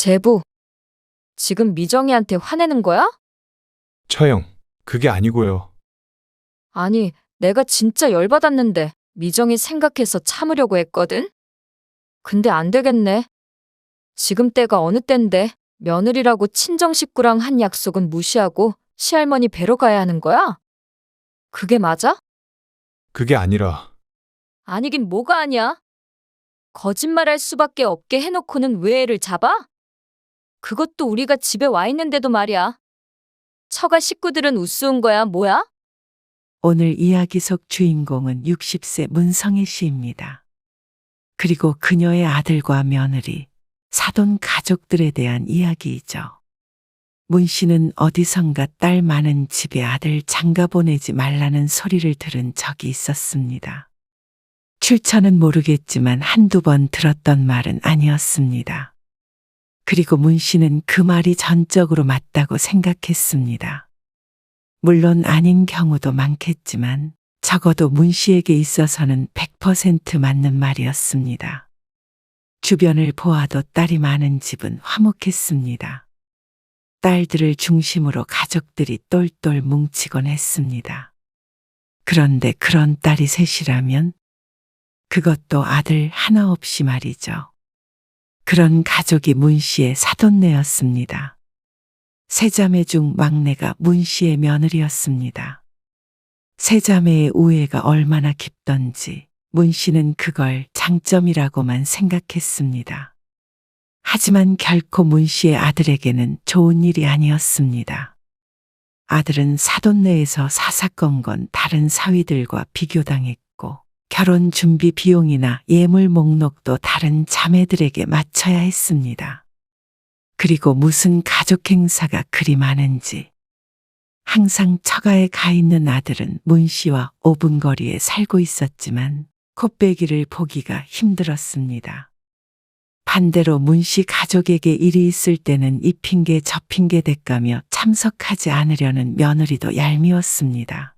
제부, 지금 미정이한테 화내는 거야? 처형, 그게 아니고요. 아니, 내가 진짜 열받았는데 미정이 생각해서 참으려고 했거든? 근데 안 되겠네. 지금 때가 어느 땐데 며느리라고 친정 식구랑 한 약속은 무시하고 시할머니 뵈러 가야 하는 거야? 그게 맞아? 그게 아니라 아니긴 뭐가 아니야. 거짓말할 수밖에 없게 해놓고는 왜 애를 잡아? 그것도 우리가 집에 와 있는데도 말이야. 처가 식구들은 우스운 거야, 뭐야? 오늘 이야기 속 주인공은 60세 문성애 씨입니다. 그리고 그녀의 아들과 며느리, 사돈 가족들에 대한 이야기이죠. 문 씨는 어디선가 딸 많은 집에 아들 장가 보내지 말라는 소리를 들은 적이 있었습니다. 출처는 모르겠지만 한두 번 들었던 말은 아니었습니다. 그리고 문 씨는 그 말이 전적으로 맞다고 생각했습니다. 물론 아닌 경우도 많겠지만 적어도 문 씨에게 있어서는 100% 맞는 말이었습니다. 주변을 보아도 딸이 많은 집은 화목했습니다. 딸들을 중심으로 가족들이 똘똘 뭉치곤 했습니다. 그런데 그런 딸이 셋이라면 그것도 아들 하나 없이 말이죠. 그런 가족이 문 씨의 사돈네였습니다. 세 자매 중 막내가 문 씨의 며느리였습니다. 세 자매의 우애가 얼마나 깊던지 문 씨는 그걸 장점이라고만 생각했습니다. 하지만 결코 문 씨의 아들에게는 좋은 일이 아니었습니다. 아들은 사돈네에서 사사건건 다른 사위들과 비교당했고 결혼 준비 비용이나 예물 목록도 다른 자매들에게 맞춰야 했습니다. 그리고 무슨 가족 행사가 그리 많은지 항상 처가에 가 있는 아들은 문 씨와 5분 거리에 살고 있었지만 콧배기를 보기가 힘들었습니다. 반대로 문 씨 가족에게 일이 있을 때는 이 핑계 저 핑계 대까며 참석하지 않으려는 며느리도 얄미웠습니다.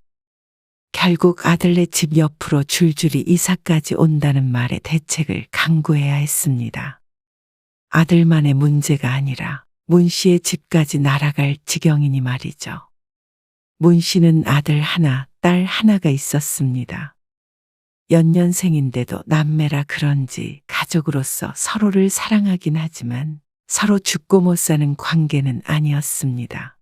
결국 아들네 집 옆으로 줄줄이 이사까지 온다는 말에 대책을 강구해야 했습니다. 아들만의 문제가 아니라 문 씨의 집까지 날아갈 지경이니 말이죠. 문 씨는 아들 하나, 딸 하나가 있었습니다. 연년생인데도 남매라 그런지 가족으로서 서로를 사랑하긴 하지만 서로 죽고 못 사는 관계는 아니었습니다.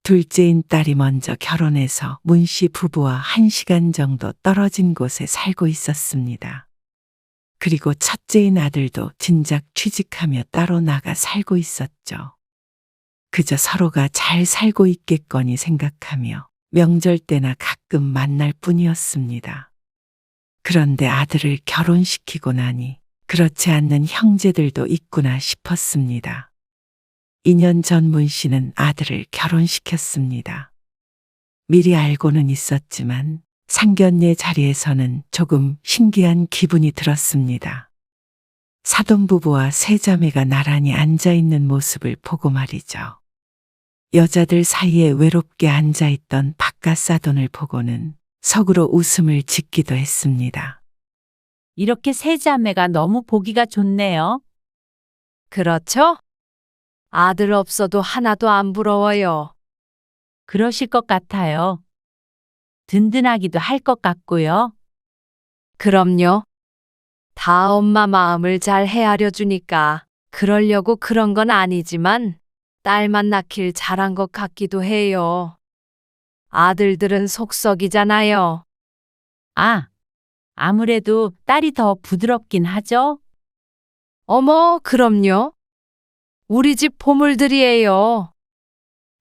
둘째인 딸이 먼저 결혼해서 문 씨 부부와 1시간 정도 떨어진 곳에 살고 있었습니다. 그리고 첫째인 아들도 진작 취직하며 따로 나가 살고 있었죠. 그저 서로가 잘 살고 있겠거니 생각하며 명절 때나 가끔 만날 뿐이었습니다. 그런데 아들을 결혼시키고 나니 그렇지 않는 형제들도 있구나 싶었습니다. 2년 전 문 씨는 아들을 결혼시켰습니다. 미리 알고는 있었지만 상견례 자리에서는 조금 신기한 기분이 들었습니다. 사돈부부와 세 자매가 나란히 앉아있는 모습을 보고 말이죠. 여자들 사이에 외롭게 앉아있던 바깥 사돈을 보고는 속으로 웃음을 짓기도 했습니다. 이렇게 세 자매가 너무 보기가 좋네요. 그렇죠? 아들 없어도 하나도 안 부러워요. 그러실 것 같아요. 든든하기도 할 것 같고요. 그럼요. 다 엄마 마음을 잘 헤아려 주니까 그러려고 그런 건 아니지만 딸만 낳길 잘한 것 같기도 해요. 아들들은 속썩이잖아요. 아, 아무래도 딸이 더 부드럽긴 하죠? 어머, 그럼요. 우리 집 보물들이에요.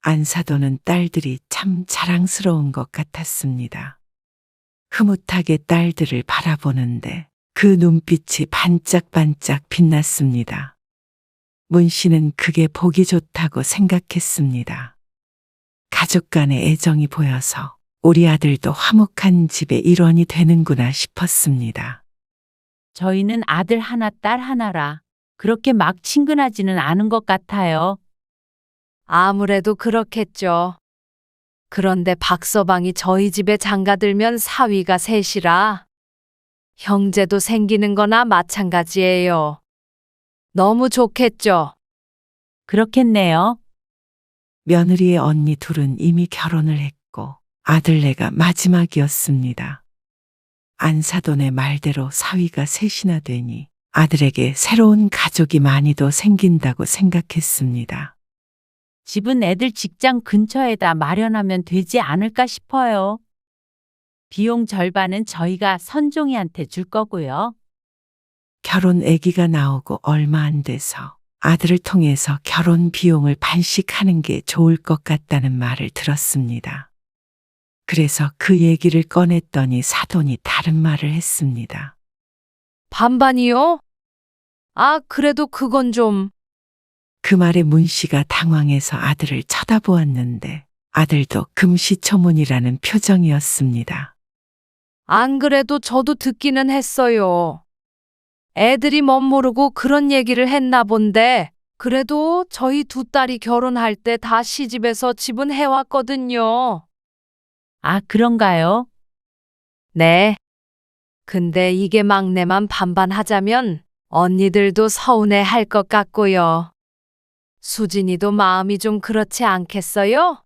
안사돈은 딸들이 참 자랑스러운 것 같았습니다. 흐뭇하게 딸들을 바라보는데 그 눈빛이 반짝반짝 빛났습니다. 문 씨는 그게 보기 좋다고 생각했습니다. 가족 간의 애정이 보여서 우리 아들도 화목한 집의 일원이 되는구나 싶었습니다. 저희는 아들 하나, 딸 하나라 그렇게 막 친근하지는 않은 것 같아요. 아무래도 그렇겠죠. 그런데 박서방이 저희 집에 장가들면 사위가 셋이라 형제도 생기는 거나 마찬가지예요. 너무 좋겠죠. 그렇겠네요. 며느리의 언니 둘은 이미 결혼을 했고 아들네가 마지막이었습니다. 안사돈의 말대로 사위가 셋이나 되니 아들에게 새로운 가족이 많이도 생긴다고 생각했습니다. 집은 애들 직장 근처에다 마련하면 되지 않을까 싶어요. 비용 절반은 저희가 선종이한테 줄 거고요. 결혼 아기가 나오고 얼마 안 돼서 아들을 통해서 결혼 비용을 반씩하는 게 좋을 것 같다는 말을 들었습니다. 그래서 그 얘기를 꺼냈더니 사돈이 다른 말을 했습니다. 반반이요? 아, 그래도 그건 좀. 그 말에 문 씨가 당황해서 아들을 쳐다보았는데 아들도 금시초문이라는 표정이었습니다. 안 그래도 저도 듣기는 했어요. 애들이 멋모르고 그런 얘기를 했나 본데, 그래도 저희 두 딸이 결혼할 때 다 시집에서 집은 해왔거든요. 아, 그런가요? 네. 근데 이게 막내만 반반하자면 언니들도 서운해 할 것 같고요. 수진이도 마음이 좀 그렇지 않겠어요?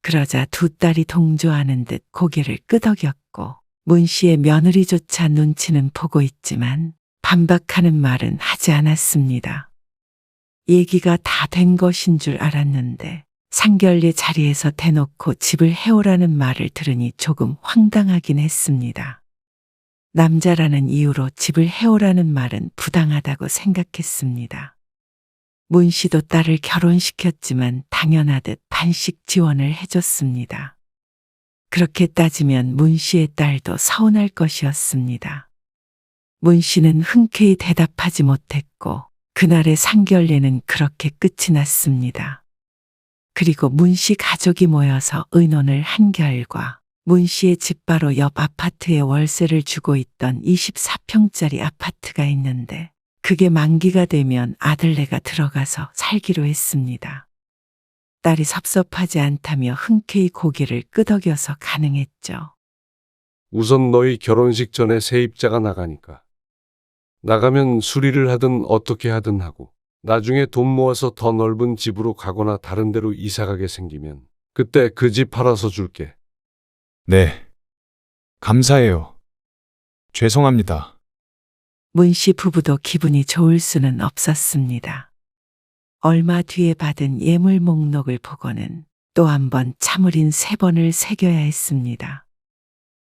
그러자 두 딸이 동조하는 듯 고개를 끄덕였고 문 씨의 며느리조차 눈치는 보고 있지만 반박하는 말은 하지 않았습니다. 얘기가 다 된 것인 줄 알았는데 상견례 자리에서 대놓고 집을 해오라는 말을 들으니 조금 황당하긴 했습니다. 남자라는 이유로 집을 해오라는 말은 부당하다고 생각했습니다. 문 씨도 딸을 결혼시켰지만 당연하듯 반씩 지원을 해줬습니다. 그렇게 따지면 문 씨의 딸도 서운할 것이었습니다. 문 씨는 흔쾌히 대답하지 못했고 그날의 상견례는 그렇게 끝이 났습니다. 그리고 문 씨 가족이 모여서 의논을 한 결과 문 씨의 집 바로 옆 아파트에 월세를 주고 있던 24평짜리 아파트가 있는데 그게 만기가 되면 아들네가 들어가서 살기로 했습니다. 딸이 섭섭하지 않다며 흔쾌히 고개를 끄덕여서 가능했죠. 우선 너희 결혼식 전에 세입자가 나가니까. 나가면 수리를 하든 어떻게 하든 하고 나중에 돈 모아서 더 넓은 집으로 가거나 다른 데로 이사 가게 생기면 그때 그 집 팔아서 줄게. 네. 감사해요. 죄송합니다. 문 씨 부부도 기분이 좋을 수는 없었습니다. 얼마 뒤에 받은 예물 목록을 보고는 또 한 번 참을인 3번을 새겨야 했습니다.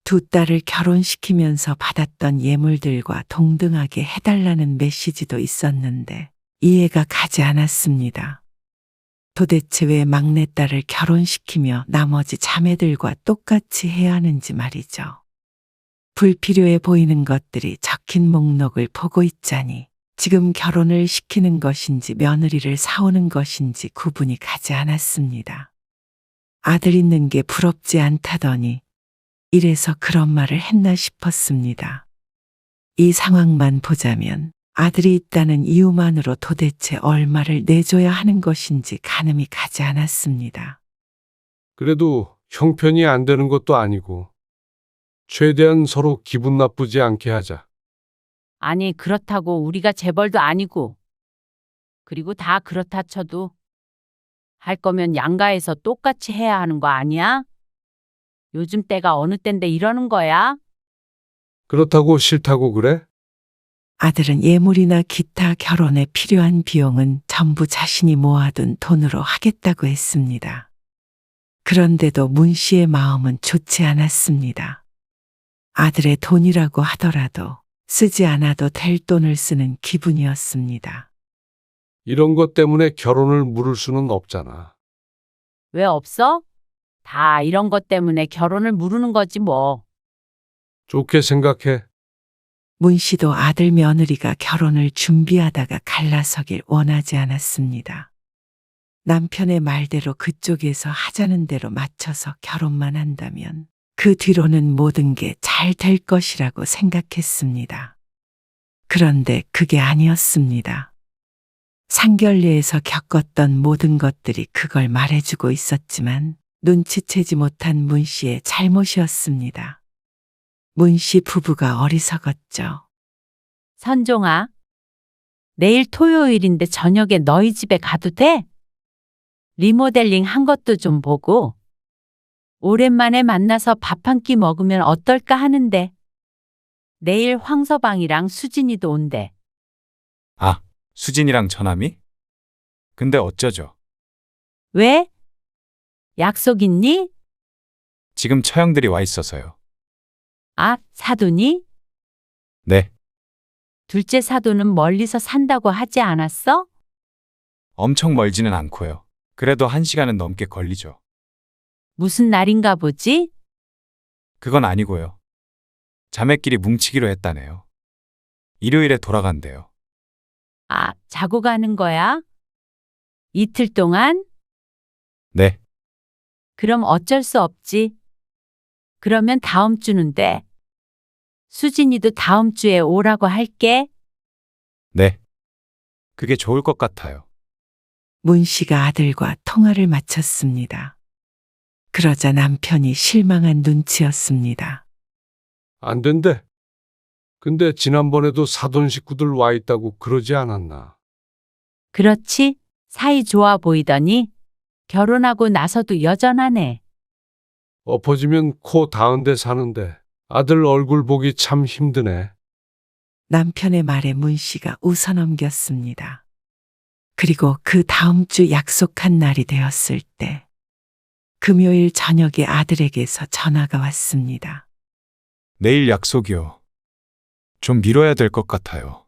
두 딸을 결혼시키면서 받았던 예물들과 동등하게 해달라는 메시지도 있었는데 이해가 가지 않았습니다. 도대체 왜 막내딸을 결혼시키며 나머지 자매들과 똑같이 해야 하는지 말이죠. 불필요해 보이는 것들이 적힌 목록을 보고 있자니 지금 결혼을 시키는 것인지 며느리를 사오는 것인지 구분이 가지 않았습니다. 아들 있는 게 부럽지 않다더니 이래서 그런 말을 했나 싶었습니다. 이 상황만 보자면 아들이 있다는 이유만으로 도대체 얼마를 내줘야 하는 것인지 가늠이 가지 않았습니다. 그래도 형편이 안 되는 것도 아니고 최대한 서로 기분 나쁘지 않게 하자. 아니, 그렇다고 우리가 재벌도 아니고. 그리고 다 그렇다 쳐도 할 거면 양가에서 똑같이 해야 하는 거 아니야? 요즘 때가 어느 때인데 이러는 거야? 그렇다고 싫다고 그래? 아들은 예물이나 기타 결혼에 필요한 비용은 전부 자신이 모아둔 돈으로 하겠다고 했습니다. 그런데도 문 씨의 마음은 좋지 않았습니다. 아들의 돈이라고 하더라도 쓰지 않아도 될 돈을 쓰는 기분이었습니다. 이런 것 때문에 결혼을 미룰 수는 없잖아. 왜 없어? 다 이런 것 때문에 결혼을 미루는 거지 뭐. 좋게 생각해. 문 씨도 아들 며느리가 결혼을 준비하다가 갈라서길 원하지 않았습니다. 남편의 말대로 그쪽에서 하자는 대로 맞춰서 결혼만 한다면 그 뒤로는 모든 게 잘 될 것이라고 생각했습니다. 그런데 그게 아니었습니다. 상견례에서 겪었던 모든 것들이 그걸 말해주고 있었지만 눈치채지 못한 문 씨의 잘못이었습니다. 문 씨 부부가 어리석었죠. 선종아, 내일 토요일인데 저녁에 너희 집에 가도 돼? 리모델링 한 것도 좀 보고 오랜만에 만나서 밥 한 끼 먹으면 어떨까 하는데 내일 황서방이랑 수진이도 온대. 아, 수진이랑 전함이? 근데 어쩌죠? 왜? 약속 있니? 지금 처형들이 와 있어서요. 아, 사돈이? 네, 둘째 사돈은 멀리서 산다고 하지 않았어? 엄청 멀지는 않고요. 그래도 1시간은 넘게 걸리죠. 무슨 날인가 보지? 그건 아니고요. 자매끼리 뭉치기로 했다네요. 일요일에 돌아간대요. 아, 자고 가는 거야? 이틀 동안? 네, 그럼 어쩔 수 없지. 그러면 다음 주는 돼. 수진이도 다음 주에 오라고 할게. 네. 그게 좋을 것 같아요. 문 씨가 아들과 통화를 마쳤습니다. 그러자 남편이 실망한 눈치였습니다. 안 된대. 근데 지난번에도 사돈 식구들 와 있다고 그러지 않았나? 그렇지? 사이 좋아 보이더니 결혼하고 나서도 여전하네. 엎어지면 코 닿은 데 사는데 아들 얼굴 보기 참 힘드네. 남편의 말에 문 씨가 웃어넘겼습니다. 그리고 그 다음 주 약속한 날이 되었을 때 금요일 저녁에 아들에게서 전화가 왔습니다. 내일 약속이요. 좀 미뤄야 될 것 같아요.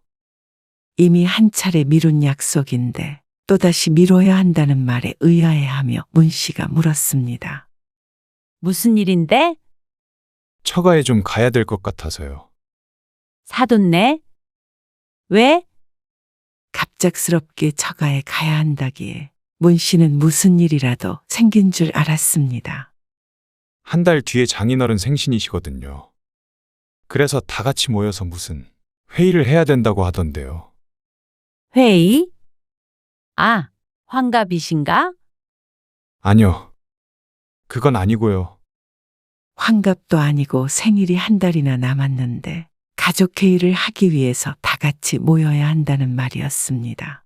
이미 한 차례 미룬 약속인데 또다시 미뤄야 한다는 말에 의아해하며 문 씨가 물었습니다. 무슨 일인데? 처가에 좀 가야 될 것 같아서요. 사돈네? 왜? 갑작스럽게 처가에 가야 한다기에 문 씨는 무슨 일이라도 생긴 줄 알았습니다. 1달 뒤에 장인어른 생신이시거든요. 그래서 다 같이 모여서 무슨 회의를 해야 된다고 하던데요. 회의? 아, 환갑이신가? 아니요. 그건 아니고요. 환갑도 아니고 생일이 한 달이나 남았는데 가족회의를 하기 위해서 다 같이 모여야 한다는 말이었습니다.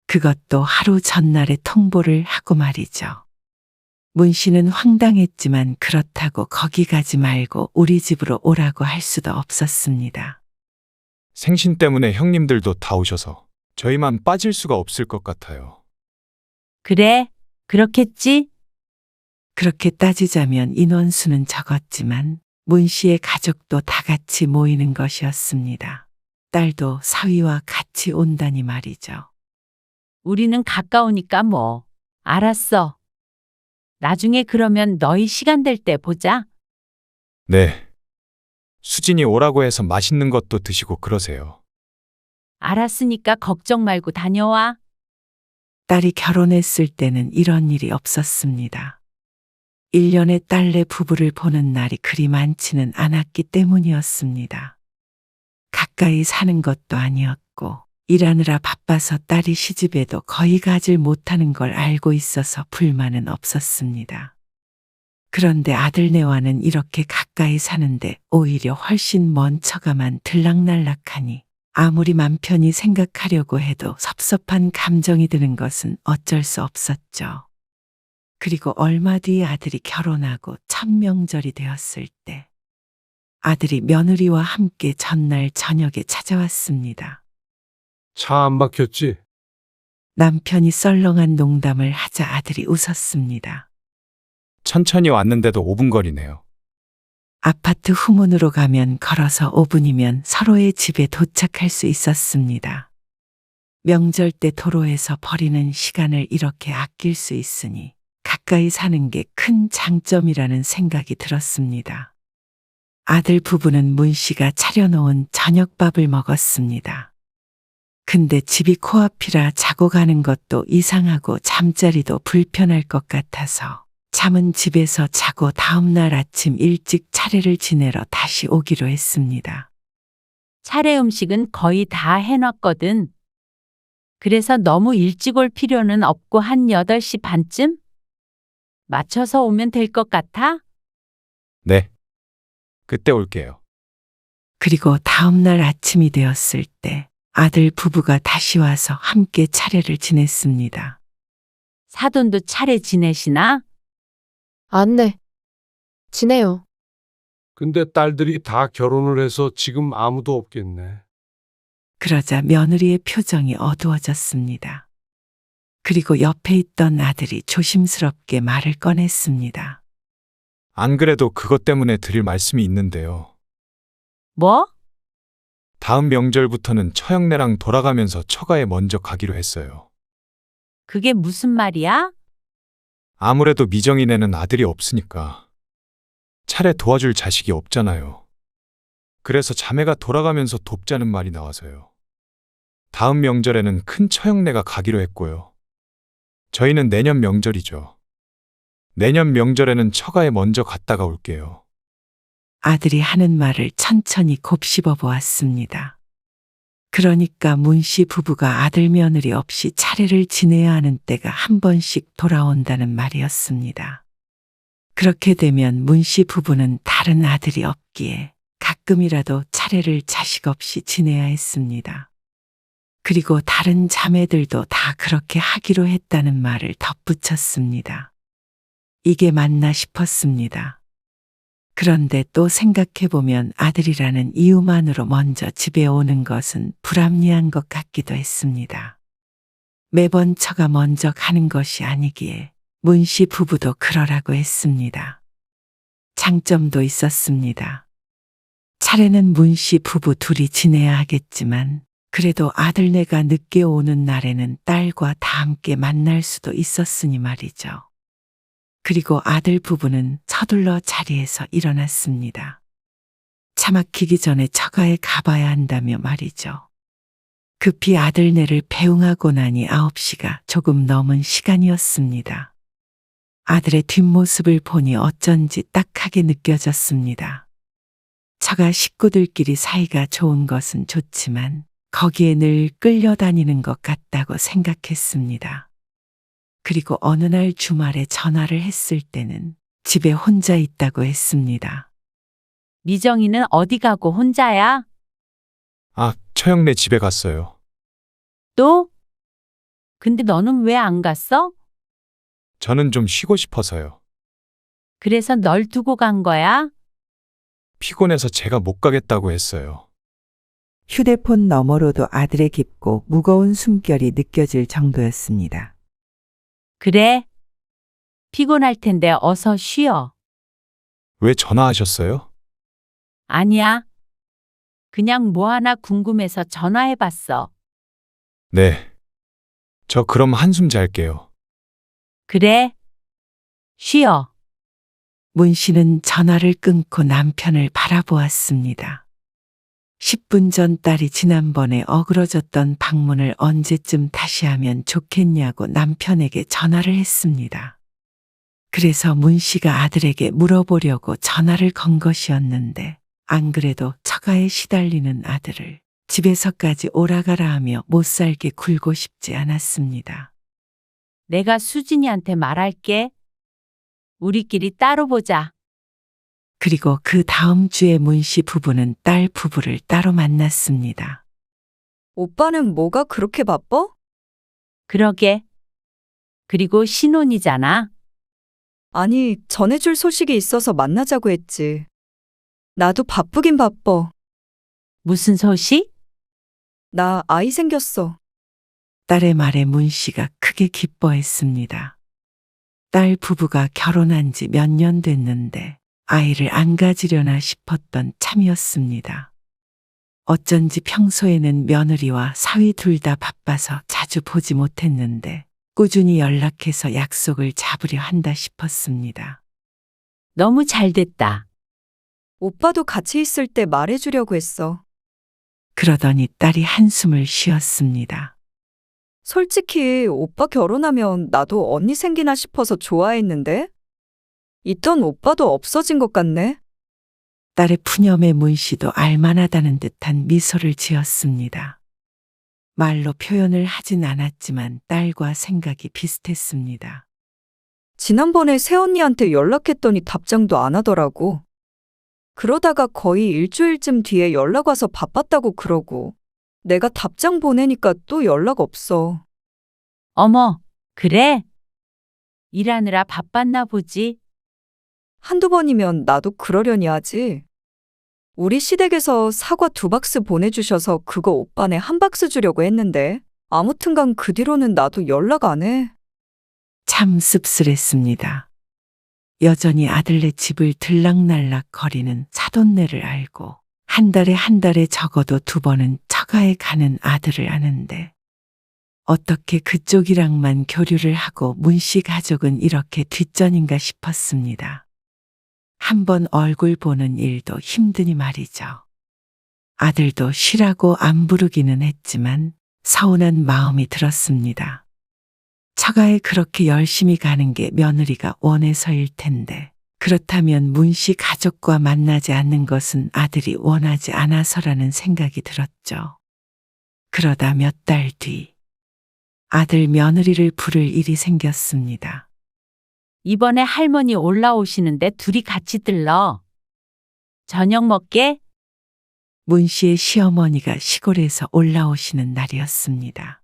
그것도 하루 전날에 통보를 하고 말이죠. 문 씨는 황당했지만 그렇다고 거기 가지 말고 우리 집으로 오라고 할 수도 없었습니다. 생신 때문에 형님들도 다 오셔서 저희만 빠질 수가 없을 것 같아요. 그래, 그렇겠지? 그렇게 따지자면 인원수는 적었지만 문 씨의 가족도 다 같이 모이는 것이었습니다. 딸도 사위와 같이 온다니 말이죠. 우리는 가까우니까 뭐. 알았어. 나중에 그러면 너희 시간 될 때 보자. 네. 수진이 오라고 해서 맛있는 것도 드시고 그러세요. 알았으니까 걱정 말고 다녀와. 딸이 결혼했을 때는 이런 일이 없었습니다. 1년에 딸내 부부를 보는 날이 그리 많지는 않았기 때문이었습니다. 가까이 사는 것도 아니었고 일하느라 바빠서 딸이 시집에도 거의 가질 못하는 걸 알고 있어서 불만은 없었습니다. 그런데 아들네와는 이렇게 가까이 사는데 오히려 훨씬 먼 처가만 들락날락하니 아무리 맘 편히 생각하려고 해도 섭섭한 감정이 드는 것은 어쩔 수 없었죠. 그리고 얼마 뒤 아들이 결혼하고 첫 명절이 되었을 때 아들이 며느리와 함께 전날 저녁에 찾아왔습니다. 차 안 막혔지? 남편이 썰렁한 농담을 하자 아들이 웃었습니다. 천천히 왔는데도 5분 거리네요. 아파트 후문으로 가면 걸어서 5분이면 서로의 집에 도착할 수 있었습니다. 명절 때 도로에서 버리는 시간을 이렇게 아낄 수 있으니 가까이 사는 게 큰 장점이라는 생각이 들었습니다. 아들 부부는 문 씨가 차려놓은 저녁밥을 먹었습니다. 근데 집이 코앞이라 자고 가는 것도 이상하고 잠자리도 불편할 것 같아서 잠은 집에서 자고 다음날 아침 일찍 차례를 지내러 다시 오기로 했습니다. 차례 음식은 거의 다 해놨거든. 그래서 너무 일찍 올 필요는 없고 한 8시 반쯤? 맞춰서 오면 될 것 같아? 네. 그때 올게요. 그리고 다음날 아침이 되었을 때 아들 부부가 다시 와서 함께 차례를 지냈습니다. 사돈도 차례 지내시나? 네. 지내요. 근데 딸들이 다 결혼을 해서 지금 아무도 없겠네. 그러자 며느리의 표정이 어두워졌습니다. 그리고 옆에 있던 아들이 조심스럽게 말을 꺼냈습니다. 안 그래도 그것 때문에 드릴 말씀이 있는데요. 뭐? 다음 명절부터는 처형네랑 돌아가면서 처가에 먼저 가기로 했어요. 그게 무슨 말이야? 아무래도 미정이네는 아들이 없으니까 차례 도와줄 자식이 없잖아요. 그래서 자매가 돌아가면서 돕자는 말이 나와서요. 다음 명절에는 큰 처형네가 가기로 했고요. 저희는 내년 명절이죠. 내년 명절에는 처가에 먼저 갔다가 올게요. 아들이 하는 말을 천천히 곱씹어 보았습니다. 그러니까 문씨 부부가 아들 며느리 없이 차례를 지내야 하는 때가 한 번씩 돌아온다는 말이었습니다. 그렇게 되면 문씨 부부는 다른 아들이 없기에 가끔이라도 차례를 자식 없이 지내야 했습니다. 그리고 다른 자매들도 다 그렇게 하기로 했다는 말을 덧붙였습니다. 이게 맞나 싶었습니다. 그런데 또 생각해보면 아들이라는 이유만으로 먼저 집에 오는 것은 불합리한 것 같기도 했습니다. 매번 처가 먼저 가는 것이 아니기에 문씨 부부도 그러라고 했습니다. 장점도 있었습니다. 차례는 문씨 부부 둘이 지내야 하겠지만 그래도 아들네가 늦게 오는 날에는 딸과 다 함께 만날 수도 있었으니 말이죠. 그리고 아들 부부는 서둘러 자리에서 일어났습니다. 차 막히기 전에 처가에 가봐야 한다며 말이죠. 급히 아들네를 배웅하고 나니 9시가 조금 넘은 시간이었습니다. 아들의 뒷모습을 보니 어쩐지 딱하게 느껴졌습니다. 처가 식구들끼리 사이가 좋은 것은 좋지만 거기에 늘 끌려다니는 것 같다고 생각했습니다. 그리고 어느 날 주말에 전화를 했을 때는 집에 혼자 있다고 했습니다. 미정이는 어디 가고 혼자야? 처형네 집에 갔어요. 또? 근데 너는 왜 안 갔어? 저는 좀 쉬고 싶어서요. 그래서 널 두고 간 거야? 피곤해서 제가 못 가겠다고 했어요. 휴대폰 너머로도 아들의 깊고 무거운 숨결이 느껴질 정도였습니다. 그래. 피곤할 텐데 어서 쉬어. 왜 전화하셨어요? 아니야. 그냥 뭐 하나 궁금해서 전화해봤어. 네. 저 그럼 한숨 잘게요. 그래. 쉬어. 문 씨는 전화를 끊고 남편을 바라보았습니다. 10분 전 딸이 지난번에 어그러졌던 방문을 언제쯤 다시 하면 좋겠냐고 남편에게 전화를 했습니다. 그래서 문 씨가 아들에게 물어보려고 전화를 건 것이었는데 안 그래도 처가에 시달리는 아들을 집에서까지 오라가라 하며 못살게 굴고 싶지 않았습니다. 내가 수진이한테 말할게. 우리끼리 따로 보자. 그리고 그 다음 주에 문 씨 부부는 딸 부부를 따로 만났습니다. 오빠는 뭐가 그렇게 바빠? 그러게. 그리고 신혼이잖아. 아니, 전해줄 소식이 있어서 만나자고 했지. 나도 바쁘긴 바빠. 무슨 소식? 나 아이 생겼어. 딸의 말에 문 씨가 크게 기뻐했습니다. 딸 부부가 결혼한 지 몇 년 됐는데 아이를 안 가지려나 싶었던 참이었습니다. 어쩐지 평소에는 며느리와 사위 둘 다 바빠서 자주 보지 못했는데 꾸준히 연락해서 약속을 잡으려 한다 싶었습니다. 너무 잘 됐다. 오빠도 같이 있을 때 말해주려고 했어. 그러더니 딸이 한숨을 쉬었습니다. 솔직히 오빠 결혼하면 나도 언니 생기나 싶어서 좋아했는데? 있던 오빠도 없어진 것 같네. 딸의 푸념에 문 씨도 알만하다는 듯한 미소를 지었습니다. 말로 표현을 하진 않았지만 딸과 생각이 비슷했습니다. 지난번에 새언니한테 연락했더니 답장도 안 하더라고. 그러다가 거의 일주일쯤 뒤에 연락 와서 바빴다고 그러고 내가 답장 보내니까 또 연락 없어. 어머, 그래? 일하느라 바빴나 보지. 한두 번이면 나도 그러려니 하지. 우리 시댁에서 사과 2박스 보내주셔서 그거 오빠네 1박스 주려고 했는데 아무튼간 그 뒤로는 나도 연락 안 해. 참 씁쓸했습니다. 여전히 아들네 집을 들락날락 거리는 사돈네를 알고 한 달에 적어도 2번은 처가에 가는 아들을 아는데 어떻게 그쪽이랑만 교류를 하고 문씨 가족은 이렇게 뒷전인가 싶었습니다. 한번 얼굴 보는 일도 힘드니 말이죠. 아들도 쉬라고 안 부르기는 했지만 서운한 마음이 들었습니다. 처가에 그렇게 열심히 가는 게 며느리가 원해서일 텐데 그렇다면 문씨 가족과 만나지 않는 것은 아들이 원하지 않아서라는 생각이 들었죠. 그러다 몇 달 뒤 아들 며느리를 부를 일이 생겼습니다. 이번에 할머니 올라오시는데 둘이 같이 들러. 저녁 먹게? 문씨의 시어머니가 시골에서 올라오시는 날이었습니다.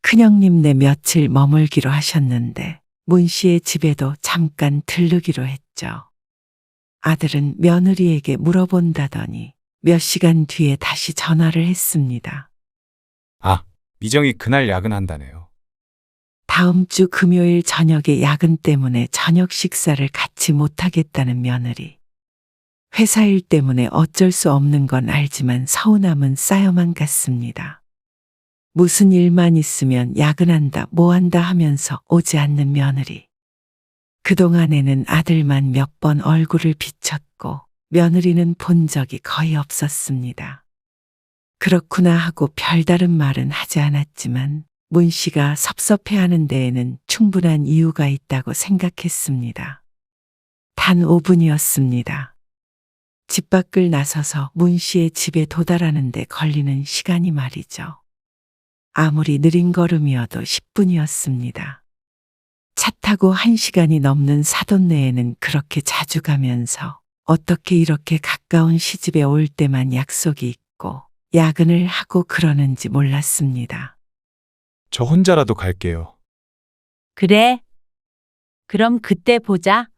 큰형님네 며칠 머물기로 하셨는데 문씨의 집에도 잠깐 들르기로 했죠. 아들은 며느리에게 물어본다더니 몇 시간 뒤에 다시 전화를 했습니다. 아, 미정이 그날 야근한다네요. 다음 주 금요일 저녁에 야근 때문에 저녁 식사를 같이 못하겠다는 며느리. 회사 일 때문에 어쩔 수 없는 건 알지만 서운함은 쌓여만 갔습니다. 무슨 일만 있으면 야근한다 뭐한다 하면서 오지 않는 며느리. 그동안에는 아들만 몇 번 얼굴을 비쳤고 며느리는 본 적이 거의 없었습니다. 그렇구나 하고 별다른 말은 하지 않았지만 문 씨가 섭섭해하는 데에는 충분한 이유가 있다고 생각했습니다. 단 5분이었습니다. 집 밖을 나서서 문 씨의 집에 도달하는 데 걸리는 시간이 말이죠. 아무리 느린 걸음이어도 10분이었습니다. 차 타고 1시간이 넘는 사돈네에는 그렇게 자주 가면서 어떻게 이렇게 가까운 시집에 올 때만 약속이 있고 야근을 하고 그러는지 몰랐습니다. 저 혼자라도 갈게요. 그래. 그럼 그때 보자.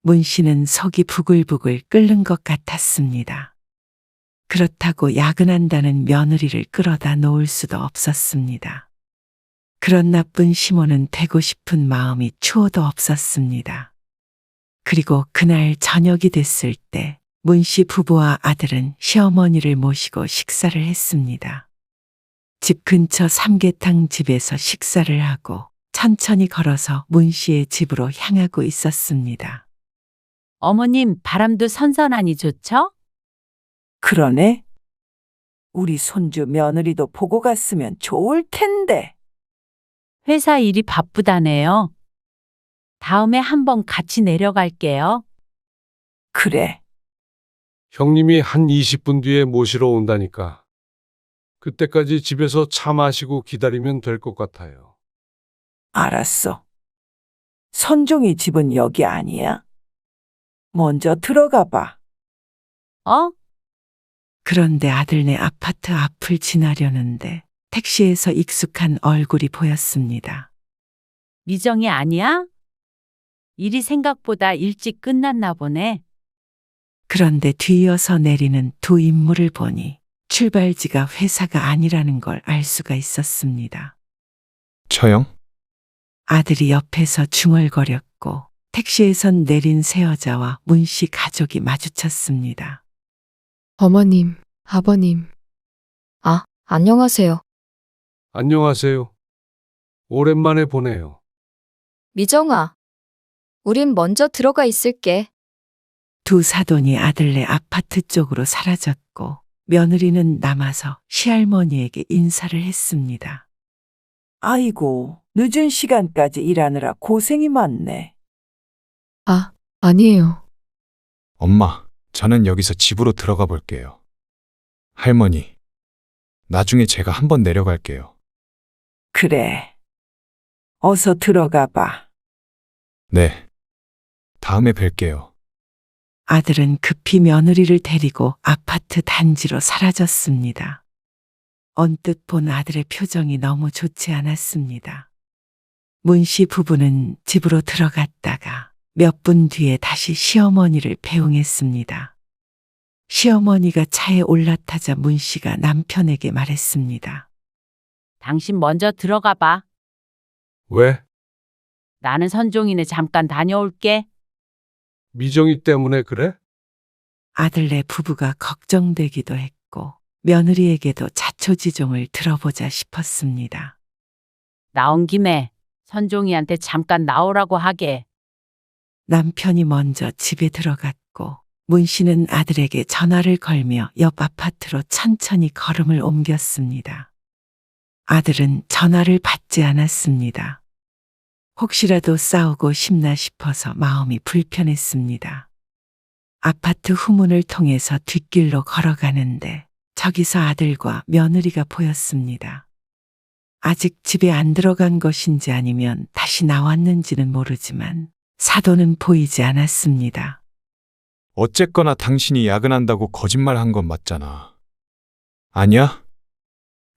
문 씨는 속이 부글부글 끓는 것 같았습니다. 그렇다고 야근한다는 며느리를 끌어다 놓을 수도 없었습니다. 그런 나쁜 시모는 되고 싶은 마음이 추호도 없었습니다. 그리고 그날 저녁이 됐을 때 문 씨 부부와 아들은 시어머니를 모시고 식사를 했습니다. 집 근처 삼계탕 집에서 식사를 하고 천천히 걸어서 문 씨의 집으로 향하고 있었습니다. 어머님 바람도 선선하니 좋죠? 그러네. 우리 손주 며느리도 보고 갔으면 좋을 텐데. 회사 일이 바쁘다네요. 다음에 한번 같이 내려갈게요. 그래. 형님이 한 20분 뒤에 모시러 온다니까. 그때까지 집에서 차 마시고 기다리면 될 것 같아요. 알았어. 선종이 집은 여기 아니야? 먼저 들어가 봐. 어? 그런데 아들네 아파트 앞을 지나려는데 택시에서 익숙한 얼굴이 보였습니다. 미정이 아니야? 일이 생각보다 일찍 끝났나 보네. 그런데 뒤이어서 내리는 두 인물을 보니 출발지가 회사가 아니라는 걸 알 수가 있었습니다. 처형? 아들이 옆에서 중얼거렸고 택시에선 내린 새 여자와 문 씨 가족이 마주쳤습니다. 어머님, 아버님. 아, 안녕하세요. 안녕하세요. 오랜만에 보네요. 미정아. 우린 먼저 들어가 있을게. 두 사돈이 아들네 아파트 쪽으로 사라졌고 며느리는 남아서 시할머니에게 인사를 했습니다. 아이고, 늦은 시간까지 일하느라 고생이 많네. 아, 아니에요. 엄마, 저는 여기서 집으로 들어가 볼게요. 할머니, 나중에 제가 한번 내려갈게요. 그래. 어서 들어가 봐. 네. 다음에 뵐게요. 아들은 급히 며느리를 데리고 아파트 단지로 사라졌습니다. 언뜻 본 아들의 표정이 너무 좋지 않았습니다. 문 씨 부부는 집으로 들어갔다가 몇 분 뒤에 다시 시어머니를 배웅했습니다. 시어머니가 차에 올라타자 문 씨가 남편에게 말했습니다. 당신 먼저 들어가 봐. 왜? 나는 선종이네 잠깐 다녀올게. 미정이 때문에 그래? 아들네 부부가 걱정되기도 했고 며느리에게도 자초지종을 들어보자 싶었습니다. 나온 김에 선종이한테 잠깐 나오라고 하게. 남편이 먼저 집에 들어갔고 문 씨는 아들에게 전화를 걸며 옆 아파트로 천천히 걸음을 옮겼습니다. 아들은 전화를 받지 않았습니다. 혹시라도 싸우고 싶나 싶어서 마음이 불편했습니다. 아파트 후문을 통해서 뒷길로 걸어가는데 저기서 아들과 며느리가 보였습니다. 아직 집에 안 들어간 것인지 아니면 다시 나왔는지는 모르지만 사도는 보이지 않았습니다. 어쨌거나 당신이 야근한다고 거짓말 한 건 맞잖아. 아니야?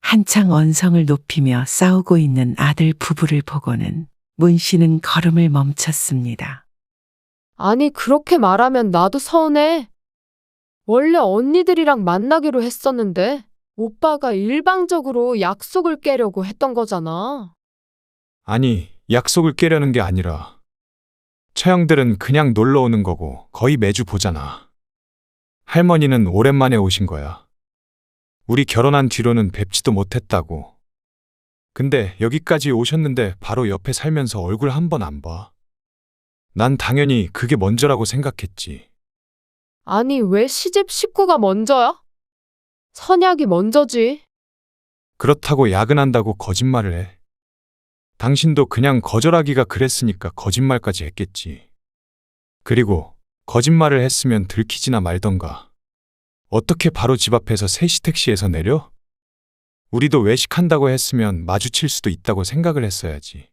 한창 언성을 높이며 싸우고 있는 아들 부부를 보고는 문 씨는 걸음을 멈췄습니다. 아니, 그렇게 말하면 나도 서운해. 원래 언니들이랑 만나기로 했었는데 오빠가 일방적으로 약속을 깨려고 했던 거잖아. 아니, 약속을 깨려는 게 아니라 처형들은 그냥 놀러 오는 거고 거의 매주 보잖아. 할머니는 오랜만에 오신 거야. 우리 결혼한 뒤로는 뵙지도 못했다고. 근데 여기까지 오셨는데 바로 옆에 살면서 얼굴 한 번 안 봐. 난 당연히 그게 먼저라고 생각했지. 아니, 왜 시집 식구가 먼저야? 선약이 먼저지. 그렇다고 야근한다고 거짓말을 해. 당신도 그냥 거절하기가 그랬으니까 거짓말까지 했겠지. 그리고 거짓말을 했으면 들키지나 말던가. 어떻게 바로 집 앞에서 3시 택시에서 내려? 우리도 외식한다고 했으면 마주칠 수도 있다고 생각을 했어야지.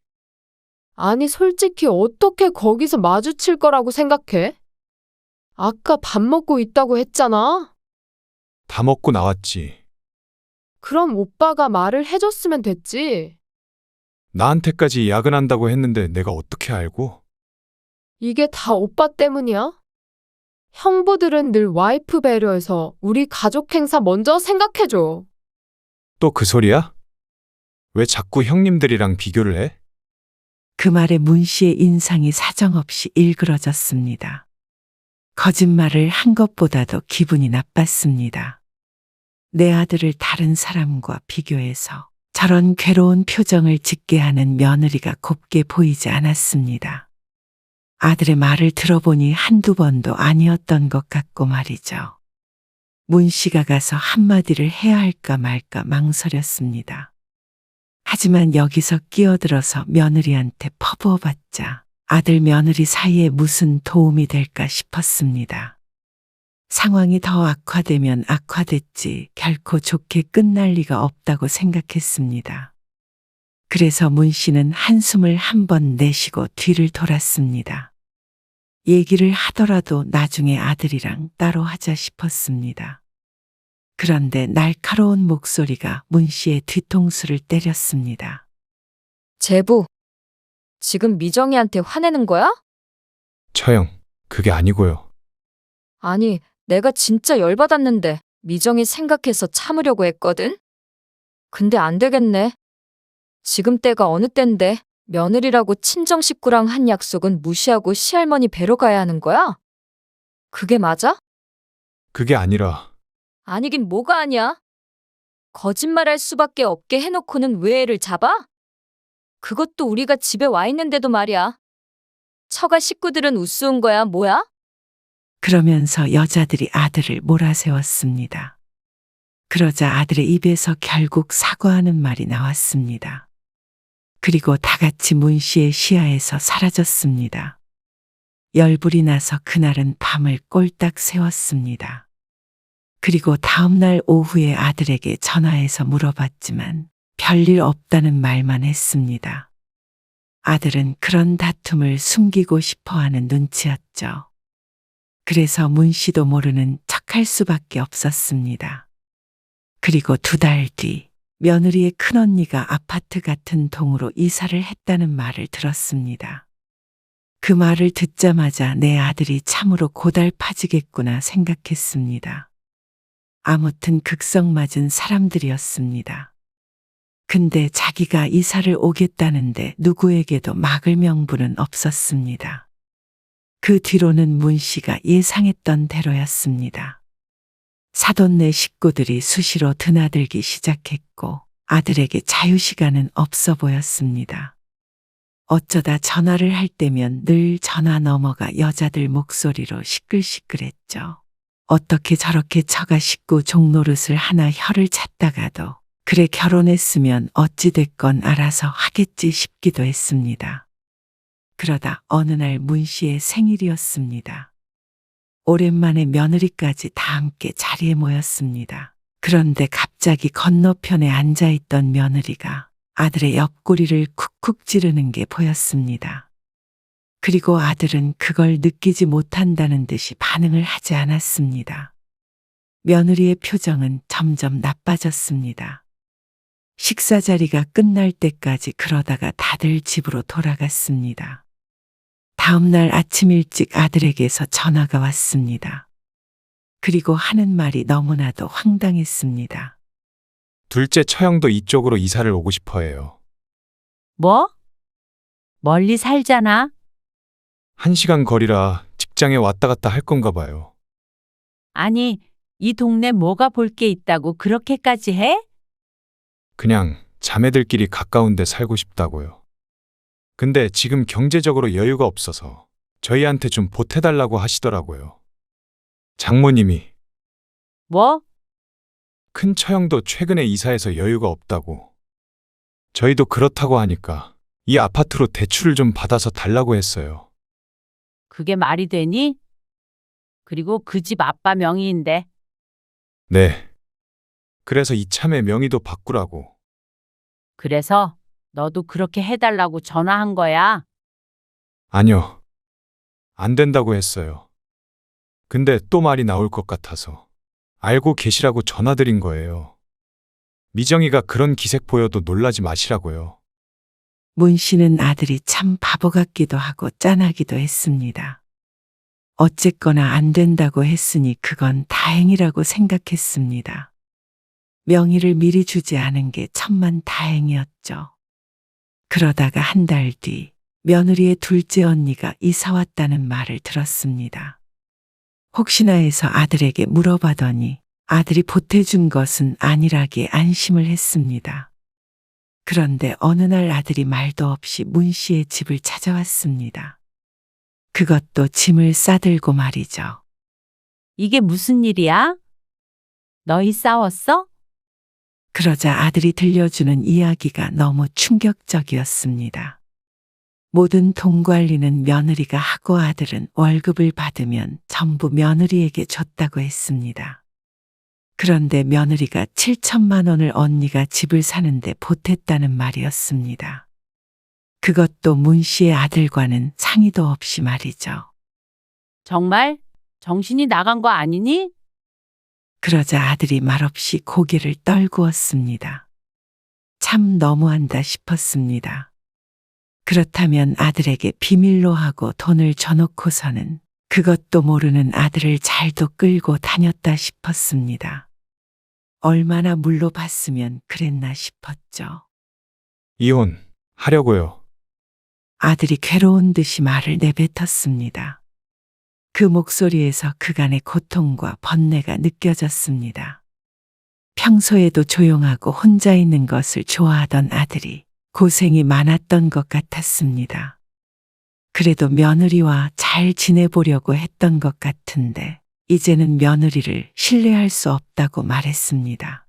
아니, 솔직히 어떻게 거기서 마주칠 거라고 생각해? 아까 밥 먹고 있다고 했잖아. 다 먹고 나왔지. 그럼 오빠가 말을 해줬으면 됐지. 나한테까지 야근한다고 했는데 내가 어떻게 알고? 이게 다 오빠 때문이야? 형부들은 늘 와이프 배려해서 우리 가족 행사 먼저 생각해줘. 또 그 소리야? 왜 자꾸 형님들이랑 비교를 해? 그 말에 문 씨의 인상이 사정없이 일그러졌습니다. 거짓말을 한 것보다도 기분이 나빴습니다. 내 아들을 다른 사람과 비교해서 저런 괴로운 표정을 짓게 하는 며느리가 곱게 보이지 않았습니다. 아들의 말을 들어보니 한두 번도 아니었던 것 같고 말이죠. 문 씨가 가서 한마디를 해야 할까 말까 망설였습니다. 하지만 여기서 끼어들어서 며느리한테 퍼부어봤자 아들 며느리 사이에 무슨 도움이 될까 싶었습니다. 상황이 더 악화되면 악화됐지 결코 좋게 끝날 리가 없다고 생각했습니다. 그래서 문 씨는 한숨을 한 번 내쉬고 뒤를 돌았습니다. 얘기를 하더라도 나중에 아들이랑 따로 하자 싶었습니다. 그런데 날카로운 목소리가 문 씨의 뒤통수를 때렸습니다. 제부, 지금 미정이한테 화내는 거야? 처형, 그게 아니고요. 아니, 내가 진짜 열받았는데 미정이 생각해서 참으려고 했거든? 근데 안 되겠네. 지금 때가 어느 땐데 며느리라고 친정 식구랑 한 약속은 무시하고 시할머니 뵈러 가야 하는 거야? 그게 맞아? 그게 아니라 아니긴 뭐가 아니야. 거짓말할 수밖에 없게 해놓고는 왜 애를 잡아? 그것도 우리가 집에 와 있는데도 말이야. 처가 식구들은 우스운 거야, 뭐야? 그러면서 여자들이 아들을 몰아세웠습니다. 그러자 아들의 입에서 결국 사과하는 말이 나왔습니다. 그리고 다 같이 문 씨의 시야에서 사라졌습니다. 열불이 나서 그날은 밤을 꼴딱 새웠습니다. 그리고 다음날 오후에 아들에게 전화해서 물어봤지만 별일 없다는 말만 했습니다. 아들은 그런 다툼을 숨기고 싶어하는 눈치였죠. 그래서 문 씨도 모르는 척할 수밖에 없었습니다. 그리고 2달 뒤 며느리의 큰언니가 아파트 같은 동으로 이사를 했다는 말을 들었습니다. 그 말을 듣자마자 내 아들이 참으로 고달파지겠구나 생각했습니다. 아무튼 극성맞은 사람들이었습니다. 근데 자기가 이사를 오겠다는데 누구에게도 막을 명분은 없었습니다. 그 뒤로는 문 씨가 예상했던 대로였습니다. 사돈네 식구들이 수시로 드나들기 시작했고 아들에게 자유시간은 없어 보였습니다. 어쩌다 전화를 할 때면 늘 전화 넘어가 여자들 목소리로 시끌시끌했죠. 어떻게 저렇게 처가 식구 종노릇을 하나 혀를 찾다가도 그래 결혼했으면 어찌됐건 알아서 하겠지 싶기도 했습니다. 그러다 어느 날 문 씨의 생일이었습니다. 오랜만에 며느리까지 다 함께 자리에 모였습니다. 그런데 갑자기 건너편에 앉아있던 며느리가 아들의 옆구리를 쿡쿡 찌르는 게 보였습니다. 그리고 아들은 그걸 느끼지 못한다는 듯이 반응을 하지 않았습니다. 며느리의 표정은 점점 나빠졌습니다. 식사 자리가 끝날 때까지 그러다가 다들 집으로 돌아갔습니다. 다음 날 아침 일찍 아들에게서 전화가 왔습니다. 그리고 하는 말이 너무나도 황당했습니다. 둘째 처형도 이쪽으로 이사를 오고 싶어 해요. 뭐? 멀리 살잖아. 1시간 거리라 직장에 왔다 갔다 할 건가 봐요. 아니, 이 동네 뭐가 볼 게 있다고 그렇게까지 해? 그냥 자매들끼리 가까운 데 살고 싶다고요. 근데 지금 경제적으로 여유가 없어서 저희한테 좀 보태달라고 하시더라고요. 장모님이. 뭐? 큰 처형도 최근에 이사해서 여유가 없다고. 저희도 그렇다고 하니까 이 아파트로 대출을 좀 받아서 달라고 했어요. 그게 말이 되니? 그리고 그 집 아빠 명의인데. 네. 그래서 이참에 명의도 바꾸라고. 그래서 너도 그렇게 해달라고 전화한 거야. 아니요. 안 된다고 했어요. 근데 또 말이 나올 것 같아서 알고 계시라고 전화드린 거예요. 미정이가 그런 기색 보여도 놀라지 마시라고요. 문 씨는 아들이 참 바보 같기도 하고 짠하기도 했습니다. 어쨌거나 안 된다고 했으니 그건 다행이라고 생각했습니다. 명의를 미리 주지 않은 게 천만 다행이었죠. 그러다가 한 달 뒤 며느리의 둘째 언니가 이사 왔다는 말을 들었습니다. 혹시나 해서 아들에게 물어봐더니 아들이 보태준 것은 아니라기에 안심을 했습니다. 그런데 어느 날 아들이 말도 없이 문 씨의 집을 찾아왔습니다. 그것도 짐을 싸들고 말이죠. 이게 무슨 일이야? 너희 싸웠어? 그러자 아들이 들려주는 이야기가 너무 충격적이었습니다. 모든 돈 관리는 며느리가 하고 아들은 월급을 받으면 전부 며느리에게 줬다고 했습니다. 그런데 며느리가 7천만 원을 언니가 집을 사는데 보탰다는 말이었습니다. 그것도 문 씨의 아들과는 상의도 없이 말이죠. 정말? 정신이 나간 거 아니니? 그러자 아들이 말없이 고개를 떨구었습니다. 참 너무한다 싶었습니다. 그렇다면 아들에게 비밀로 하고 돈을 줘놓고서는 그것도 모르는 아들을 잘도 끌고 다녔다 싶었습니다. 얼마나 물러봤으면 그랬나 싶었죠. 이혼하려고요. 아들이 괴로운 듯이 말을 내뱉었습니다. 그 목소리에서 그간의 고통과 번뇌가 느껴졌습니다. 평소에도 조용하고 혼자 있는 것을 좋아하던 아들이 고생이 많았던 것 같았습니다. 그래도 며느리와 잘 지내보려고 했던 것 같은데 이제는 며느리를 신뢰할 수 없다고 말했습니다.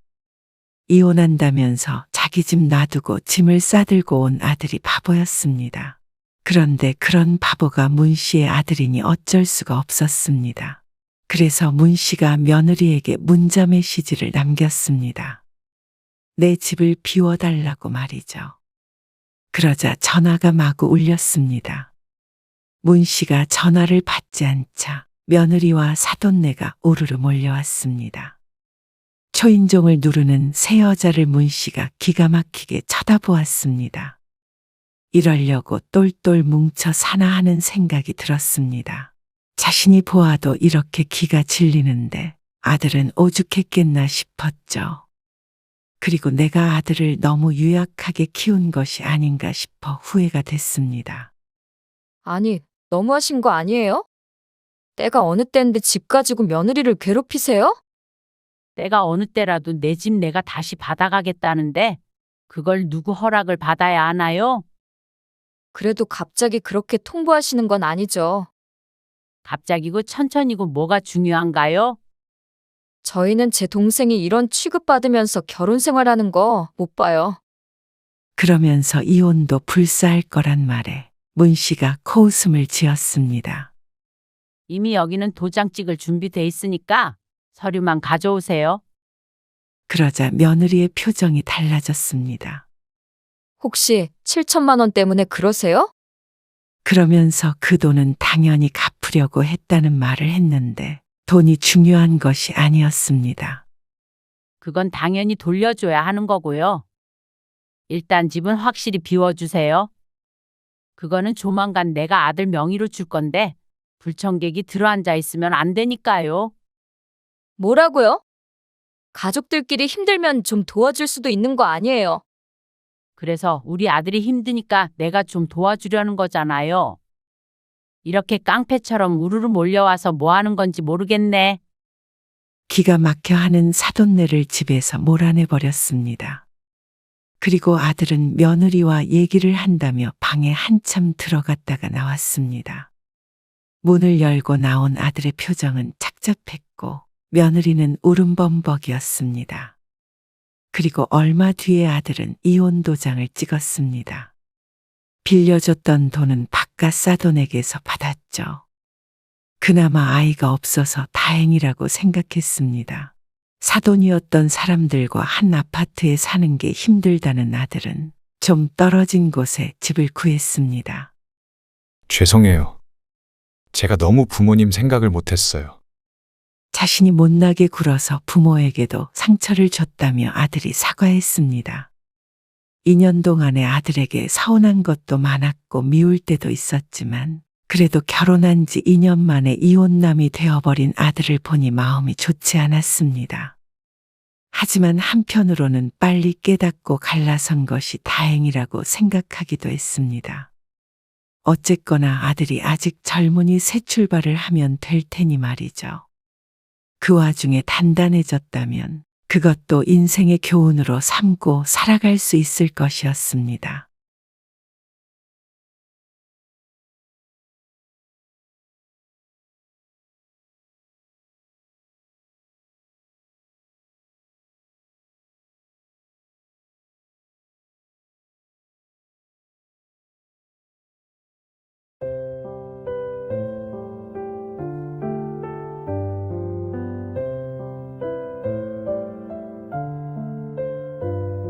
이혼한다면서 자기 집 놔두고 짐을 싸들고 온 아들이 바보였습니다. 그런데 그런 바보가 문 씨의 아들이니 어쩔 수가 없었습니다. 그래서 문 씨가 며느리에게 문자 메시지를 남겼습니다. 내 집을 비워달라고 말이죠. 그러자 전화가 마구 울렸습니다. 문 씨가 전화를 받지 않자 며느리와 사돈네가 우르르 몰려왔습니다. 초인종을 누르는 새 여자를 문 씨가 기가 막히게 쳐다보았습니다. 이러려고 똘똘 뭉쳐 사나 하는 생각이 들었습니다. 자신이 보아도 이렇게 기가 질리는데 아들은 오죽했겠나 싶었죠. 그리고 내가 아들을 너무 유약하게 키운 것이 아닌가 싶어 후회가 됐습니다. 아니, 너무하신 거 아니에요? 때가 어느 때인데 집 가지고 며느리를 괴롭히세요? 때가 어느 때라도 내 집 내가 다시 받아가겠다는데 그걸 누구 허락을 받아야 하나요? 그래도 갑자기 그렇게 통보하시는 건 아니죠. 갑자기고 천천히고 뭐가 중요한가요? 저희는 제 동생이 이런 취급받으면서 결혼 생활하는 거 못 봐요. 그러면서 이혼도 불사할 거란 말에 문 씨가 코웃음을 지었습니다. 이미 여기는 도장 찍을 준비돼 있으니까 서류만 가져오세요. 그러자 며느리의 표정이 달라졌습니다. 혹시 7천만 원 때문에 그러세요? 그러면서 그 돈은 당연히 갚으려고 했다는 말을 했는데 돈이 중요한 것이 아니었습니다. 그건 당연히 돌려줘야 하는 거고요. 일단 집은 확실히 비워주세요. 그거는 조만간 내가 아들 명의로 줄 건데 불청객이 들어앉아 있으면 안 되니까요. 뭐라고요? 가족들끼리 힘들면 좀 도와줄 수도 있는 거 아니에요. 그래서 우리 아들이 힘드니까 내가 좀 도와주려는 거잖아요. 이렇게 깡패처럼 우르르 몰려와서 뭐 하는 건지 모르겠네. 기가 막혀 하는 사돈네를 집에서 몰아내버렸습니다. 그리고 아들은 며느리와 얘기를 한다며 방에 한참 들어갔다가 나왔습니다. 문을 열고 나온 아들의 표정은 착잡했고 며느리는 울음범벅이었습니다. 그리고 얼마 뒤에 아들은 이혼 도장을 찍었습니다. 빌려줬던 돈은 바깥 사돈에게서 받았죠. 그나마 아이가 없어서 다행이라고 생각했습니다. 사돈이었던 사람들과 한 아파트에 사는 게 힘들다는 아들은 좀 떨어진 곳에 집을 구했습니다. 죄송해요. 제가 너무 부모님 생각을 못했어요. 자신이 못나게 굴어서 부모에게도 상처를 줬다며 아들이 사과했습니다. 2년 동안에 아들에게 서운한 것도 많았고 미울 때도 있었지만 그래도 결혼한 지 2년 만에 이혼남이 되어버린 아들을 보니 마음이 좋지 않았습니다. 하지만 한편으로는 빨리 깨닫고 갈라선 것이 다행이라고 생각하기도 했습니다. 어쨌거나 아들이 아직 젊으니 새 출발을 하면 될 테니 말이죠. 그 와중에 단단해졌다면 그것도 인생의 교훈으로 삼고 살아갈 수 있을 것이었습니다.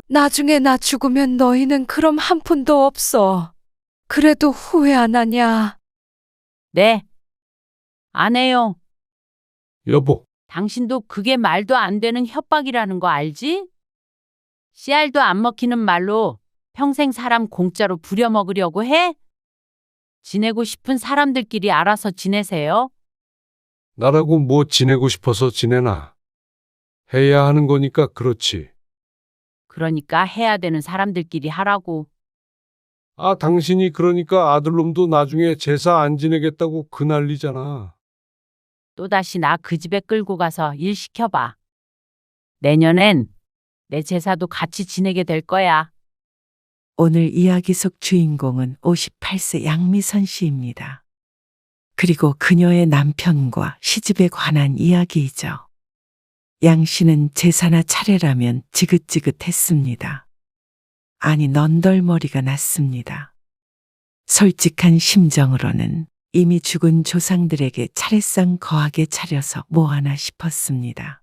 나중에 나 죽으면 너희는 그럼 한 푼도 없어. 그래도 후회 안 하냐? 네. 안 해요. 여보, 당신도 그게 말도 안 되는 협박이라는 거 알지? 씨알도 안 먹히는 말로 평생 사람 공짜로 부려먹으려고 해? 지내고 싶은 사람들끼리 알아서 지내세요. 나라고 뭐 지내고 싶어서 지내나. 해야 하는 거니까 그렇지. 그러니까 해야 되는 사람들끼리 하라고. 아, 당신이 그러니까 아들놈도 나중에 제사 안 지내겠다고 그 난리잖아. 또다시 나 그 집에 끌고 가서 일 시켜봐. 내년엔 내 제사도 같이 지내게 될 거야. 오늘 이야기 속 주인공은 58세 양미선 씨입니다. 그리고 그녀의 남편과 시집에 관한 이야기이죠. 양 씨는 제사나 차례라면 지긋지긋했습니다. 아니 넌덜머리가 났습니다. 솔직한 심정으로는 이미 죽은 조상들에게 차례상 거하게 차려서 뭐하나 싶었습니다.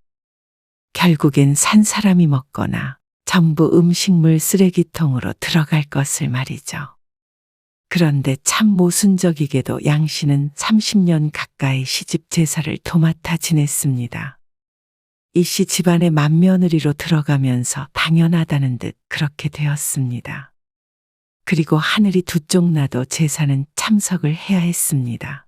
결국엔 산 사람이 먹거나 전부 음식물 쓰레기통으로 들어갈 것을 말이죠. 그런데 참 모순적이게도 양 씨는 30년 가까이 시집 제사를 도맡아 지냈습니다. 이씨 집안의 맏며느리로 들어가면서 당연하다는 듯 그렇게 되었습니다. 그리고 하늘이 두 쪽 나도 제사는 참석을 해야 했습니다.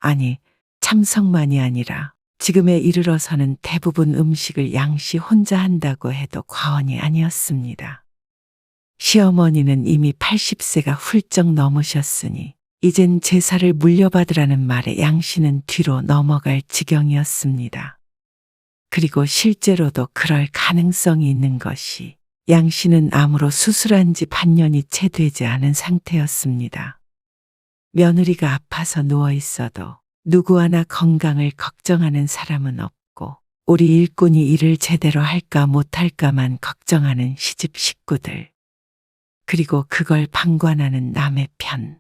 아니, 참석만이 아니라 지금에 이르러서는 대부분 음식을 양씨 혼자 한다고 해도 과언이 아니었습니다. 시어머니는 이미 80세가 훌쩍 넘으셨으니 이젠 제사를 물려받으라는 말에 양씨는 뒤로 넘어갈 지경이었습니다. 그리고 실제로도 그럴 가능성이 있는 것이 양씨는 암으로 수술한 지 반년이 채 되지 않은 상태였습니다. 며느리가 아파서 누워 있어도 누구 하나 건강을 걱정하는 사람은 없고 우리 일꾼이 일을 제대로 할까 못할까만 걱정하는 시집 식구들. 그리고 그걸 방관하는 남의 편.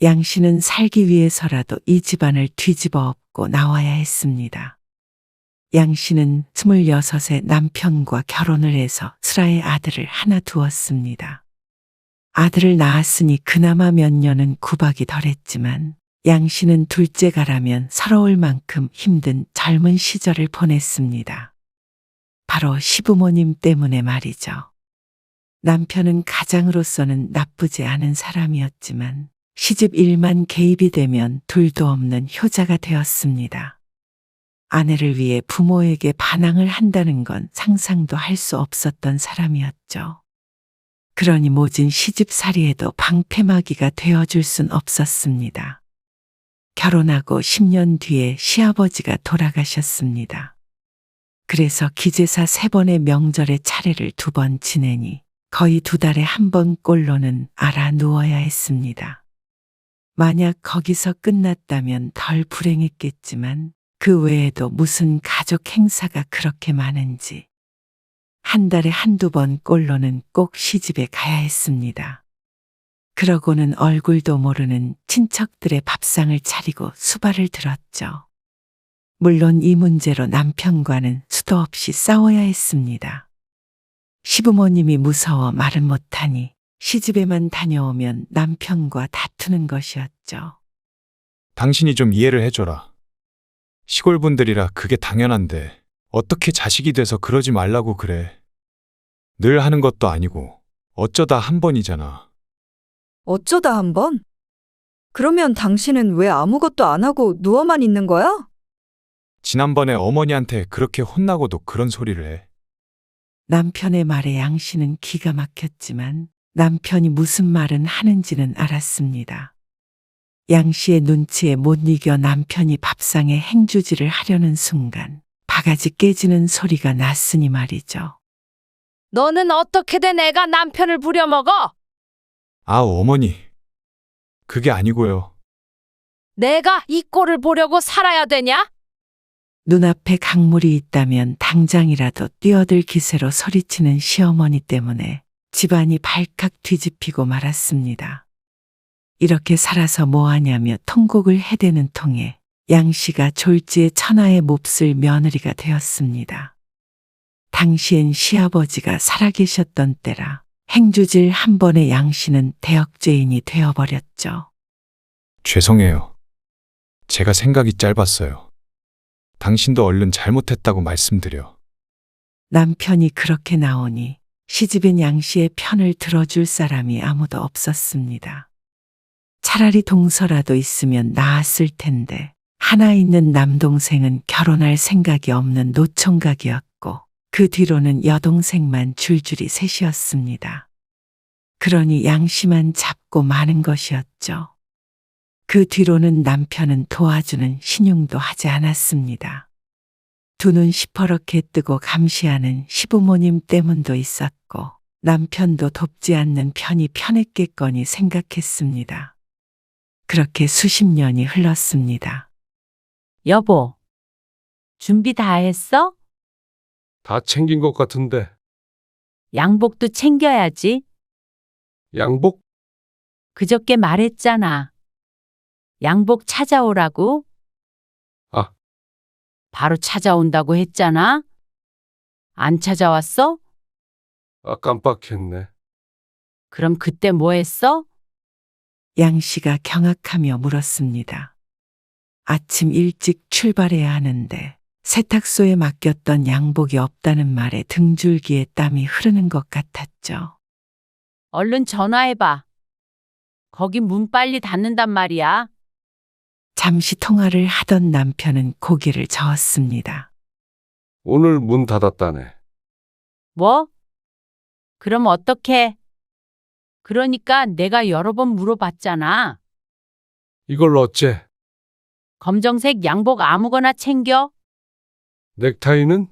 양씨는 살기 위해서라도 이 집안을 뒤집어 엎고 나와야 했습니다. 양씨는 26세 남편과 결혼을 해서 슬아의 아들을 하나 두었습니다. 아들을 낳았으니 그나마 몇 년은 구박이 덜했지만 양씨는 둘째가라면 서러울 만큼 힘든 젊은 시절을 보냈습니다. 바로 시부모님 때문에 말이죠. 남편은 가장으로서는 나쁘지 않은 사람이었지만 시집 일만 개입이 되면 둘도 없는 효자가 되었습니다. 아내를 위해 부모에게 반항을 한다는 건 상상도 할 수 없었던 사람이었죠. 그러니 모진 시집살이에도 방패막이가 되어줄 순 없었습니다. 결혼하고 10년 뒤에 시아버지가 돌아가셨습니다. 그래서 기제사 3번의 명절의 차례를 2번 지내니 거의 2달에 1번 꼴로는 알아 누워야 했습니다. 만약 거기서 끝났다면 덜 불행했겠지만 그 외에도 무슨 가족 행사가 그렇게 많은지 한 달에 1~2번 꼴로는 꼭 시집에 가야 했습니다. 그러고는 얼굴도 모르는 친척들의 밥상을 차리고 수발을 들었죠. 물론 이 문제로 남편과는 수도 없이 싸워야 했습니다. 시부모님이 무서워 말은 못하니 시집에만 다녀오면 남편과 다투는 것이었죠. 당신이 좀 이해를 해줘라. 시골 분들이라 그게 당연한데 어떻게 자식이 돼서 그러지 말라고 그래. 늘 하는 것도 아니고 어쩌다 한 번이잖아. 어쩌다 한 번? 그러면 당신은 왜 아무것도 안 하고 누워만 있는 거야? 지난번에 어머니한테 그렇게 혼나고도 그런 소리를 해. 남편의 말에 양씨는 기가 막혔지만 남편이 무슨 말은 하는지는 알았습니다. 양씨의 눈치에 못 이겨 남편이 밥상에 행주질을 하려는 순간 바가지 깨지는 소리가 났으니 말이죠. 너는 어떻게 된 애가 남편을 부려먹어? 아, 어머니. 그게 아니고요. 내가 이 꼴을 보려고 살아야 되냐? 눈앞에 강물이 있다면 당장이라도 뛰어들 기세로 소리치는 시어머니 때문에 집안이 발칵 뒤집히고 말았습니다. 이렇게 살아서 뭐하냐며 통곡을 해대는 통에 양씨가 졸지에 천하의 몹쓸 며느리가 되었습니다. 당시엔 시아버지가 살아계셨던 때라 행주질 한 번에 양씨는 대역죄인이 되어버렸죠. 죄송해요. 제가 생각이 짧았어요. 당신도 얼른 잘못했다고 말씀드려. 남편이 그렇게 나오니 시집엔 양씨의 편을 들어줄 사람이 아무도 없었습니다. 차라리 동서라도 있으면 나았을 텐데 하나 있는 남동생은 결혼할 생각이 없는 노총각이었고 그 뒤로는 여동생만 줄줄이 셋이었습니다. 그러니 양씨만 잡고 마는 것이었죠. 그 뒤로는 남편은 도와주는 신용도 하지 않았습니다. 두 눈 시퍼렇게 뜨고 감시하는 시부모님 때문도 있었고 남편도 돕지 않는 편이 편했겠거니 생각했습니다. 그렇게 수십 년이 흘렀습니다. 여보, 준비 다 했어? 다 챙긴 것 같은데. 양복도 챙겨야지. 양복? 그저께 말했잖아. 양복 찾아오라고. 아. 바로 찾아온다고 했잖아. 안 찾아왔어? 아, 깜빡했네. 그럼 그때 뭐 했어? 양씨가 경악하며 물었습니다. 아침 일찍 출발해야 하는데 세탁소에 맡겼던 양복이 없다는 말에 등줄기에 땀이 흐르는 것 같았죠. 얼른 전화해봐. 거기 문 빨리 닫는단 말이야. 잠시 통화를 하던 남편은 고개를 저었습니다. 오늘 문 닫았다네. 뭐? 그럼 어떡해? 그러니까 내가 여러 번 물어봤잖아. 이걸 어째? 검정색 양복 아무거나 챙겨? 넥타이는?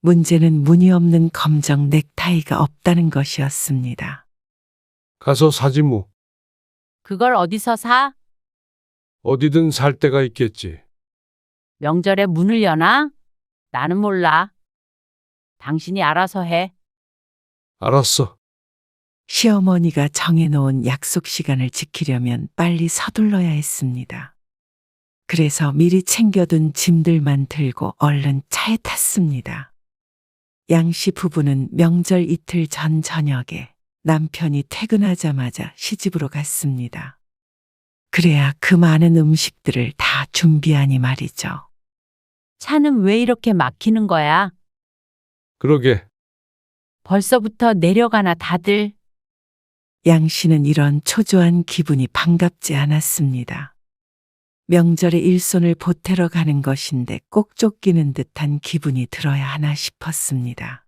문제는 무늬 없는 검정 넥타이가 없다는 것이었습니다. 가서 사지 뭐. 그걸 어디서 사? 어디든 살 데가 있겠지. 명절에 문을 여나? 나는 몰라. 당신이 알아서 해. 알았어. 시어머니가 정해놓은 약속 시간을 지키려면 빨리 서둘러야 했습니다. 그래서 미리 챙겨둔 짐들만 들고 얼른 차에 탔습니다. 양 씨 부부는 명절 이틀 전 저녁에 남편이 퇴근하자마자 시집으로 갔습니다. 그래야 그 많은 음식들을 다 준비하니 말이죠. 차는 왜 이렇게 막히는 거야? 그러게. 벌써부터 내려가나 다들. 양 씨는 이런 초조한 기분이 반갑지 않았습니다. 명절에 일손을 보태러 가는 것인데 꼭 쫓기는 듯한 기분이 들어야 하나 싶었습니다.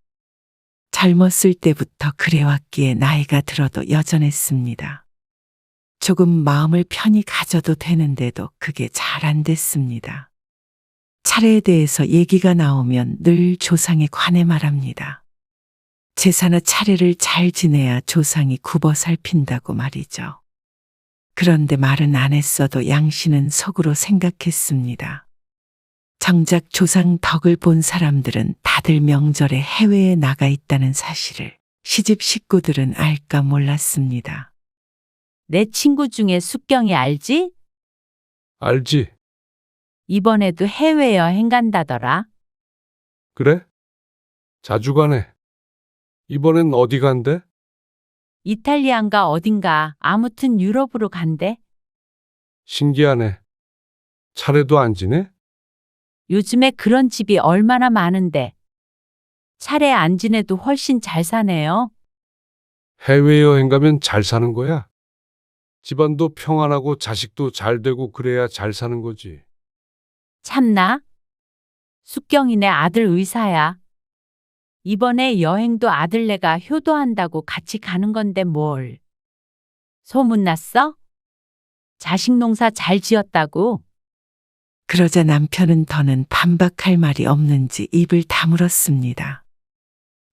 젊었을 때부터 그래왔기에 나이가 들어도 여전했습니다. 조금 마음을 편히 가져도 되는데도 그게 잘 안 됐습니다. 차례에 대해서 얘기가 나오면 늘 조상에 관해 말합니다. 제사나 차례를 잘 지내야 조상이 굽어 살핀다고 말이죠. 그런데 말은 안 했어도 양 씨는 속으로 생각했습니다. 정작 조상 덕을 본 사람들은 다들 명절에 해외에 나가 있다는 사실을 시집 식구들은 알까 몰랐습니다. 내 친구 중에 숙경이 알지? 알지? 이번에도 해외여행 간다더라. 그래? 자주 가네. 이번엔 어디 간대? 이탈리아인가 어딘가 아무튼 유럽으로 간대. 신기하네. 차례도 안 지내? 요즘에 그런 집이 얼마나 많은데. 차례 안 지내도 훨씬 잘 사네요. 해외여행 가면 잘 사는 거야? 집안도 평안하고 자식도 잘 되고 그래야 잘 사는 거지. 참나? 숙경이네 아들 의사야. 이번에 여행도 아들네가 효도한다고 같이 가는 건데 뭘. 소문났어? 자식 농사 잘 지었다고? 그러자 남편은 더는 반박할 말이 없는지 입을 다물었습니다.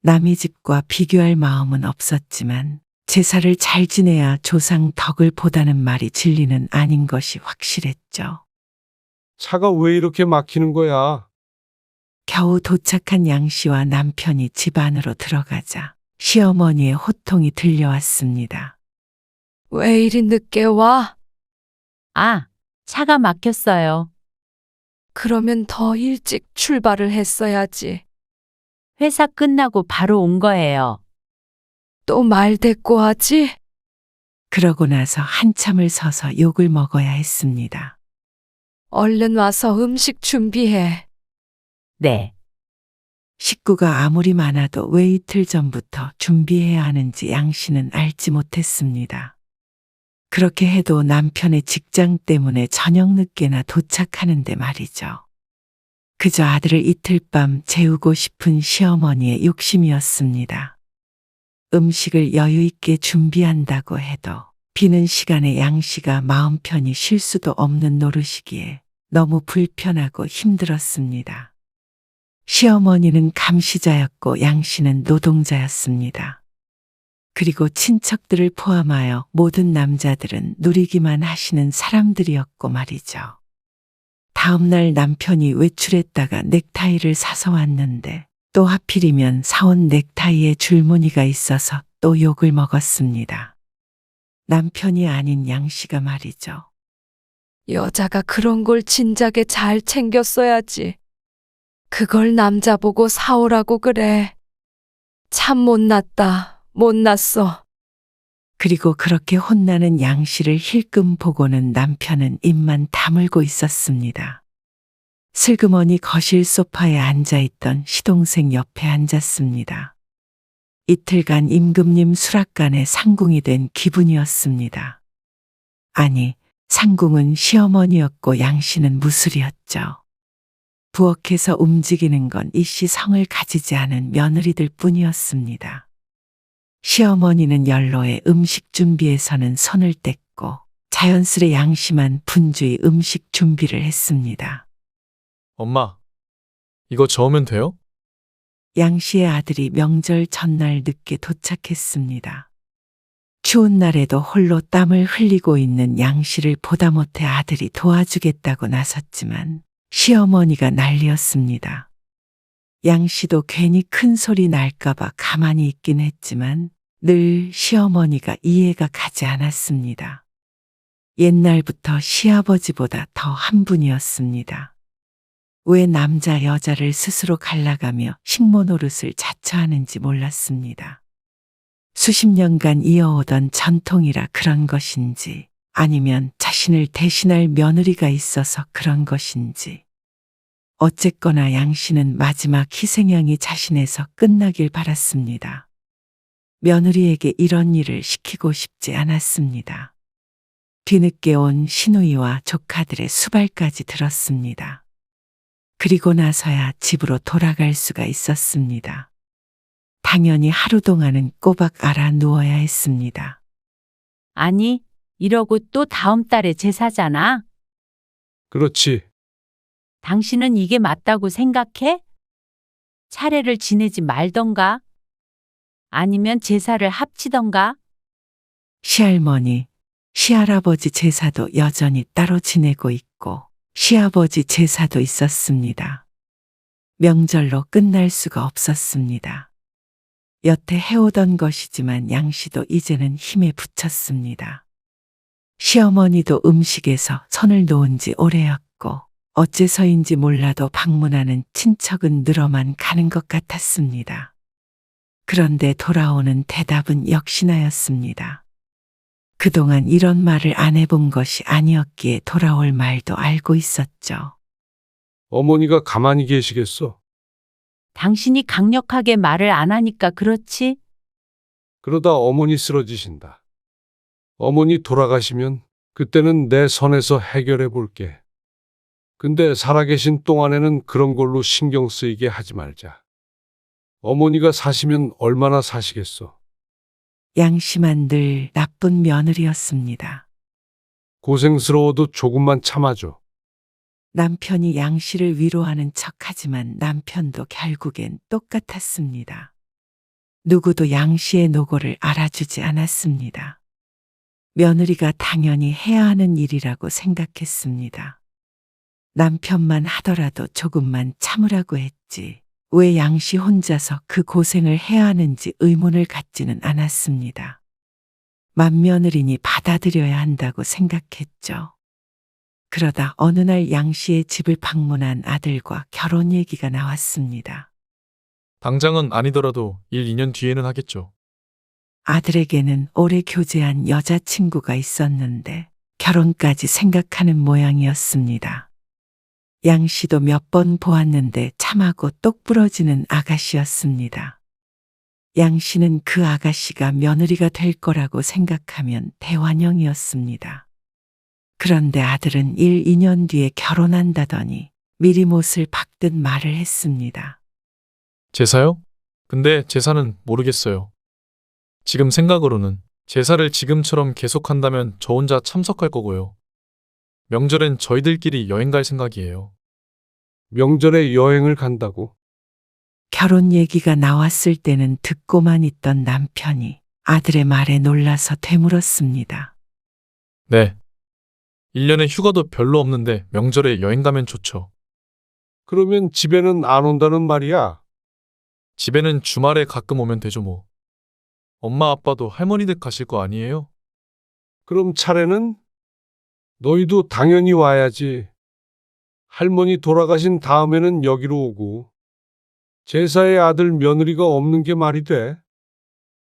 남의 집과 비교할 마음은 없었지만 제사를 잘 지내야 조상 덕을 보다는 말이 진리는 아닌 것이 확실했죠. 차가 왜 이렇게 막히는 거야? 겨우 도착한 양 씨와 남편이 집 안으로 들어가자 시어머니의 호통이 들려왔습니다. 왜 이리 늦게 와? 아, 차가 막혔어요. 그러면 더 일찍 출발을 했어야지. 회사 끝나고 바로 온 거예요. 또 말대꾸 하지? 그러고 나서 한참을 서서 욕을 먹어야 했습니다. 얼른 와서 음식 준비해. 네. 식구가 아무리 많아도 왜 이틀 전부터 준비해야 하는지 양 씨는 알지 못했습니다. 그렇게 해도 남편의 직장 때문에 저녁 늦게나 도착하는데 말이죠. 그저 아들을 이틀 밤 재우고 싶은 시어머니의 욕심이었습니다. 음식을 여유 있게 준비한다고 해도 비는 시간에 양 씨가 마음 편히 쉴 수도 없는 노릇이기에 너무 불편하고 힘들었습니다. 시어머니는 감시자였고 양 씨는 노동자였습니다. 그리고 친척들을 포함하여 모든 남자들은 누리기만 하시는 사람들이었고 말이죠. 다음 날 남편이 외출했다가 넥타이를 사서 왔는데 또 하필이면 사온 넥타이에 줄무늬가 있어서 또 욕을 먹었습니다. 남편이 아닌 양 씨가 말이죠. 여자가 그런 걸 진작에 잘 챙겼어야지. 그걸 남자 보고 사오라고 그래. 참 못났다. 못났어. 그리고 그렇게 혼나는 양 씨를 힐끔 보고는 남편은 입만 다물고 있었습니다. 슬그머니 거실 소파에 앉아있던 시동생 옆에 앉았습니다. 이틀간 임금님 수락관에 상궁이 된 기분이었습니다. 아니, 상궁은 시어머니였고 양씨는 무술이었죠. 부엌에서 움직이는 건 이씨 성을 가지지 않은 며느리들 뿐이었습니다. 시어머니는 연로의 음식 준비에서는 손을 뗐고 자연스레 양씨만 분주히 음식 준비를 했습니다. 엄마, 이거 저으면 돼요? 양씨의 아들이 명절 전날 늦게 도착했습니다. 추운 날에도 홀로 땀을 흘리고 있는 양씨를 보다 못해 아들이 도와주겠다고 나섰지만 시어머니가 난리였습니다. 양씨도 괜히 큰 소리 날까봐 가만히 있긴 했지만 늘 시어머니가 이해가 가지 않았습니다. 옛날부터 시아버지보다 더 한 분이었습니다. 왜 남자 여자를 스스로 갈라가며 식모 노릇을 자처하는지 몰랐습니다. 수십 년간 이어오던 전통이라 그런 것인지 아니면 자신을 대신할 며느리가 있어서 그런 것인지. 어쨌거나 양씨는 마지막 희생양이 자신에서 끝나길 바랐습니다. 며느리에게 이런 일을 시키고 싶지 않았습니다. 뒤늦게 온 시누이와 조카들의 수발까지 들었습니다. 그리고 나서야 집으로 돌아갈 수가 있었습니다. 당연히 하루 동안은 꼬박 알아 누워야 했습니다. 아니, 이러고 또 다음 달에 제사잖아. 그렇지. 당신은 이게 맞다고 생각해? 차례를 지내지 말던가? 아니면 제사를 합치던가? 시할머니, 시할아버지 제사도 여전히 따로 지내고 있고 시아버지 제사도 있었습니다. 명절로 끝날 수가 없었습니다. 여태 해오던 것이지만 양씨도 이제는 힘에 부쳤습니다. 시어머니도 음식에서 손을 놓은 지 오래였고 어째서인지 몰라도 방문하는 친척은 늘어만 가는 것 같았습니다. 그런데 돌아오는 대답은 역시나였습니다. 그동안 이런 말을 안 해본 것이 아니었기에 돌아올 말도 알고 있었죠. 어머니가 가만히 계시겠어? 당신이 강력하게 말을 안 하니까 그렇지? 그러다 어머니 쓰러지신다. 어머니 돌아가시면 그때는 내 선에서 해결해 볼게. 근데 살아계신 동안에는 그런 걸로 신경 쓰이게 하지 말자. 어머니가 사시면 얼마나 사시겠어? 양씨만 늘 나쁜 며느리였습니다. 고생스러워도 조금만 참아줘. 남편이 양씨를 위로하는 척하지만 남편도 결국엔 똑같았습니다. 누구도 양씨의 노고를 알아주지 않았습니다. 며느리가 당연히 해야 하는 일이라고 생각했습니다. 남편만 하더라도 조금만 참으라고 했지. 왜 양씨 혼자서 그 고생을 해야 하는지 의문을 갖지는 않았습니다. 맏며느리니 받아들여야 한다고 생각했죠. 그러다 어느 날 양씨의 집을 방문한 아들과 결혼 얘기가 나왔습니다. 당장은 아니더라도 1, 2년 뒤에는 하겠죠. 아들에게는 오래 교제한 여자친구가 있었는데 결혼까지 생각하는 모양이었습니다. 양씨도 몇 번 보았는데 참하고 똑부러지는 아가씨였습니다. 양씨는 그 아가씨가 며느리가 될 거라고 생각하면 대환영이었습니다. 그런데 아들은 1, 2년 뒤에 결혼한다더니 미리 못을 박듯 말을 했습니다. 제사요? 근데 제사는 모르겠어요. 지금 생각으로는 제사를 지금처럼 계속한다면 저 혼자 참석할 거고요. 명절엔 저희들끼리 여행 갈 생각이에요. 명절에 여행을 간다고? 결혼 얘기가 나왔을 때는 듣고만 있던 남편이 아들의 말에 놀라서 되물었습니다. 네. 1년에 휴가도 별로 없는데 명절에 여행 가면 좋죠. 그러면 집에는 안 온다는 말이야? 집에는 주말에 가끔 오면 되죠 뭐. 엄마 아빠도 할머니 댁 가실 거 아니에요? 그럼 차례는? 너희도 당연히 와야지. 할머니 돌아가신 다음에는 여기로 오고. 제사의 아들 며느리가 없는 게 말이 돼?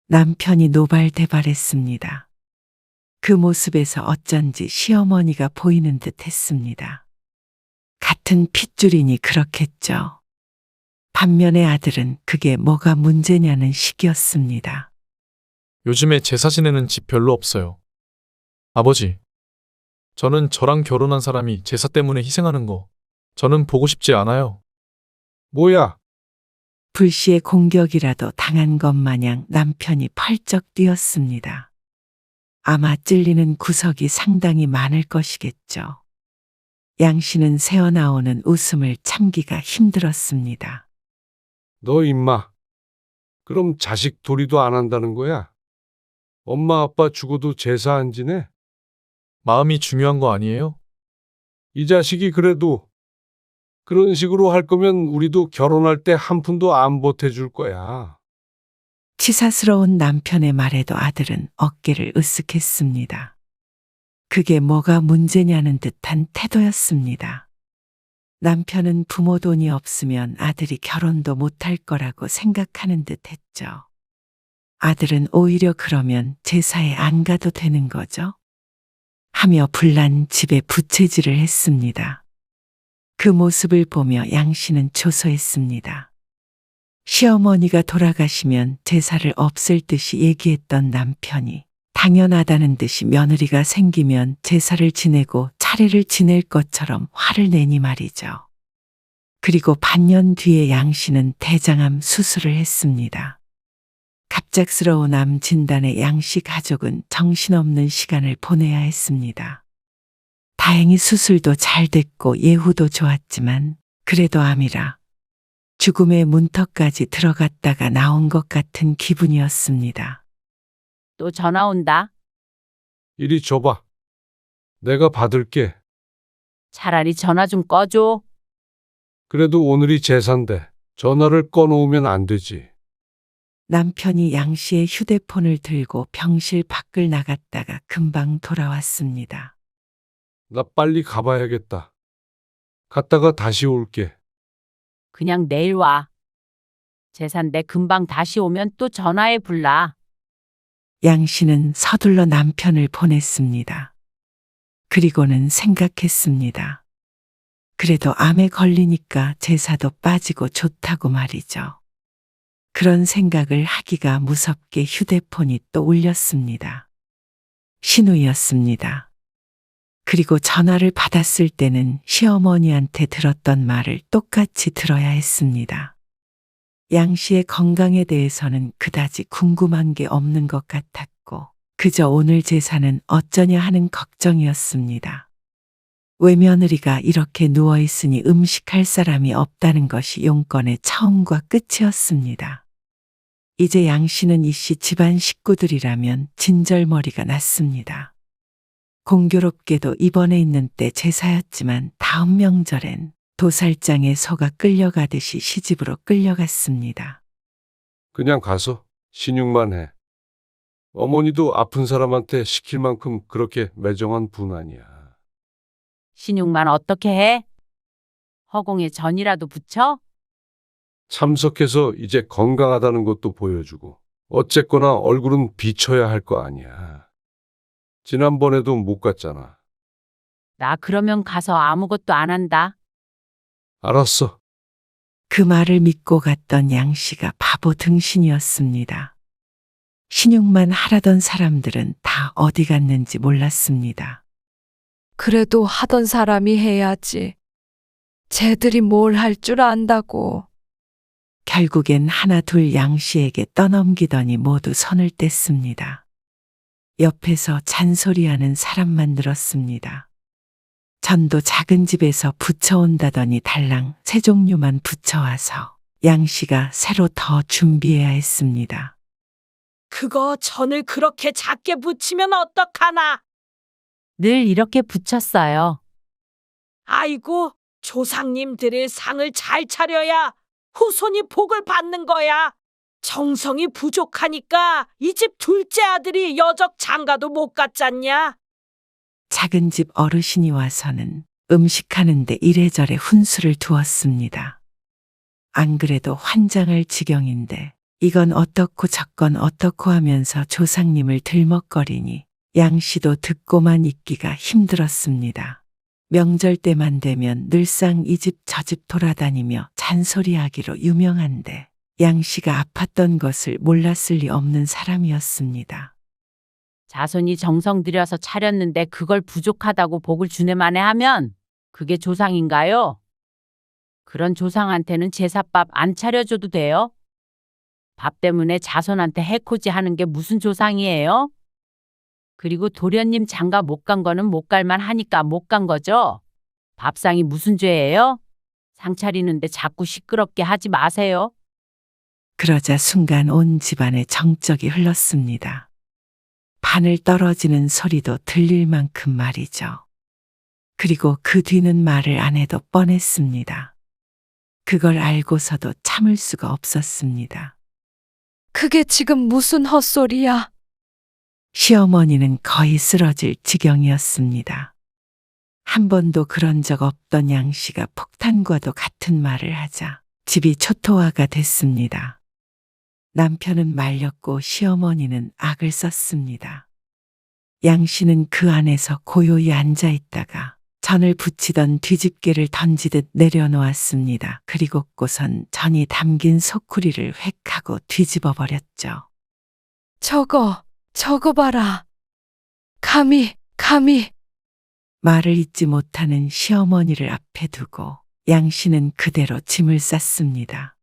남편이 노발대발했습니다. 그 모습에서 어쩐지 시어머니가 보이는 듯 했습니다. 같은 핏줄이니 그렇겠죠. 반면에 아들은 그게 뭐가 문제냐는 식이었습니다. 요즘에 제사 지내는 집 별로 없어요. 아버지, 저는 저랑 결혼한 사람이 제사 때문에 희생하는 거, 저는 보고 싶지 않아요. 뭐야? 불시의 공격이라도 당한 것 마냥 남편이 펄쩍 뛰었습니다. 아마 찔리는 구석이 상당히 많을 것이겠죠. 양 씨는 새어나오는 웃음을 참기가 힘들었습니다. 너 임마. 그럼 자식 도리도 안 한다는 거야? 엄마 아빠 죽어도 제사 안 지내? 마음이 중요한 거 아니에요? 이 자식이 그래도 그런 식으로 할 거면 우리도 결혼할 때 한 푼도 안 보태줄 거야. 치사스러운 남편의 말에도 아들은 어깨를 으쓱했습니다. 그게 뭐가 문제냐는 듯한 태도였습니다. 남편은 부모 돈이 없으면 아들이 결혼도 못할 거라고 생각하는 듯 했죠. 아들은 오히려 그러면 제사에 안 가도 되는 거죠? 하며 불난 집에 부채질을 했습니다. 그 모습을 보며 양 씨는 조소했습니다. 시어머니가 돌아가시면 제사를 없앨 듯이 얘기했던 남편이 당연하다는 듯이 며느리가 생기면 제사를 지내고 차례를 지낼 것처럼 화를 내니 말이죠. 그리고 반년 뒤에 양 씨는 대장암 수술을 했습니다. 갑작스러운 암 진단에 양 씨 가족은 정신없는 시간을 보내야 했습니다. 다행히 수술도 잘 됐고 예후도 좋았지만 그래도 암이라 죽음의 문턱까지 들어갔다가 나온 것 같은 기분이었습니다. 또 전화 온다. 이리 줘봐. 내가 받을게. 차라리 전화 좀 꺼줘. 그래도 오늘이 제사인데 전화를 꺼놓으면 안 되지. 남편이 양 씨의 휴대폰을 들고 병실 밖을 나갔다가 금방 돌아왔습니다. 나 빨리 가봐야겠다. 갔다가 다시 올게. 그냥 내일 와. 제사인데 금방 다시 오면 또 전화해 불라. 양 씨는 서둘러 남편을 보냈습니다. 그리고는 생각했습니다. 그래도 암에 걸리니까 제사도 빠지고 좋다고 말이죠. 그런 생각을 하기가 무섭게 휴대폰이 또 울렸습니다. 신우이였습니다. 그리고 전화를 받았을 때는 시어머니한테 들었던 말을 똑같이 들어야 했습니다. 양 씨의 건강에 대해서는 그다지 궁금한 게 없는 것 같았고 그저 오늘 제사는 어쩌냐 하는 걱정이었습니다. 외며느리가 이렇게 누워있으니 음식할 사람이 없다는 것이 용건의 처음과 끝이었습니다. 이제 양 씨는 이씨 집안 식구들이라면 진절머리가 났습니다. 공교롭게도 이번에 있는 때 제사였지만 다음 명절엔 도살장에 소가 끌려가듯이 시집으로 끌려갔습니다. 그냥 가서 신용만 해. 어머니도 아픈 사람한테 시킬 만큼 그렇게 매정한 분 아니야. 신용만 어떻게 해? 허공에 전이라도 붙여? 참석해서 이제 건강하다는 것도 보여주고 어쨌거나 얼굴은 비춰야 할 거 아니야. 지난번에도 못 갔잖아. 나 그러면 가서 아무것도 안 한다. 알았어. 그 말을 믿고 갔던 양 씨가 바보 등신이었습니다. 신용만 하라던 사람들은 다 어디 갔는지 몰랐습니다. 그래도 하던 사람이 해야지. 쟤들이 뭘 할 줄 안다고. 결국엔 하나 둘 양 씨에게 떠넘기더니 모두 손을 뗐습니다. 옆에서 잔소리하는 사람만 늘었습니다. 전도 작은 집에서 부쳐온다더니 달랑 세 종류만 부쳐와서 양 씨가 새로 더 준비해야 했습니다. 그거 전을 그렇게 작게 붙이면 어떡하나? 늘 이렇게 붙였어요. 아이고, 조상님들의 상을 잘 차려야 후손이 복을 받는 거야. 정성이 부족하니까 이 집 둘째 아들이 여적 장가도 못 갔잖냐? 작은 집 어르신이 와서는 음식하는데 이래저래 훈수를 두었습니다. 안 그래도 환장할 지경인데 이건 어떻고 저건 어떻고 하면서 조상님을 들먹거리니 양 씨도 듣고만 있기가 힘들었습니다. 명절 때만 되면 늘상 이 집 저 집 돌아다니며 잔소리하기로 유명한데 양 씨가 아팠던 것을 몰랐을 리 없는 사람이었습니다. 자손이 정성 들여서 차렸는데 그걸 부족하다고 복을 주네만에 하면 그게 조상인가요? 그런 조상한테는 제사밥 안 차려줘도 돼요? 밥 때문에 자손한테 해코지 하는 게 무슨 조상이에요? 그리고 도련님 장가 못 간 거는 못 갈만 하니까 못 간 거죠? 밥상이 무슨 죄예요? 상 차리는데 자꾸 시끄럽게 하지 마세요. 그러자 순간 온 집안에 정적이 흘렀습니다. 바늘 떨어지는 소리도 들릴 만큼 말이죠. 그리고 그 뒤는 말을 안 해도 뻔했습니다. 그걸 알고서도 참을 수가 없었습니다. 그게 지금 무슨 헛소리야? 시어머니는 거의 쓰러질 지경이었습니다. 한 번도 그런 적 없던 양 씨가 폭탄과도 같은 말을 하자 집이 초토화가 됐습니다. 남편은 말렸고 시어머니는 악을 썼습니다. 양 씨는 그 안에서 고요히 앉아 있다가 전을 부치던 뒤집개를 던지듯 내려놓았습니다. 그리고고선 전이 담긴 소쿠리를 획 하고 뒤집어 버렸죠. 저거 봐라. 감히. 말을 잇지 못하는 시어머니를 앞에 두고 양 씨는 그대로 짐을 쌌습니다.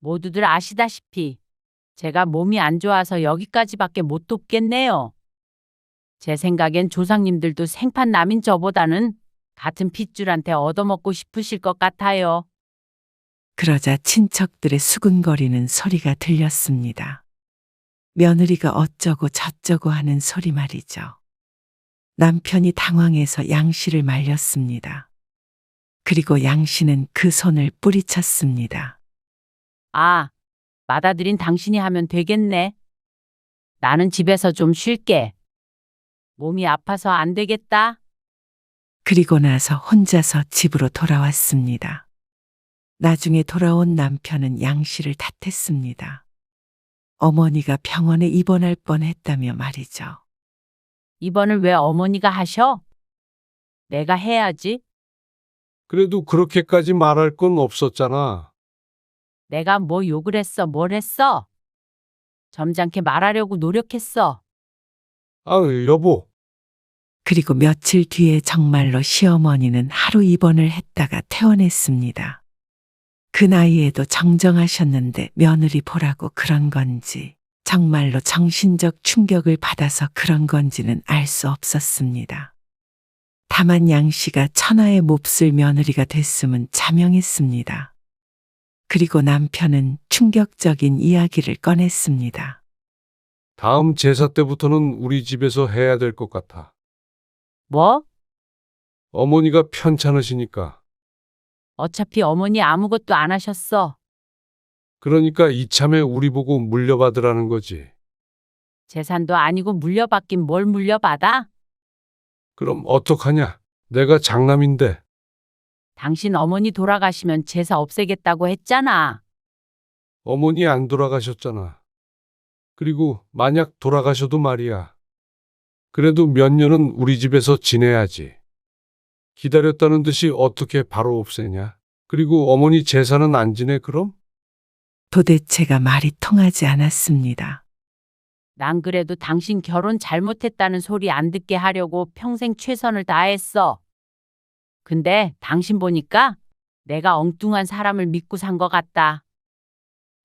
모두들 아시다시피 제가 몸이 안 좋아서 여기까지밖에 못 돕겠네요. 제 생각엔 조상님들도 생판 남인 저보다는 같은 핏줄한테 얻어먹고 싶으실 것 같아요. 그러자 친척들의 수근거리는 소리가 들렸습니다. 며느리가 어쩌고 저쩌고 하는 소리 말이죠. 남편이 당황해서 양 씨를 말렸습니다. 그리고 양 씨는 그 손을 뿌리쳤습니다. 아, 맏아들인 당신이 하면 되겠네. 나는 집에서 좀 쉴게. 몸이 아파서 안 되겠다. 그리고 나서 혼자서 집으로 돌아왔습니다. 나중에 돌아온 남편은 양 씨를 탓했습니다. 어머니가 병원에 입원할 뻔했다며 말이죠. 입원을 왜 어머니가 하셔? 내가 해야지. 그래도 그렇게까지 말할 건 없었잖아. 내가 뭐 욕을 했어, 뭘 했어? 점잖게 말하려고 노력했어. 아, 여보. 그리고 며칠 뒤에 정말로 시어머니는 하루 입원을 했다가 퇴원했습니다. 그 나이에도 정정하셨는데 며느리 보라고 그런 건지 정말로 정신적 충격을 받아서 그런 건지는 알 수 없었습니다. 다만 양 씨가 천하의 몹쓸 며느리가 됐음은 자명했습니다. 그리고 남편은 충격적인 이야기를 꺼냈습니다. 다음 제사 때부터는 우리 집에서 해야 될 것 같아. 뭐? 어머니가 편찮으시니까. 어차피 어머니 아무것도 안 하셨어. 그러니까 이참에 우리 보고 물려받으라는 거지. 재산도 아니고 물려받긴 뭘 물려받아? 그럼 어떡하냐? 내가 장남인데. 당신 어머니 돌아가시면 제사 없애겠다고 했잖아. 어머니 안 돌아가셨잖아. 그리고 만약 돌아가셔도 말이야. 그래도 몇 년은 우리 집에서 지내야지. 기다렸다는 듯이 어떻게 바로 없애냐? 그리고 어머니 제사는 안 지내 그럼? 도대체가 말이 통하지 않았습니다. 난 그래도 당신 결혼 잘못했다는 소리 안 듣게 하려고 평생 최선을 다했어. 근데 당신 보니까 내가 엉뚱한 사람을 믿고 산 것 같다.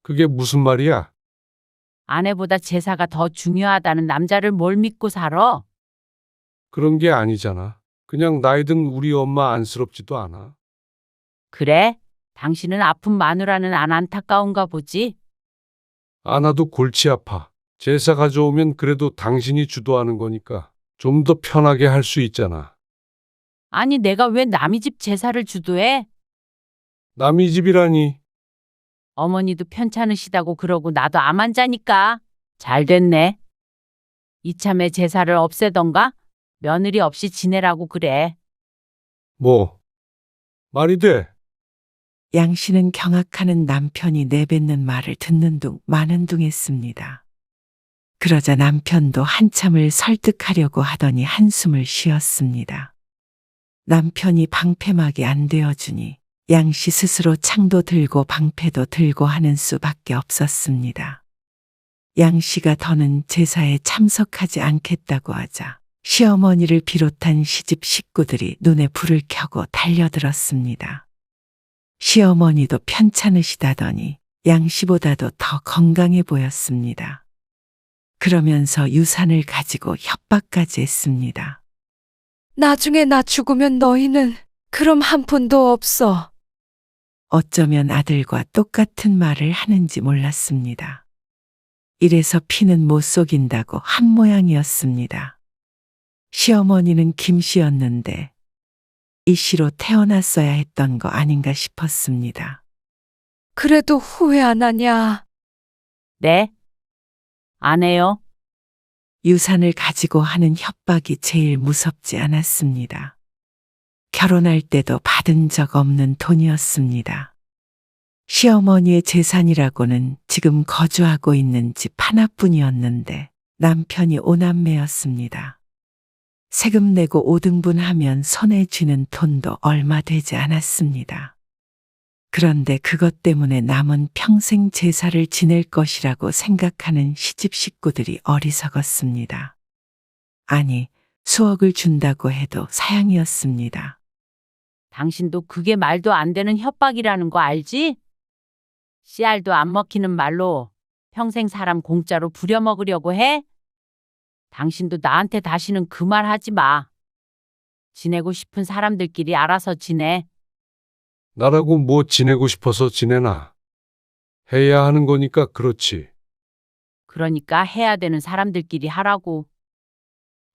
그게 무슨 말이야? 아내보다 제사가 더 중요하다는 남자를 뭘 믿고 살아? 그런 게 아니잖아. 그냥 나이 든 우리 엄마 안쓰럽지도 않아. 그래? 당신은 아픈 마누라는 안 안타까운가 보지? 아나도 골치 아파. 제사 가져오면 그래도 당신이 주도하는 거니까 좀 더 편하게 할 수 있잖아. 아니 내가 왜 남의 집 제사를 주도해? 남의 집이라니. 어머니도 편찮으시다고 그러고 나도 암 환자니까. 잘 됐네. 이참에 제사를 없애던가 며느리 없이 지내라고 그래. 뭐? 말이 돼? 양 씨는 경악하는 남편이 내뱉는 말을 듣는 둥 마는 둥 했습니다. 그러자 남편도 한참을 설득하려고 하더니 한숨을 쉬었습니다. 남편이 방패막이 안 되어주니 양씨 스스로 창도 들고 방패도 들고 하는 수밖에 없었습니다. 양씨가 더는 제사에 참석하지 않겠다고 하자 시어머니를 비롯한 시집 식구들이 눈에 불을 켜고 달려들었습니다. 시어머니도 편찮으시다더니 양씨보다도 더 건강해 보였습니다. 그러면서 유산을 가지고 협박까지 했습니다. 나중에 나 죽으면 너희는 그럼 한 푼도 없어. 어쩌면 아들과 똑같은 말을 하는지 몰랐습니다. 이래서 피는 못 속인다고 한 모양이었습니다. 시어머니는 김씨였는데 이 씨로 태어났어야 했던 거 아닌가 싶었습니다. 그래도 후회 안 하냐? 네? 안 해요. 유산을 가지고 하는 협박이 제일 무섭지 않았습니다. 결혼할 때도 받은 적 없는 돈이었습니다. 시어머니의 재산이라고는 지금 거주하고 있는 집 하나뿐이었는데 남편이 5남매였습니다. 세금 내고 5등분하면 손에 쥐는 돈도 얼마 되지 않았습니다. 그런데 그것 때문에 남은 평생 제사를 지낼 것이라고 생각하는 시집 식구들이 어리석었습니다. 아니, 수억을 준다고 해도 사양이었습니다. 당신도 그게 말도 안 되는 협박이라는 거 알지? 씨알도 안 먹히는 말로 평생 사람 공짜로 부려먹으려고 해? 당신도 나한테 다시는 그 말 하지 마. 지내고 싶은 사람들끼리 알아서 지내. 나라고 뭐 지내고 싶어서 지내나. 해야 하는 거니까 그렇지. 그러니까 해야 되는 사람들끼리 하라고.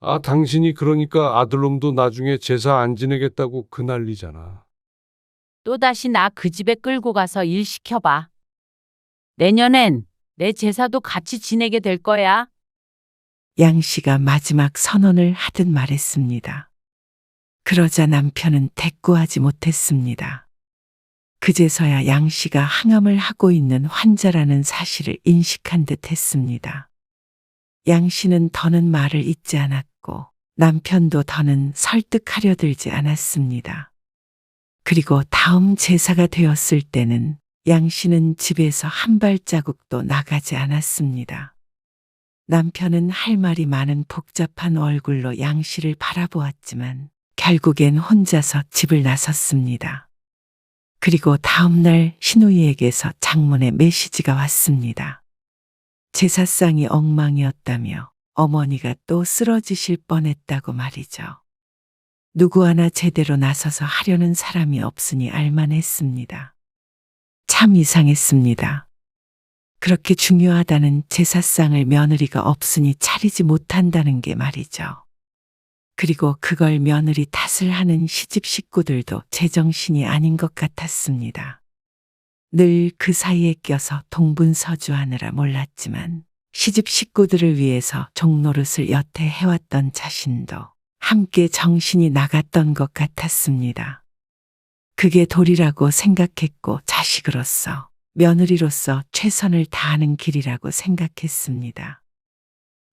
아, 당신이 그러니까 아들놈도 나중에 제사 안 지내겠다고 그 난리잖아. 또다시 나 그 집에 끌고 가서 일 시켜봐. 내년엔 내 제사도 같이 지내게 될 거야. 양 씨가 마지막 선언을 하듯 말했습니다. 그러자 남편은 대꾸하지 못했습니다. 그제서야 양 씨가 항암을 하고 있는 환자라는 사실을 인식한 듯 했습니다. 양 씨는 더는 말을 잇지 않았고 남편도 더는 설득하려 들지 않았습니다. 그리고 다음 제사가 되었을 때는 양 씨는 집에서 한 발자국도 나가지 않았습니다. 남편은 할 말이 많은 복잡한 얼굴로 양 씨를 바라보았지만 결국엔 혼자서 집을 나섰습니다. 그리고 다음 날 시누이에게서 장문의 메시지가 왔습니다. 제사상이 엉망이었다며 어머니가 또 쓰러지실 뻔했다고 말이죠. 누구 하나 제대로 나서서 하려는 사람이 없으니 알만했습니다. 참 이상했습니다. 그렇게 중요하다는 제사상을 며느리가 없으니 차리지 못한다는 게 말이죠. 그리고 그걸 며느리 탓을 하는 시집 식구들도 제정신이 아닌 것 같았습니다. 늘 그 사이에 껴서 동분서주하느라 몰랐지만 시집 식구들을 위해서 종노릇을 여태 해왔던 자신도 함께 정신이 나갔던 것 같았습니다. 그게 도리라고 생각했고 자식으로서 며느리로서 최선을 다하는 길이라고 생각했습니다.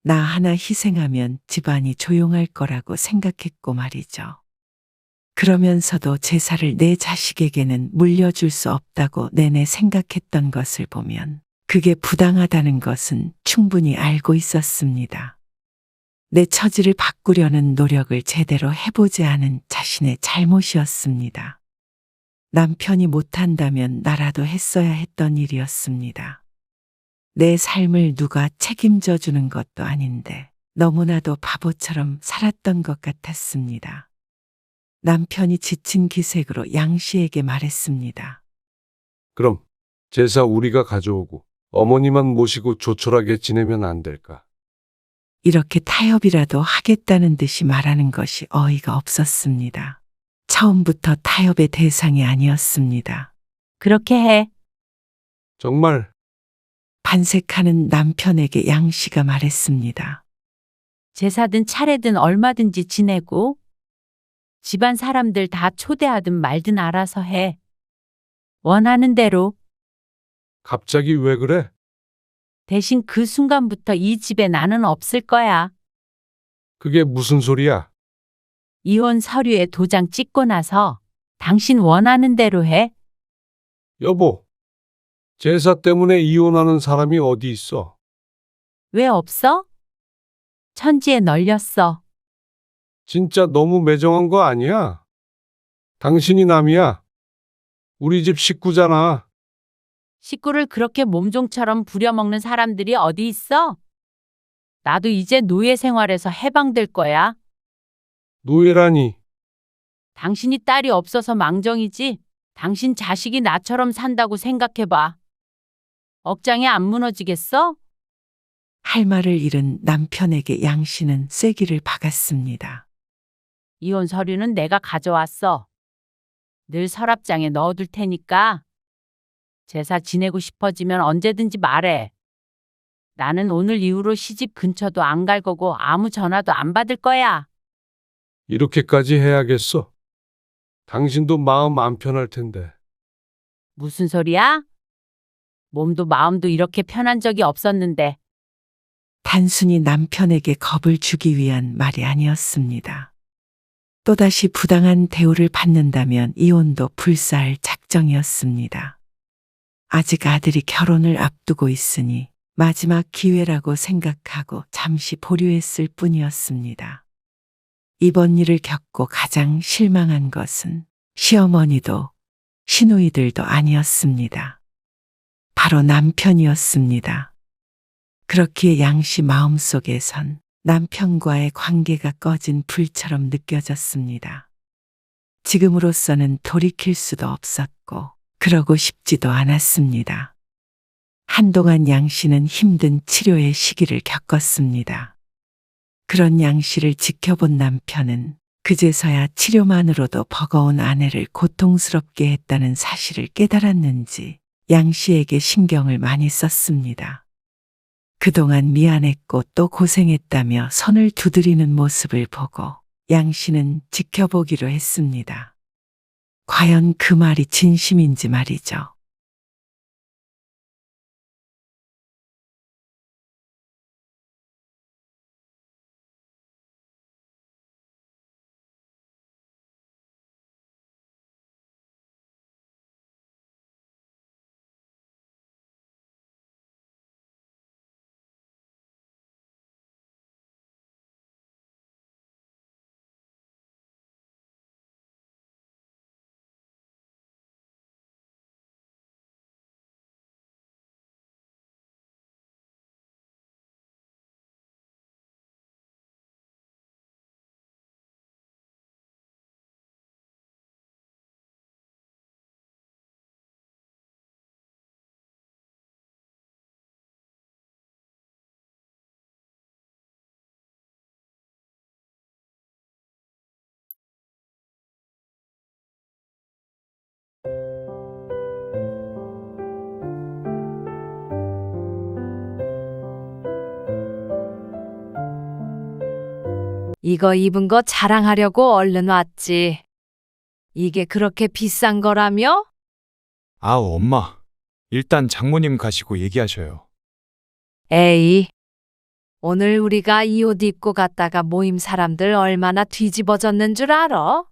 나 하나 희생하면 집안이 조용할 거라고 생각했고 말이죠. 그러면서도 제사를 내 자식에게는 물려줄 수 없다고 내내 생각했던 것을 보면 그게 부당하다는 것은 충분히 알고 있었습니다. 내 처지를 바꾸려는 노력을 제대로 해보지 않은 자신의 잘못이었습니다. 남편이 못한다면 나라도 했어야 했던 일이었습니다. 내 삶을 누가 책임져 주는 것도 아닌데 너무나도 바보처럼 살았던 것 같았습니다. 남편이 지친 기색으로 양 씨에게 말했습니다. 그럼 제사 우리가 가져오고 어머니만 모시고 조촐하게 지내면 안 될까? 이렇게 타협이라도 하겠다는 듯이 말하는 것이 어이가 없었습니다. 처음부터 타협의 대상이 아니었습니다. 그렇게 해. 정말 반색하는 남편에게 양 씨가 말했습니다. 제사든 차례든 얼마든지 지내고 집안 사람들 다 초대하든 말든 알아서 해. 원하는 대로. 갑자기 왜 그래? 대신 그 순간부터 이 집에 나는 없을 거야. 그게 무슨 소리야? 이혼 서류에 도장 찍고 나서 당신 원하는 대로 해. 여보, 제사 때문에 이혼하는 사람이 어디 있어? 왜 없어? 천지에 널렸어. 진짜 너무 매정한 거 아니야? 당신이 남이야. 우리 집 식구잖아. 식구를 그렇게 몸종처럼 부려먹는 사람들이 어디 있어? 나도 이제 노예 생활에서 해방될 거야. 노예라니. 당신이 딸이 없어서 망정이지. 당신 자식이 나처럼 산다고 생각해봐. 억장이 안 무너지겠어? 할 말을 잃은 남편에게 양 씨는 쐐기를 박았습니다. 이혼 서류는 내가 가져왔어. 늘 서랍장에 넣어둘 테니까 제사 지내고 싶어지면 언제든지 말해. 나는 오늘 이후로 시집 근처도 안 갈 거고 아무 전화도 안 받을 거야. 이렇게까지 해야겠어? 당신도 마음 안 편할 텐데. 무슨 소리야? 몸도 마음도 이렇게 편한 적이 없었는데. 단순히 남편에게 겁을 주기 위한 말이 아니었습니다. 또다시 부당한 대우를 받는다면 이혼도 불사할 작정이었습니다. 아직 아들이 결혼을 앞두고 있으니 마지막 기회라고 생각하고 잠시 보류했을 뿐이었습니다. 이번 일을 겪고 가장 실망한 것은 시어머니도 시누이들도 아니었습니다. 바로 남편이었습니다. 그렇기에 양씨 마음속에선 남편과의 관계가 꺼진 불처럼 느껴졌습니다. 지금으로서는 돌이킬 수도 없었고 그러고 싶지도 않았습니다. 한동안 양씨는 힘든 치료의 시기를 겪었습니다. 그런 양씨를 지켜본 남편은 그제서야 치료만으로도 버거운 아내를 고통스럽게 했다는 사실을 깨달았는지 양씨에게 신경을 많이 썼습니다. 그동안 미안했고 또 고생했다며 선을 두드리는 모습을 보고 양씨는 지켜보기로 했습니다. 과연 그 말이 진심인지 말이죠. 이거 입은 거 자랑하려고 얼른 왔지. 이게 그렇게 비싼 거라며? 아우, 엄마. 일단 장모님 가시고 얘기하셔요. 에이, 오늘 우리가 이 옷 입고 갔다가 모임 사람들 얼마나 뒤집어졌는 줄 알아?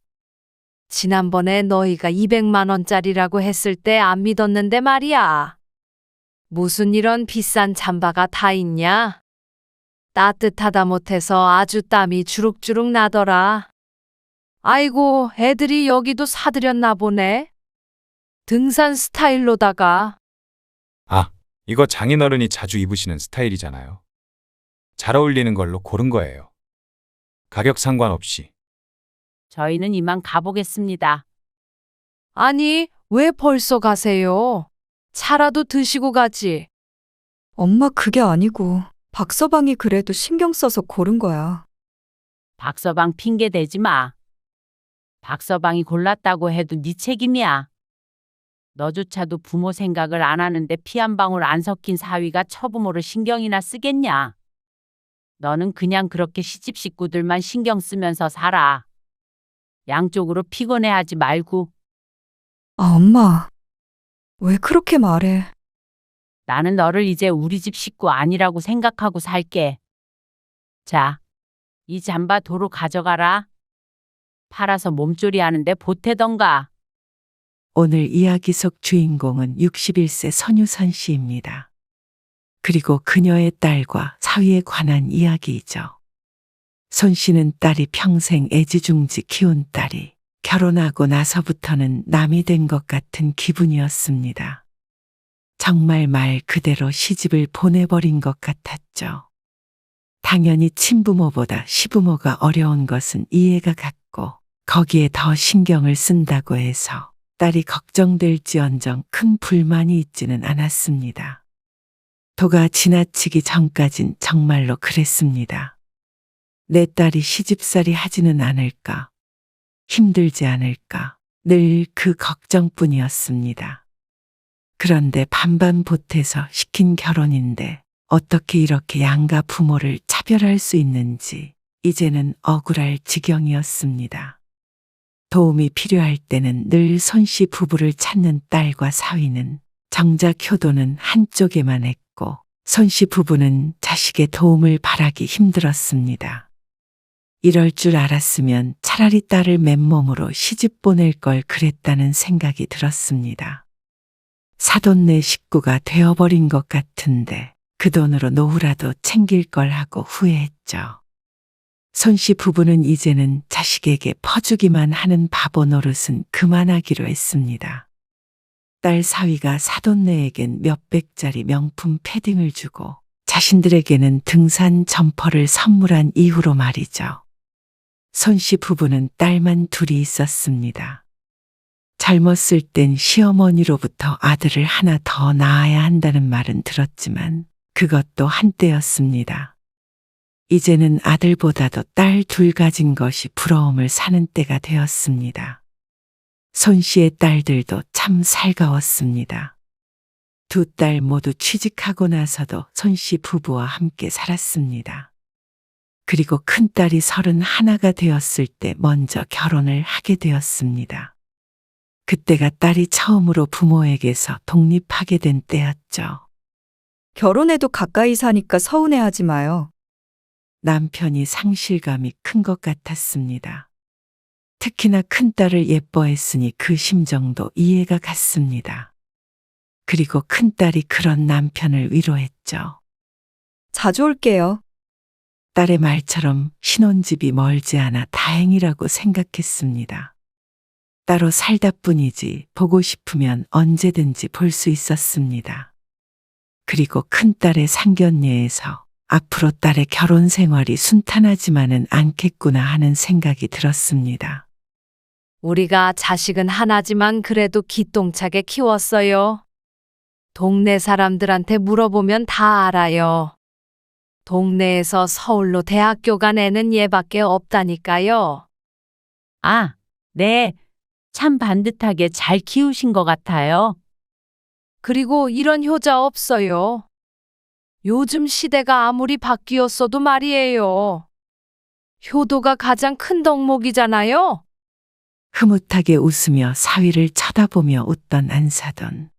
지난번에 너희가 200만 원짜리라고 했을 때 안 믿었는데 말이야. 무슨 이런 비싼 잠바가 다 있냐? 따뜻하다 못해서 아주 땀이 주룩주룩 나더라. 아이고, 애들이 여기도 사들였나 보네. 등산 스타일로다가. 아, 이거 장인어른이 자주 입으시는 스타일이잖아요. 잘 어울리는 걸로 고른 거예요. 가격 상관없이. 저희는 이만 가보겠습니다. 아니, 왜 벌써 가세요? 차라도 드시고 가지. 엄마 그게 아니고 박서방이 그래도 신경 써서 고른 거야. 박서방 핑계 대지 마. 박서방이 골랐다고 해도 네 책임이야. 너조차도 부모 생각을 안 하는데 피 한 방울 안 섞인 사위가 처부모를 신경이나 쓰겠냐? 너는 그냥 그렇게 시집 식구들만 신경 쓰면서 살아. 양쪽으로 피곤해하지 말고. 아, 엄마. 왜 그렇게 말해? 나는 너를 이제 우리 집 식구 아니라고 생각하고 살게. 자, 이 잠바 도로 가져가라. 팔아서 몸조리 하는데 보태던가. 오늘 이야기 속 주인공은 61세 선유선 씨입니다. 그리고 그녀의 딸과 사위에 관한 이야기이죠. 손 씨는 딸이 평생 애지중지 키운 딸이 결혼하고 나서부터는 남이 된 것 같은 기분이었습니다. 정말 말 그대로 시집을 보내버린 것 같았죠. 당연히 친부모보다 시부모가 어려운 것은 이해가 갔고 거기에 더 신경을 쓴다고 해서 딸이 걱정될지언정 큰 불만이 있지는 않았습니다. 도가 지나치기 전까진 정말로 그랬습니다. 내 딸이 시집살이 하지는 않을까, 힘들지 않을까, 늘 그 걱정뿐이었습니다. 그런데 반반 보태서 시킨 결혼인데 어떻게 이렇게 양가 부모를 차별할 수 있는지 이제는 억울할 지경이었습니다. 도움이 필요할 때는 늘 손씨 부부를 찾는 딸과 사위는 정작 효도는 한쪽에만 했고 손씨 부부는 자식의 도움을 바라기 힘들었습니다. 이럴 줄 알았으면 차라리 딸을 맨몸으로 시집 보낼 걸 그랬다는 생각이 들었습니다. 사돈네 식구가 되어버린 것 같은데 그 돈으로 노후라도 챙길 걸 하고 후회했죠. 손씨 부부는 이제는 자식에게 퍼주기만 하는 바보 노릇은 그만하기로 했습니다. 딸 사위가 사돈네에겐 몇백짜리 명품 패딩을 주고 자신들에게는 등산 점퍼를 선물한 이후로 말이죠. 손씨 부부는 딸만 둘이 있었습니다. 젊었을 땐 시어머니로부터 아들을 하나 더 낳아야 한다는 말은 들었지만 그것도 한때였습니다. 이제는 아들보다도 딸 둘 가진 것이 부러움을 사는 때가 되었습니다. 손 씨의 딸들도 참 살가웠습니다. 두 딸 모두 취직하고 나서도 손 씨 부부와 함께 살았습니다. 그리고 큰딸이 31가 되었을 때 먼저 결혼을 하게 되었습니다. 그때가 딸이 처음으로 부모에게서 독립하게 된 때였죠. 결혼해도 가까이 사니까 서운해하지 마요. 남편이 상실감이 큰 것 같았습니다. 특히나 큰딸을 예뻐했으니 그 심정도 이해가 갔습니다. 그리고 큰딸이 그런 남편을 위로했죠. 자주 올게요. 딸의 말처럼 신혼집이 멀지 않아 다행이라고 생각했습니다. 따로 살다 뿐이지 보고 싶으면 언제든지 볼 수 있었습니다. 그리고 큰딸의 상견례에서 앞으로 딸의 결혼 생활이 순탄하지만은 않겠구나 하는 생각이 들었습니다. 우리가 자식은 하나지만 그래도 기똥차게 키웠어요. 동네 사람들한테 물어보면 다 알아요. 동네에서 서울로 대학교 간 애는 얘밖에 없다니까요. 아, 네. 참 반듯하게 잘 키우신 것 같아요. 그리고 이런 효자 없어요. 요즘 시대가 아무리 바뀌었어도 말이에요. 효도가 가장 큰 덕목이잖아요. 흐뭇하게 웃으며 사위를 쳐다보며 웃던 안사돈.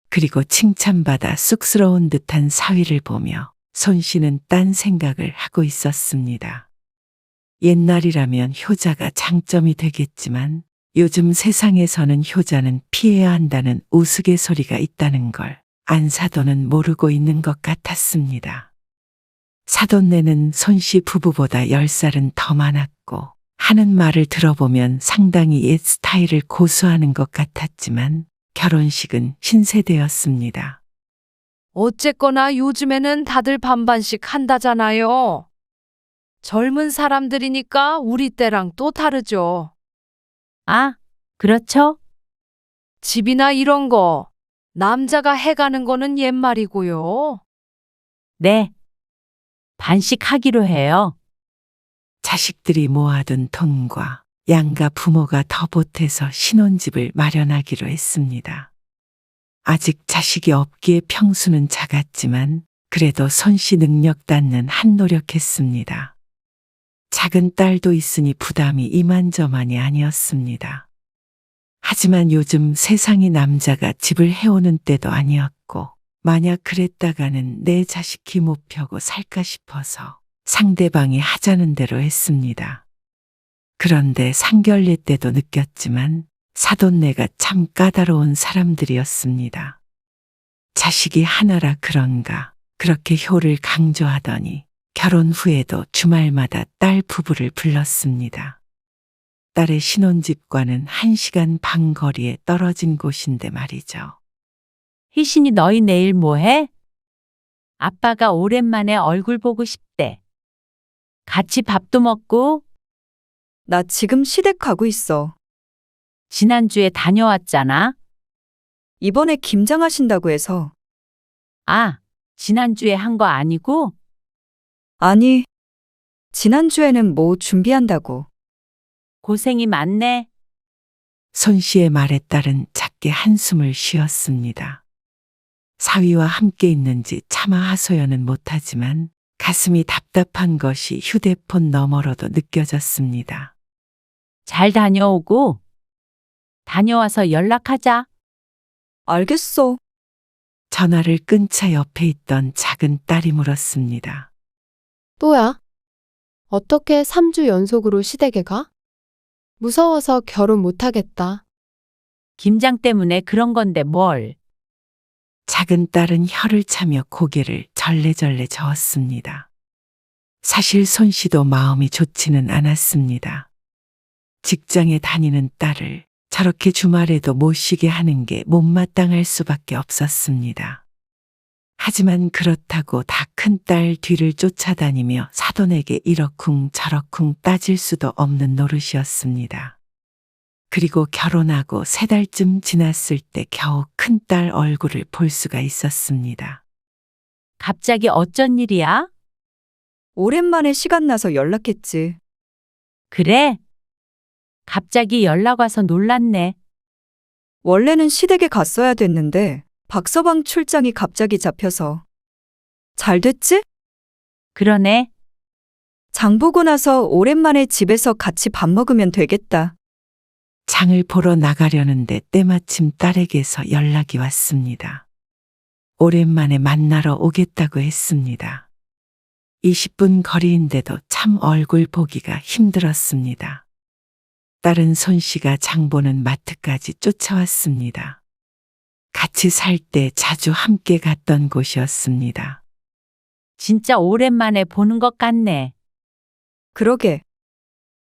그리고 칭찬받아 쑥스러운 듯한 사위를 보며 손 씨는 딴 생각을 하고 있었습니다. 옛날이라면 효자가 장점이 되겠지만 요즘 세상에서는 효자는 피해야 한다는 우스갯소리가 있다는 걸 안사돈은 모르고 있는 것 같았습니다. 사돈네는 손 씨 부부보다 10살은 더 많았고 하는 말을 들어보면 상당히 옛 스타일을 고수하는 것 같았지만 결혼식은 신세대였습니다. 어쨌거나 요즘에는 다들 반반씩 한다잖아요. 젊은 사람들이니까 우리 때랑 또 다르죠. 아, 그렇죠? 집이나 이런 거 남자가 해가는 거는 옛말이고요. 네. 반씩 하기로 해요. 자식들이 모아둔 돈과 양가 부모가 더 보태서 신혼집을 마련하기로 했습니다. 아직 자식이 없기에 평수는 작았지만 그래도 손 씨 능력 닿는 한 노력했습니다. 작은 딸도 있으니 부담이 이만저만이 아니었습니다. 하지만 요즘 세상이 남자가 집을 해오는 때도 아니었고 만약 그랬다가는 내 자식이 못 펴고 살까 싶어서 상대방이 하자는 대로 했습니다. 그런데 상견례 때도 느꼈지만 사돈네가 참 까다로운 사람들이었습니다. 자식이 하나라 그런가 그렇게 효를 강조하더니 결혼 후에도 주말마다 딸 부부를 불렀습니다. 딸의 신혼집과는 1시간 반 거리에 떨어진 곳인데 말이죠. 희신이 너희 내일 뭐해? 아빠가 오랜만에 얼굴 보고 싶대. 같이 밥도 먹고 나 지금 시댁 가고 있어. 지난주에 다녀왔잖아. 이번에 김장하신다고 해서. 아, 지난주에 한 거 아니고? 아니, 지난주에는 뭐 준비한다고. 고생이 많네. 손 씨의 말에 따른 작게 한숨을 쉬었습니다. 사위와 함께 있는지 차마 하소연은 못하지만 가슴이 답답한 것이 휴대폰 너머로도 느껴졌습니다. 잘 다녀오고 다녀와서 연락하자. 알겠어. 전화를 끊자 옆에 있던 작은 딸이 물었습니다. 또야? 어떻게 3주 연속으로 시댁에 가? 무서워서 결혼 못하겠다. 김장 때문에 그런 건데 뭘. 작은 딸은 혀를 차며 고개를 절레절레 저었습니다. 사실 손 씨도 마음이 좋지는 않았습니다. 직장에 다니는 딸을 저렇게 주말에도 못 쉬게 하는 게 못마땅할 수밖에 없었습니다. 하지만 그렇다고 다 큰 딸 뒤를 쫓아다니며 사돈에게 이러쿵 저러쿵 따질 수도 없는 노릇이었습니다. 그리고 결혼하고 3달쯤 지났을 때 겨우 큰딸 얼굴을 볼 수가 있었습니다. 갑자기 어쩐 일이야? 오랜만에 시간 나서 연락했지. 그래? 갑자기 연락 와서 놀랐네. 원래는 시댁에 갔어야 됐는데 박서방 출장이 갑자기 잡혀서. 잘 됐지? 그러네. 장 보고 나서 오랜만에 집에서 같이 밥 먹으면 되겠다. 장을 보러 나가려는데 때마침 딸에게서 연락이 왔습니다. 오랜만에 만나러 오겠다고 했습니다. 20분 거리인데도 참 얼굴 보기가 힘들었습니다. 딸은 손 씨가 장 보는 마트까지 쫓아왔습니다. 같이 살 때 자주 함께 갔던 곳이었습니다. 진짜 오랜만에 보는 것 같네. 그러게.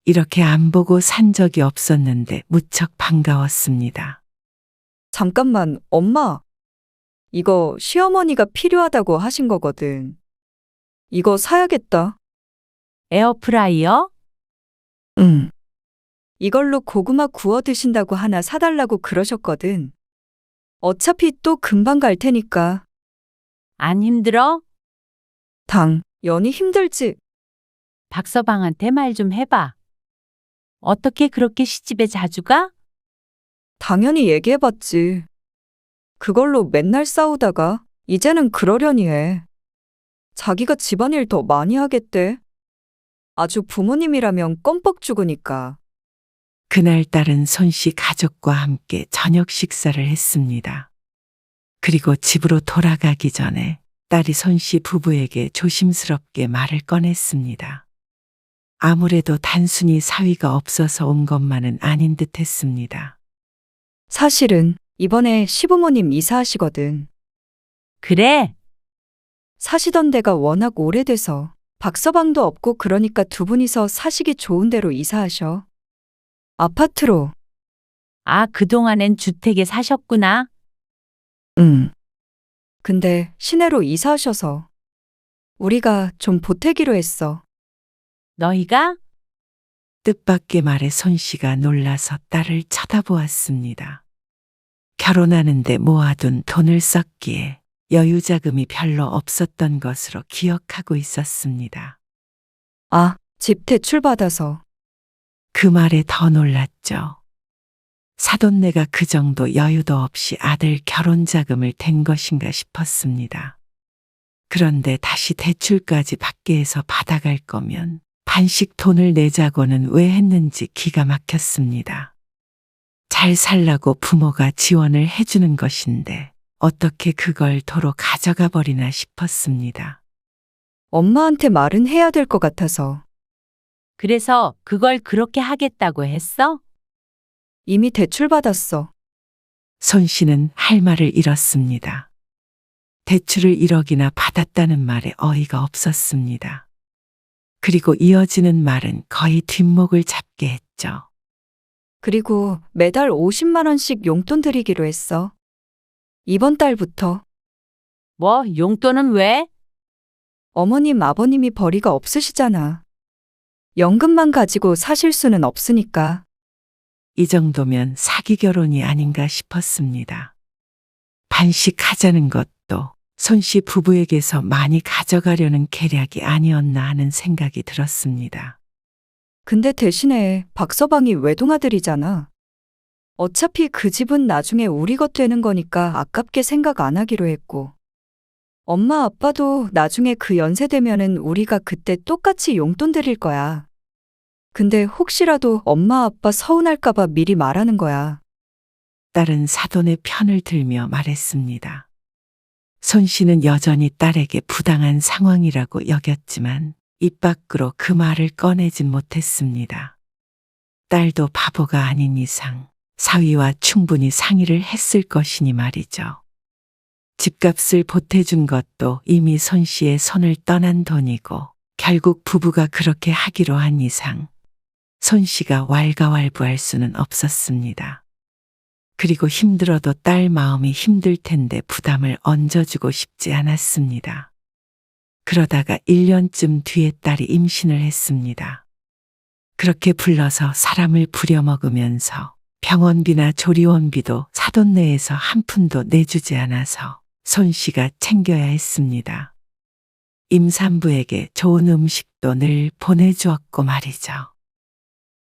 이렇게 안 보고 산 적이 없었는데 무척 반가웠습니다. 잠깐만, 엄마. 이거 시어머니가 필요하다고 하신 거거든. 이거 사야겠다. 에어프라이어? 응. 이걸로 고구마 구워 드신다고 하나 사달라고 그러셨거든. 어차피 또 금방 갈 테니까. 안 힘들어? 연이 힘들지. 박서방한테 말 좀 해봐. 어떻게 그렇게 시집에 자주 가? 당연히 얘기해봤지. 그걸로 맨날 싸우다가 이제는 그러려니 해. 자기가 집안일 더 많이 하겠대. 아주 부모님이라면 껌뻑 죽으니까. 그날 딸은 손 씨 가족과 함께 저녁 식사를 했습니다. 그리고 집으로 돌아가기 전에 딸이 손 씨 부부에게 조심스럽게 말을 꺼냈습니다. 아무래도 단순히 사위가 없어서 온 것만은 아닌 듯 했습니다. 사실은 이번에 시부모님 이사하시거든. 그래? 사시던 데가 워낙 오래돼서 박서방도 없고 그러니까 두 분이서 사시기 좋은 데로 이사하셔. 아파트로. 아, 그동안엔 주택에 사셨구나. 응. 근데 시내로 이사하셔서 우리가 좀 보태기로 했어. 너희가? 뜻밖의 말에 손 씨가 놀라서 딸을 쳐다보았습니다. 결혼하는데 모아둔 돈을 썼기에 여유 자금이 별로 없었던 것으로 기억하고 있었습니다. 아, 집 대출받아서. 그 말에 더 놀랐죠. 사돈네가 그 정도 여유도 없이 아들 결혼 자금을 댄 것인가 싶었습니다. 그런데 다시 대출까지 받게 해서 받아갈 거면 반씩 돈을 내자고는 왜 했는지 기가 막혔습니다. 잘 살라고 부모가 지원을 해주는 것인데 어떻게 그걸 도로 가져가 버리나 싶었습니다. 엄마한테 말은 해야 될 것 같아서. 그래서 그걸 그렇게 하겠다고 했어? 이미 대출받았어. 손 씨는 할 말을 잃었습니다. 대출을 1억이나 받았다는 말에 어이가 없었습니다. 그리고 이어지는 말은 거의 뒷목을 잡게 했죠. 그리고 매달 50만 원씩 용돈 드리기로 했어. 이번 달부터. 뭐, 용돈은 왜? 어머님, 아버님이 벌이가 없으시잖아. 연금만 가지고 사실 수는 없으니까. 이 정도면 사기 결혼이 아닌가 싶었습니다. 반식하자는 것도 손 씨 부부에게서 많이 가져가려는 계략이 아니었나 하는 생각이 들었습니다. 근데 대신에 박서방이 외동아들이잖아. 어차피 그 집은 나중에 우리 것 되는 거니까 아깝게 생각 안 하기로 했고. 엄마 아빠도 나중에 그 연세 되면은 우리가 그때 똑같이 용돈 드릴 거야. 근데 혹시라도 엄마 아빠 서운할까봐 미리 말하는 거야. 딸은 사돈의 편을 들며 말했습니다. 손 씨는 여전히 딸에게 부당한 상황이라고 여겼지만 입 밖으로 그 말을 꺼내진 못했습니다. 딸도 바보가 아닌 이상 사위와 충분히 상의를 했을 것이니 말이죠. 집값을 보태준 것도 이미 손 씨의 손을 떠난 돈이고 결국 부부가 그렇게 하기로 한 이상 손 씨가 왈가왈부할 수는 없었습니다. 그리고 힘들어도 딸 마음이 힘들 텐데 부담을 얹어주고 싶지 않았습니다. 그러다가 1년쯤 뒤에 딸이 임신을 했습니다. 그렇게 불러서 사람을 부려먹으면서 병원비나 조리원비도 사돈 내에서 한 푼도 내주지 않아서 손 씨가 챙겨야 했습니다. 임산부에게 좋은 음식도 늘 보내주었고 말이죠.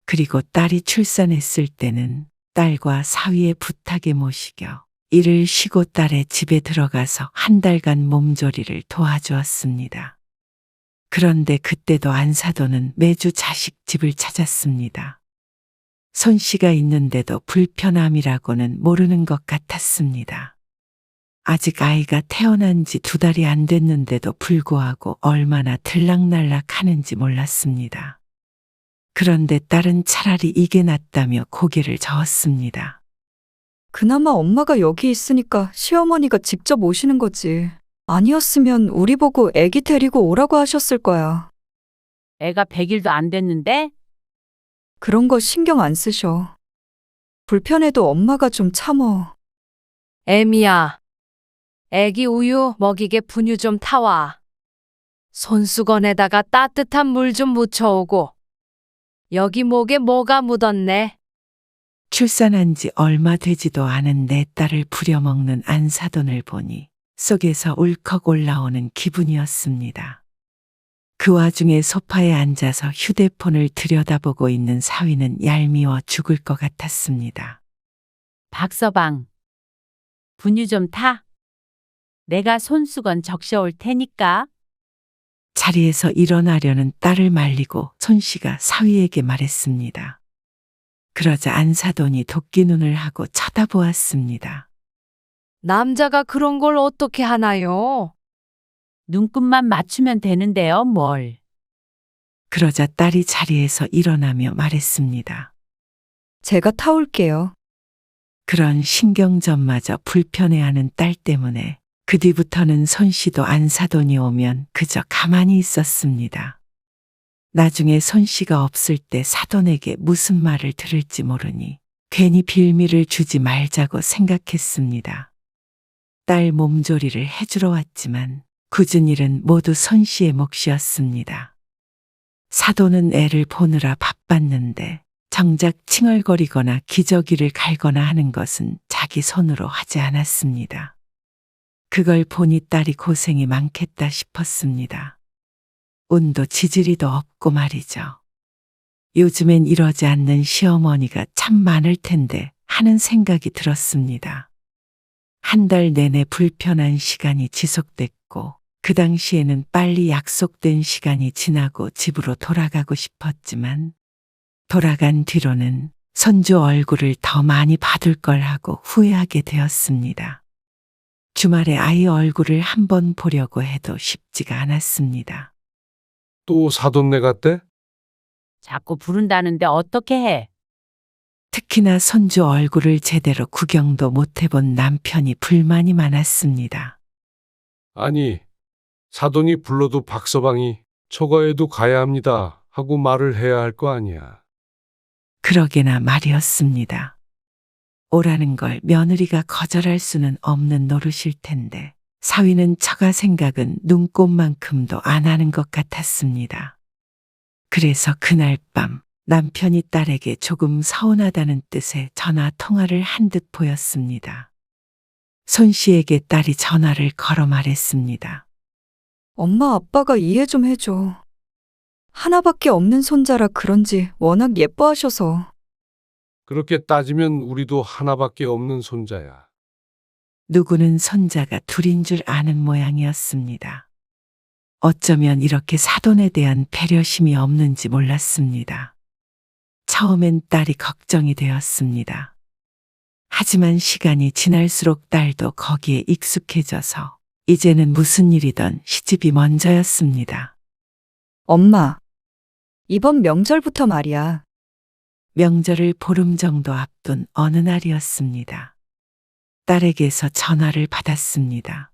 그리고 딸이 출산했을 때는 딸과 사위의 부탁에 모시겨 일을 쉬고 딸의 집에 들어가서 한 달간 몸조리를 도와주었습니다. 그런데 그때도 안사돈은 매주 자식 집을 찾았습니다. 손 씨가 있는데도 불편함이라고는 모르는 것 같았습니다. 아직 아이가 태어난 지 2달이 안 됐는데도 불구하고 얼마나 들락날락 하는지 몰랐습니다. 그런데 딸은 차라리 이게 낫다며 고개를 저었습니다. 그나마 엄마가 여기 있으니까 시어머니가 직접 오시는 거지. 아니었으면 우리 보고 애기 데리고 오라고 하셨을 거야. 애가 100일도 안 됐는데? 그런 거 신경 안 쓰셔. 불편해도 엄마가 좀 참어. 애미야, 애기 우유 먹이게 분유 좀 타와. 손수건에다가 따뜻한 물 좀 묻혀오고. 여기 목에 뭐가 묻었네. 출산한 지 얼마 되지도 않은 내 딸을 부려먹는 안사돈을 보니 속에서 울컥 올라오는 기분이었습니다. 그 와중에 소파에 앉아서 휴대폰을 들여다보고 있는 사위는 얄미워 죽을 것 같았습니다. 박서방, 분유 좀 타. 내가 손수건 적셔올 테니까. 자리에서 일어나려는 딸을 말리고 손 씨가 사위에게 말했습니다. 그러자 안사돈이 도끼 눈을 하고 쳐다보았습니다. 남자가 그런 걸 어떻게 하나요? 눈끝만 맞추면 되는데요, 뭘. 그러자 딸이 자리에서 일어나며 말했습니다. 제가 타올게요. 그런 신경전마저 불편해하는 딸 때문에 그 뒤부터는 손 씨도 안사돈이 오면 그저 가만히 있었습니다. 나중에 손 씨가 없을 때 사돈에게 무슨 말을 들을지 모르니 괜히 빌미를 주지 말자고 생각했습니다. 딸 몸조리를 해주러 왔지만 굳은 일은 모두 손 씨의 몫이었습니다. 사돈은 애를 보느라 바빴는데 정작 칭얼거리거나 기저귀를 갈거나 하는 것은 자기 손으로 하지 않았습니다. 그걸 보니 딸이 고생이 많겠다 싶었습니다. 운도 지지리도 없고 말이죠. 요즘엔 이러지 않는 시어머니가 참 많을 텐데 하는 생각이 들었습니다. 한 달 내내 불편한 시간이 지속됐고 그 당시에는 빨리 약속된 시간이 지나고 집으로 돌아가고 싶었지만 돌아간 뒤로는 손주 얼굴을 더 많이 봐둘 걸 하고 후회하게 되었습니다. 주말에 아이 얼굴을 한번 보려고 해도 쉽지가 않았습니다. 또 사돈네 갔대? 자꾸 부른다는데 어떻게 해? 특히나 손주 얼굴을 제대로 구경도 못 해본 남편이 불만이 많았습니다. 아니, 사돈이 불러도 박서방이 처가에도 가야 합니다 하고 말을 해야 할 거 아니야. 그러게나 말이었습니다. 오라는 걸 며느리가 거절할 수는 없는 노릇일 텐데 사위는 처가 생각은 눈꼽만큼도 안 하는 것 같았습니다. 그래서 그날 밤 남편이 딸에게 조금 서운하다는 뜻의 전화 통화를 한 듯 보였습니다. 손 씨에게 딸이 전화를 걸어 말했습니다. 엄마 아빠가 이해 좀 해줘. 하나밖에 없는 손자라 그런지 워낙 예뻐하셔서. 그렇게 따지면 우리도 하나밖에 없는 손자야. 누구는 손자가 둘인 줄 아는 모양이었습니다. 어쩌면 이렇게 사돈에 대한 배려심이 없는지 몰랐습니다. 처음엔 딸이 걱정이 되었습니다. 하지만 시간이 지날수록 딸도 거기에 익숙해져서 이제는 무슨 일이든 시집이 먼저였습니다. 엄마, 이번 명절부터 말이야. 명절을 보름 정도 앞둔 어느 날이었습니다. 딸에게서 전화를 받았습니다.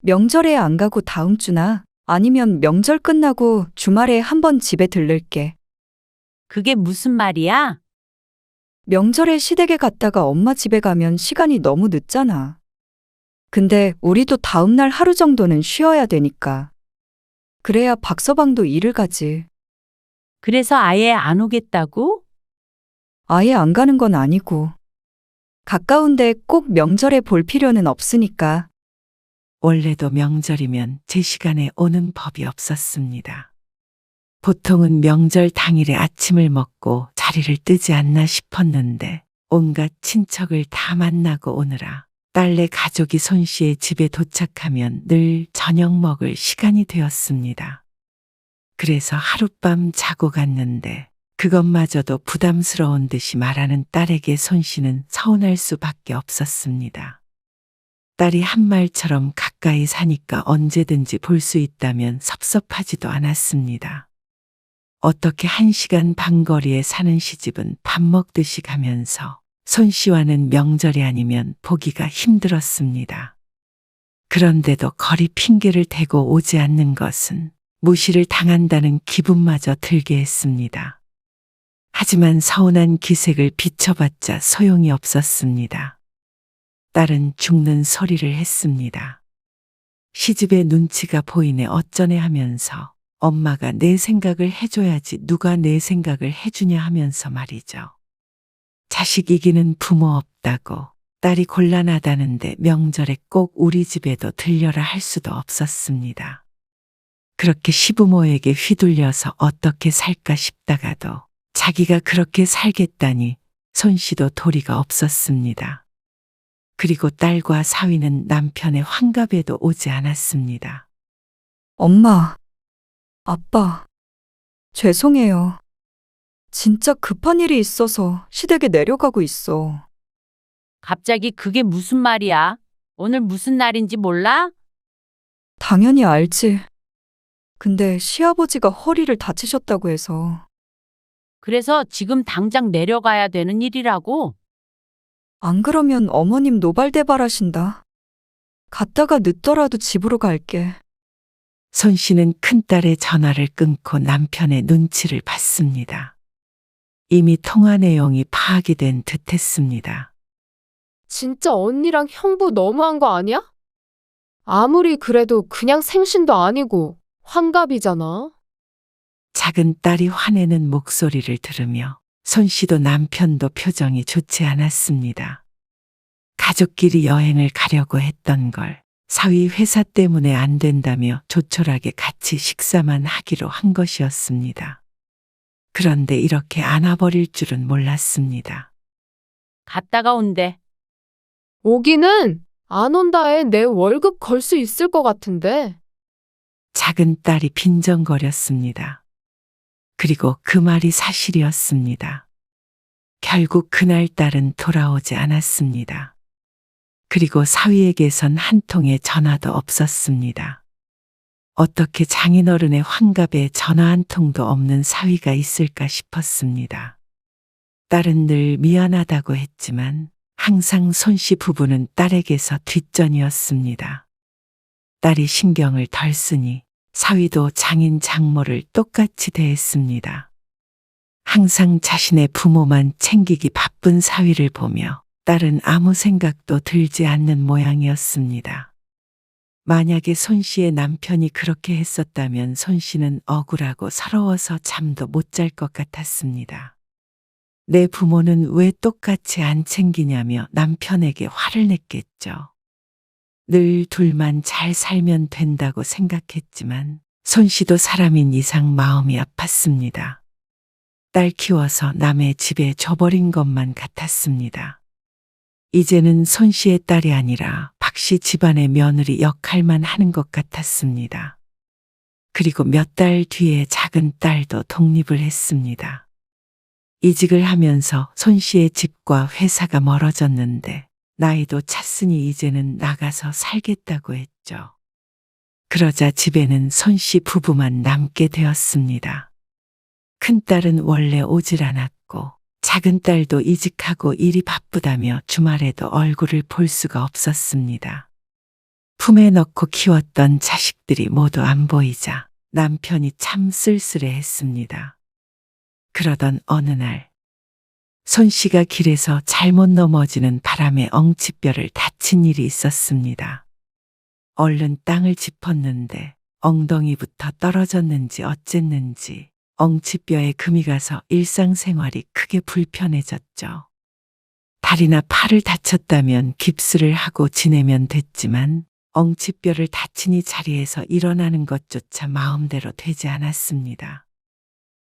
명절에 안 가고 다음 주나 아니면 명절 끝나고 주말에 한번 집에 들를게. 그게 무슨 말이야? 명절에 시댁에 갔다가 엄마 집에 가면 시간이 너무 늦잖아. 근데 우리도 다음 날 하루 정도는 쉬어야 되니까. 그래야 박서방도 일을 가지. 그래서 아예 안 오겠다고? 아예 안 가는 건 아니고. 가까운데 꼭 명절에 볼 필요는 없으니까. 원래도 명절이면 제 시간에 오는 법이 없었습니다. 보통은 명절 당일에 아침을 먹고 자리를 뜨지 않나 싶었는데 온갖 친척을 다 만나고 오느라 딸네 가족이 손 씨의 집에 도착하면 늘 저녁 먹을 시간이 되었습니다. 그래서 하룻밤 자고 갔는데 그것마저도 부담스러운 듯이 말하는 딸에게 손 씨는 서운할 수밖에 없었습니다. 딸이 한 말처럼 가까이 사니까 언제든지 볼 수 있다면 섭섭하지도 않았습니다. 어떻게 1시간 반 거리에 사는 시집은 밥 먹듯이 가면서 손 씨와는 명절이 아니면 보기가 힘들었습니다. 그런데도 거리 핑계를 대고 오지 않는 것은 무시를 당한다는 기분마저 들게 했습니다. 하지만 서운한 기색을 비춰봤자 소용이 없었습니다. 딸은 죽는 소리를 했습니다. 시집의 눈치가 보이네 어쩌네 하면서 엄마가 내 생각을 해줘야지 누가 내 생각을 해주냐 하면서 말이죠. 자식 이기는 부모 없다고 딸이 곤란하다는데 명절에 꼭 우리 집에도 들려라 할 수도 없었습니다. 그렇게 시부모에게 휘둘려서 어떻게 살까 싶다가도 자기가 그렇게 살겠다니 손 씨도 도리가 없었습니다. 그리고 딸과 사위는 남편의 환갑에도 오지 않았습니다. 엄마, 아빠, 죄송해요. 진짜 급한 일이 있어서 시댁에 내려가고 있어. 갑자기 그게 무슨 말이야? 오늘 무슨 날인지 몰라? 당연히 알지. 근데 시아버지가 허리를 다치셨다고 해서. 그래서 지금 당장 내려가야 되는 일이라고? 안 그러면 어머님 노발대발하신다. 갔다가 늦더라도 집으로 갈게. 손 씨는 큰딸의 전화를 끊고 남편의 눈치를 봤습니다. 이미 통화 내용이 파악이 된 듯했습니다. 진짜 언니랑 형부 너무한 거 아니야? 아무리 그래도 그냥 생신도 아니고 환갑이잖아. 작은 딸이 화내는 목소리를 들으며 손 씨도 남편도 표정이 좋지 않았습니다. 가족끼리 여행을 가려고 했던 걸 사위 회사 때문에 안 된다며 조촐하게 같이 식사만 하기로 한 것이었습니다. 그런데 이렇게 안아버릴 줄은 몰랐습니다. 갔다가 온대. 오기는 안 온다에 내 월급 걸 수 있을 것 같은데. 작은 딸이 빈정거렸습니다. 그리고 그 말이 사실이었습니다. 결국 그날 딸은 돌아오지 않았습니다. 그리고 사위에게선 한 통의 전화도 없었습니다. 어떻게 장인어른의 환갑에 전화 한 통도 없는 사위가 있을까 싶었습니다. 딸은 늘 미안하다고 했지만 항상 손씨 부부는 딸에게서 뒷전이었습니다. 딸이 신경을 덜 쓰니 사위도 장인 장모를 똑같이 대했습니다. 항상 자신의 부모만 챙기기 바쁜 사위를 보며 딸은 아무 생각도 들지 않는 모양이었습니다. 만약에 손씨의 남편이 그렇게 했었다면 손씨는 억울하고 서러워서 잠도 못 잘 것 같았습니다. 내 부모는 왜 똑같이 안 챙기냐며 남편에게 화를 냈겠죠. 늘 둘만 잘 살면 된다고 생각했지만 손씨도 사람인 이상 마음이 아팠습니다. 딸 키워서 남의 집에 줘버린 것만 같았습니다. 이제는 손씨의 딸이 아니라 박씨 집안의 며느리 역할만 하는 것 같았습니다. 그리고 몇 달 뒤에 작은 딸도 독립을 했습니다. 이직을 하면서 손씨의 집과 회사가 멀어졌는데 나이도 찼으니 이제는 나가서 살겠다고 했죠. 그러자 집에는 손씨 부부만 남게 되었습니다. 큰딸은 원래 오질 않았고 작은 딸도 이직하고 일이 바쁘다며 주말에도 얼굴을 볼 수가 없었습니다. 품에 넣고 키웠던 자식들이 모두 안 보이자 남편이 참 쓸쓸해했습니다. 그러던 어느 날 손씨가 길에서 잘못 넘어지는 바람에 엉치뼈를 다친 일이 있었습니다. 얼른 땅을 짚었는데 엉덩이부터 떨어졌는지 어쨌는지 엉치뼈에 금이 가서 일상생활이 크게 불편해졌죠. 다리나 팔을 다쳤다면 깁스를 하고 지내면 됐지만 엉치뼈를 다친 이 자리에서 일어나는 것조차 마음대로 되지 않았습니다.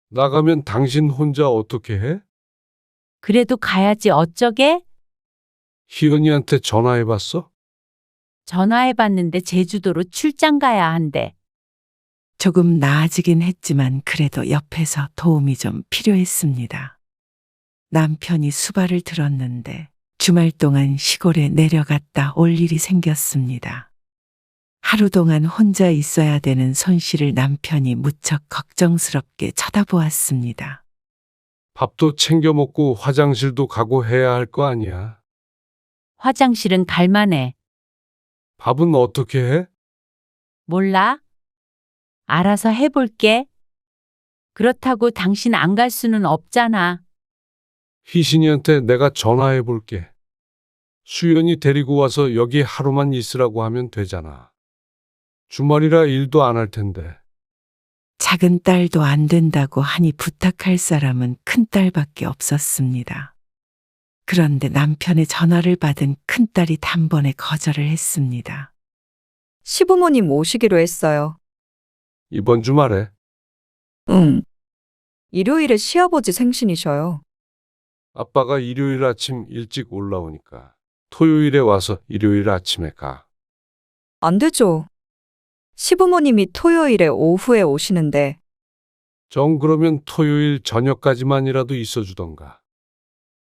나가면 당신 혼자 어떻게 해? 그래도 가야지 어쩌게? 희은이한테 전화해봤어? 전화해봤는데 제주도로 출장 가야 한대. 조금 나아지긴 했지만 그래도 옆에서 도움이 좀 필요했습니다. 남편이 수발을 들었는데 주말 동안 시골에 내려갔다 올 일이 생겼습니다. 하루 동안 혼자 있어야 되는 손씨를 남편이 무척 걱정스럽게 쳐다보았습니다. 밥도 챙겨 먹고 화장실도 가고 해야 할 거 아니야. 화장실은 갈만해. 밥은 어떻게 해? 몰라? 알아서 해볼게. 그렇다고 당신 안 갈 수는 없잖아. 희신이한테 내가 전화해 볼게. 수연이 데리고 와서 여기 하루만 있으라고 하면 되잖아. 주말이라 일도 안 할 텐데. 작은 딸도 안 된다고 하니 부탁할 사람은 큰딸밖에 없었습니다. 그런데 남편의 전화를 받은 큰딸이 단번에 거절을 했습니다. 시부모님 오시기로 했어요. 이번 주말에 응. 일요일에 시아버지 생신이셔요. 아빠가 일요일 아침 일찍 올라오니까 토요일에 와서 일요일 아침에 가. 안 되죠. 시부모님이 토요일에 오후에 오시는데 정 그러면 토요일 저녁까지만이라도 있어주던가.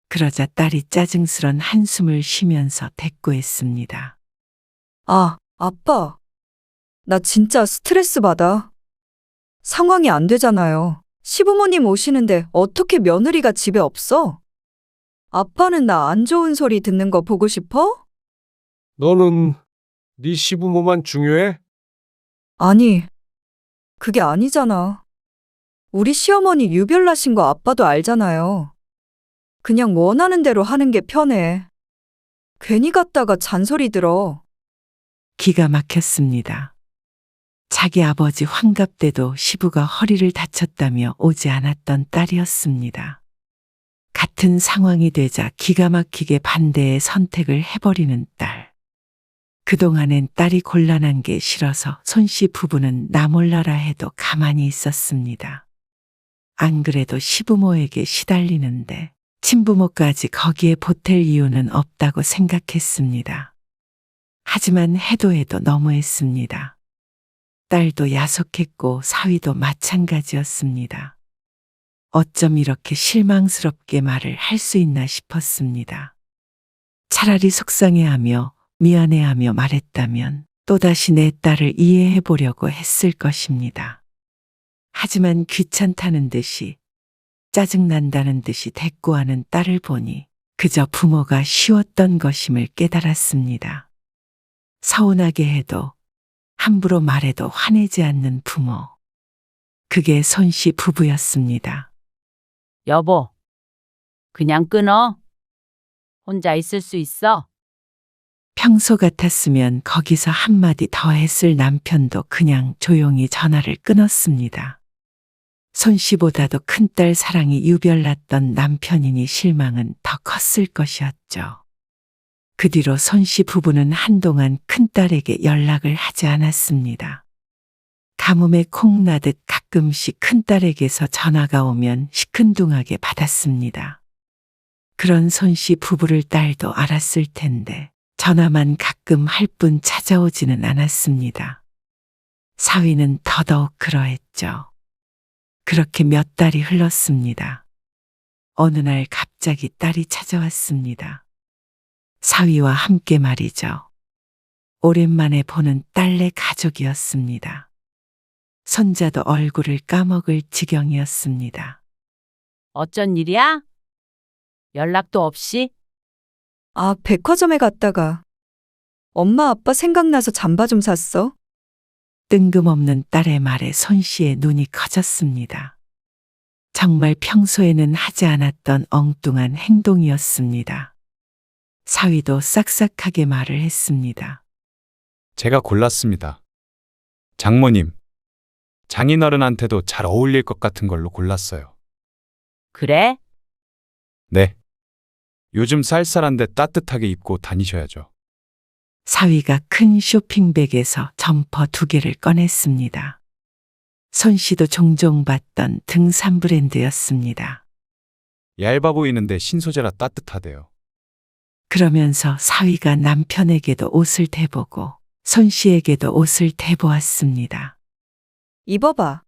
그러자 딸이 짜증스런 한숨을 쉬면서 대꾸했습니다. 아, 아빠. 나 진짜 스트레스 받아. 상황이 안 되잖아요. 시부모님 오시는데 어떻게 며느리가 집에 없어? 아빠는 나 안 좋은 소리 듣는 거 보고 싶어? 너는 네 시부모만 중요해? 아니, 그게 아니잖아. 우리 시어머니 유별나신 거 아빠도 알잖아요. 그냥 원하는 대로 하는 게 편해. 괜히 갔다가 잔소리 들어. 기가 막혔습니다. 자기 아버지 환갑 때도 시부가 허리를 다쳤다며 오지 않았던 딸이었습니다. 같은 상황이 되자 기가 막히게 반대의 선택을 해버리는 딸. 그동안엔 딸이 곤란한 게 싫어서 손씨 부부는 나 몰라라 해도 가만히 있었습니다. 안 그래도 시부모에게 시달리는데 친부모까지 거기에 보탤 이유는 없다고 생각했습니다. 하지만 해도 너무했습니다. 딸도 야속했고 사위도 마찬가지였습니다. 어쩜 이렇게 실망스럽게 말을 할 수 있나 싶었습니다. 차라리 속상해하며 미안해하며 말했다면 또다시 내 딸을 이해해 보려고 했을 것입니다. 하지만 귀찮다는 듯이 짜증난다는 듯이 대꾸하는 딸을 보니 그저 부모가 쉬웠던 것임을 깨달았습니다. 서운하게 해도 함부로 말해도 화내지 않는 부모. 그게 손씨 부부였습니다. 여보, 그냥 끊어. 혼자 있을 수 있어. 평소 같았으면 거기서 한마디 더 했을 남편도 그냥 조용히 전화를 끊었습니다. 손씨보다도 큰딸 사랑이 유별났던 남편이니 실망은 더 컸을 것이었죠. 그 뒤로 손씨 부부는 한동안 큰딸에게 연락을 하지 않았습니다. 가뭄에 콩 나듯 가끔씩 큰딸에게서 전화가 오면 시큰둥하게 받았습니다. 그런 손씨 부부를 딸도 알았을 텐데 전화만 가끔 할 뿐 찾아오지는 않았습니다. 사위는 더더욱 그러했죠. 그렇게 몇 달이 흘렀습니다. 어느 날 갑자기 딸이 찾아왔습니다. 사위와 함께 말이죠. 오랜만에 보는 딸네 가족이었습니다. 손자도 얼굴을 까먹을 지경이었습니다. 어쩐 일이야? 연락도 없이? 아, 백화점에 갔다가 엄마 아빠 생각나서 잠바 좀 샀어. 뜬금없는 딸의 말에 손씨의 눈이 커졌습니다. 정말 평소에는 하지 않았던 엉뚱한 행동이었습니다. 사위도 싹싹하게 말을 했습니다. 제가 골랐습니다. 장모님, 장인어른한테도 잘 어울릴 것 같은 걸로 골랐어요. 그래? 네. 요즘 쌀쌀한데 따뜻하게 입고 다니셔야죠. 사위가 큰 쇼핑백에서 점퍼 2개를 꺼냈습니다. 손씨도 종종 봤던 등산 브랜드였습니다. 얇아 보이는데 신소재라 따뜻하대요. 그러면서 사위가 남편에게도 옷을 대보고 손씨에게도 옷을 대보았습니다. 입어봐.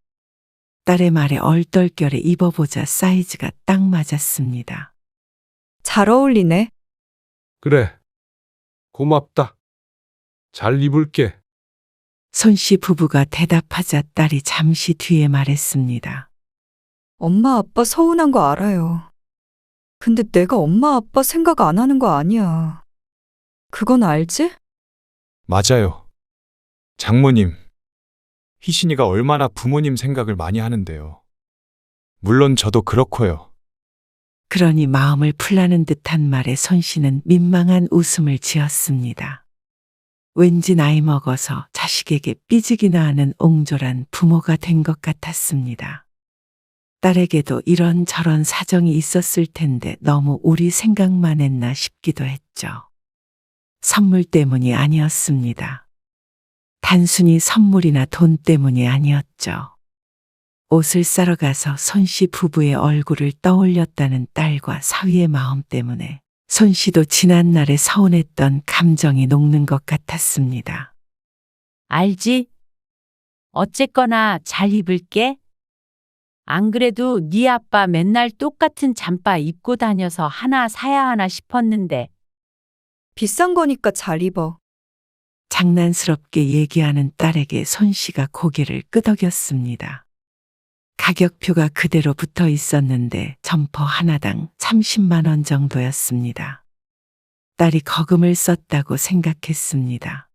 딸의 말에 얼떨결에 입어보자 사이즈가 딱 맞았습니다. 잘 어울리네. 그래. 고맙다. 잘 입을게. 손씨 부부가 대답하자 딸이 잠시 뒤에 말했습니다. 엄마 아빠 서운한 거 알아요. 근데 내가 엄마 아빠 생각 안 하는 거 아니야. 그건 알지? 맞아요. 장모님, 희신이가 얼마나 부모님 생각을 많이 하는데요. 물론 저도 그렇고요. 그러니 마음을 풀라는 듯한 말에 손씨는 민망한 웃음을 지었습니다. 왠지 나이 먹어서 자식에게 삐지기나 하는 옹졸한 부모가 된 것 같았습니다. 딸에게도 이런저런 사정이 있었을 텐데 너무 우리 생각만 했나 싶기도 했죠. 선물 때문이 아니었습니다. 단순히 선물이나 돈 때문이 아니었죠. 옷을 사러 가서 손씨 부부의 얼굴을 떠올렸다는 딸과 사위의 마음 때문에 손씨도 지난날에 서운했던 감정이 녹는 것 같았습니다. 알지? 어쨌거나 잘 입을게. 안 그래도 네 아빠 맨날 똑같은 잠바 입고 다녀서 하나 사야 하나 싶었는데. 비싼 거니까 잘 입어. 장난스럽게 얘기하는 딸에게 손씨가 고개를 끄덕였습니다. 가격표가 그대로 붙어 있었는데 점퍼 하나당 30만 원 정도였습니다. 딸이 거금을 썼다고 생각했습니다.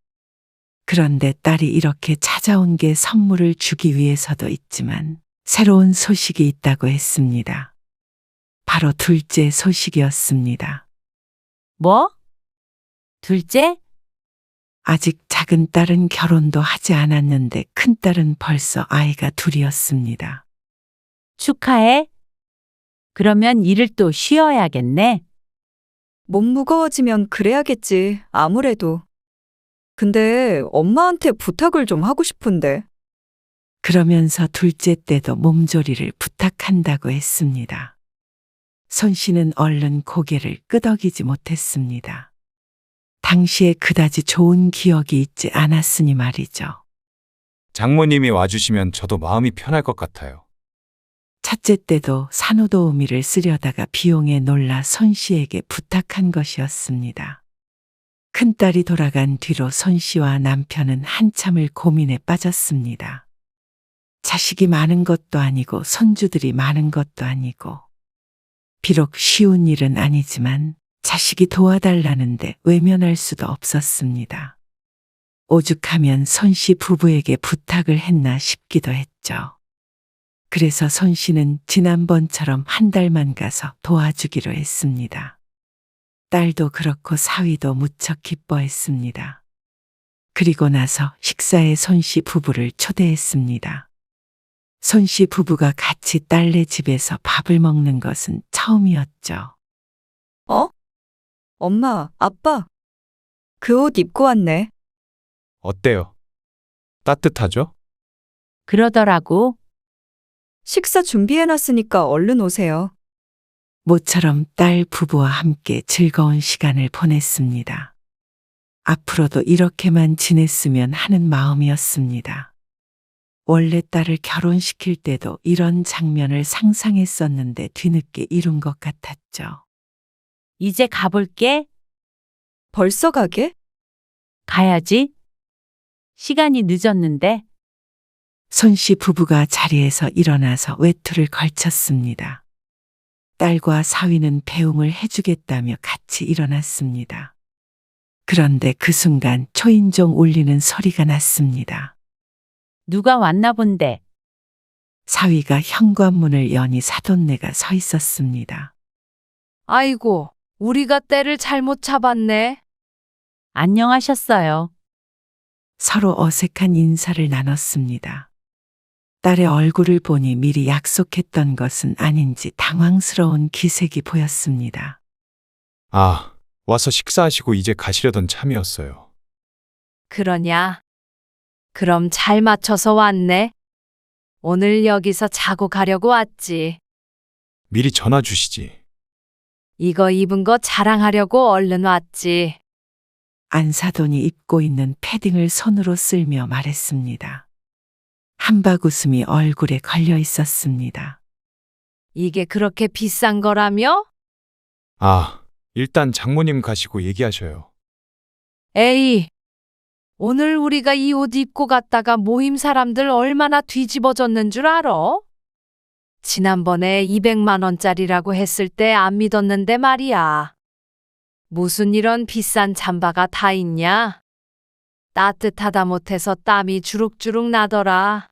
그런데 딸이 이렇게 찾아온 게 선물을 주기 위해서도 있지만 새로운 소식이 있다고 했습니다. 바로 둘째 소식이었습니다. 뭐? 둘째? 아직 작은 딸은 결혼도 하지 않았는데 큰 딸은 벌써 아이가 둘이었습니다. 축하해. 그러면 일을 또 쉬어야겠네. 몸 무거워지면 그래야겠지, 아무래도. 근데 엄마한테 부탁을 좀 하고 싶은데. 그러면서 둘째 때도 몸조리를 부탁한다고 했습니다. 손씨는 얼른 고개를 끄덕이지 못했습니다. 당시에 그다지 좋은 기억이 있지 않았으니 말이죠. 장모님이 와주시면 저도 마음이 편할 것 같아요. 첫째 때도 산후도우미를 쓰려다가 비용에 놀라 손씨에게 부탁한 것이었습니다. 큰딸이 돌아간 뒤로 손 씨와 남편은 한참을 고민에 빠졌습니다. 자식이 많은 것도 아니고 손주들이 많은 것도 아니고 비록 쉬운 일은 아니지만 자식이 도와달라는데 외면할 수도 없었습니다. 오죽하면 손 씨 부부에게 부탁을 했나 싶기도 했죠. 그래서 손 씨는 지난번처럼 한 달만 가서 도와주기로 했습니다. 딸도 그렇고 사위도 무척 기뻐했습니다. 그리고 나서 식사에 손 씨 부부를 초대했습니다. 손 씨 부부가 같이 딸네 집에서 밥을 먹는 것은 처음이었죠. 엄마, 아빠. 그 옷 입고 왔네. 어때요? 따뜻하죠? 그러더라고. 식사 준비해놨으니까 얼른 오세요. 모처럼 딸 부부와 함께 즐거운 시간을 보냈습니다. 앞으로도 이렇게만 지냈으면 하는 마음이었습니다. 원래 딸을 결혼시킬 때도 이런 장면을 상상했었는데 뒤늦게 이룬 것 같았죠. 이제 가볼게. 벌써 가게? 가야지. 시간이 늦었는데. 손 씨 부부가 자리에서 일어나서 외투를 걸쳤습니다. 딸과 사위는 배웅을 해주겠다며 같이 일어났습니다. 그런데 그 순간 초인종 울리는 소리가 났습니다. 누가 왔나 본데. 사위가 현관문을 여니 사돈네가 서 있었습니다. 아이고, 우리가 때를 잘못 잡았네. 안녕하셨어요. 서로 어색한 인사를 나눴습니다. 딸의 얼굴을 보니 미리 약속했던 것은 아닌지 당황스러운 기색이 보였습니다. 아, 와서 식사하시고 이제 가시려던 참이었어요. 그러냐? 그럼 잘 맞춰서 왔네. 오늘 여기서 자고 가려고 왔지. 미리 전화 주시지. 이거 입은 거 자랑하려고 얼른 왔지. 안사돈이 입고 있는 패딩을 손으로 쓸며 말했습니다. 한박 웃음이 얼굴에 걸려 있었습니다. 이게 그렇게 비싼 거라며? 아, 일단 장모님 가시고 얘기하셔요. 에이, 오늘 우리가 이 옷 입고 갔다가 모임 사람들 얼마나 뒤집어졌는 줄 알아? 지난번에 200만 원짜리라고 했을 때 안 믿었는데 말이야. 무슨 이런 비싼 잠바가 다 있냐? 따뜻하다 못해서 땀이 주룩주룩 나더라.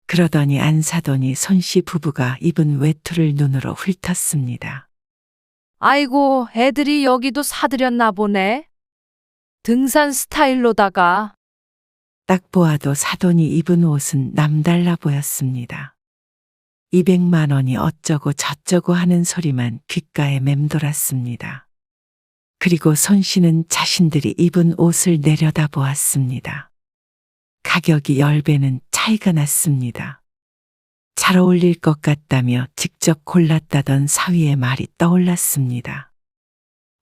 그러더니 안사돈이 손 씨 부부가 입은 외투를 눈으로 훑었습니다. 아이고, 애들이 여기도 사들였나 보네. 등산 스타일로다가. 딱 보아도 사돈이 입은 옷은 남달라 보였습니다. 200만 원이 어쩌고 저쩌고 하는 소리만 귓가에 맴돌았습니다. 그리고 손 씨는 자신들이 입은 옷을 내려다 보았습니다. 가격이 10배는 차이가 났습니다. 잘 어울릴 것 같다며 직접 골랐다던 사위의 말이 떠올랐습니다.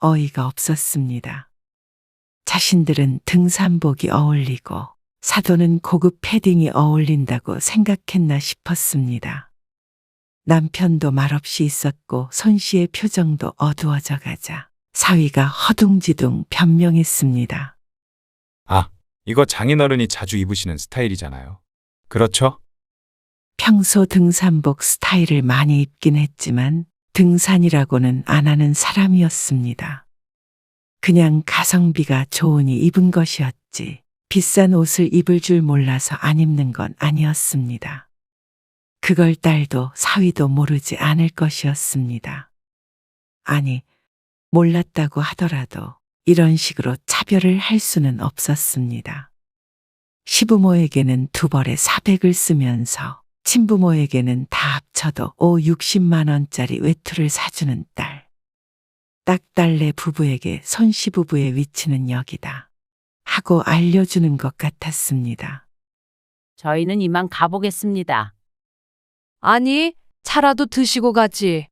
어이가 없었습니다. 자신들은 등산복이 어울리고 사돈은 고급 패딩이 어울린다고 생각했나 싶었습니다. 남편도 말없이 있었고 손 씨의 표정도 어두워져 가자 사위가 허둥지둥 변명했습니다. 아, 이거 장인어른이 자주 입으시는 스타일이잖아요. 그렇죠? 평소 등산복 스타일을 많이 입긴 했지만 등산이라고는 안 하는 사람이었습니다. 그냥 가성비가 좋으니 입은 것이었지 비싼 옷을 입을 줄 몰라서 안 입는 건 아니었습니다. 그걸 딸도 사위도 모르지 않을 것이었습니다. 아니, 몰랐다고 하더라도 이런 식으로 차별을 할 수는 없었습니다. 시부모에게는 두 벌에 400을 쓰면서 친부모에게는 다 합쳐도 60만 원짜리 외투를 사주는 딸. 딱 딸내 부부에게 손시부부의 위치는 여기다 하고 알려주는 것 같았습니다. 저희는 이만 가보겠습니다. 아니, 차라도 드시고 가지.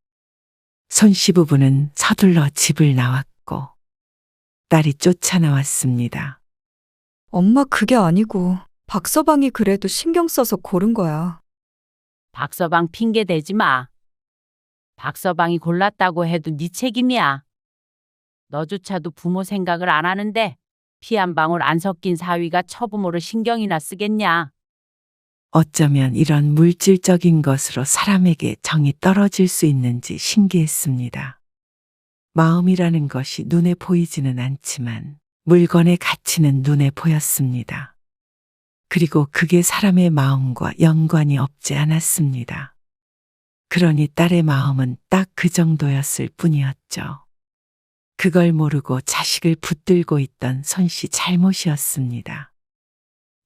손시부부는 서둘러 집을 나왔고 딸이 쫓아나왔습니다. 엄마 그게 아니고 박서방이 그래도 신경 써서 고른 거야. 박서방 핑계 대지 마. 박서방이 골랐다고 해도 네 책임이야. 너조차도 부모 생각을 안 하는데 피 한 방울 안 섞인 사위가 처부모를 신경이나 쓰겠냐? 어쩌면 이런 물질적인 것으로 사람에게 정이 떨어질 수 있는지 신기했습니다. 마음이라는 것이 눈에 보이지는 않지만 물건의 가치는 눈에 보였습니다. 그리고 그게 사람의 마음과 연관이 없지 않았습니다. 그러니 딸의 마음은 딱 그 정도였을 뿐이었죠. 그걸 모르고 자식을 붙들고 있던 손씨 잘못이었습니다.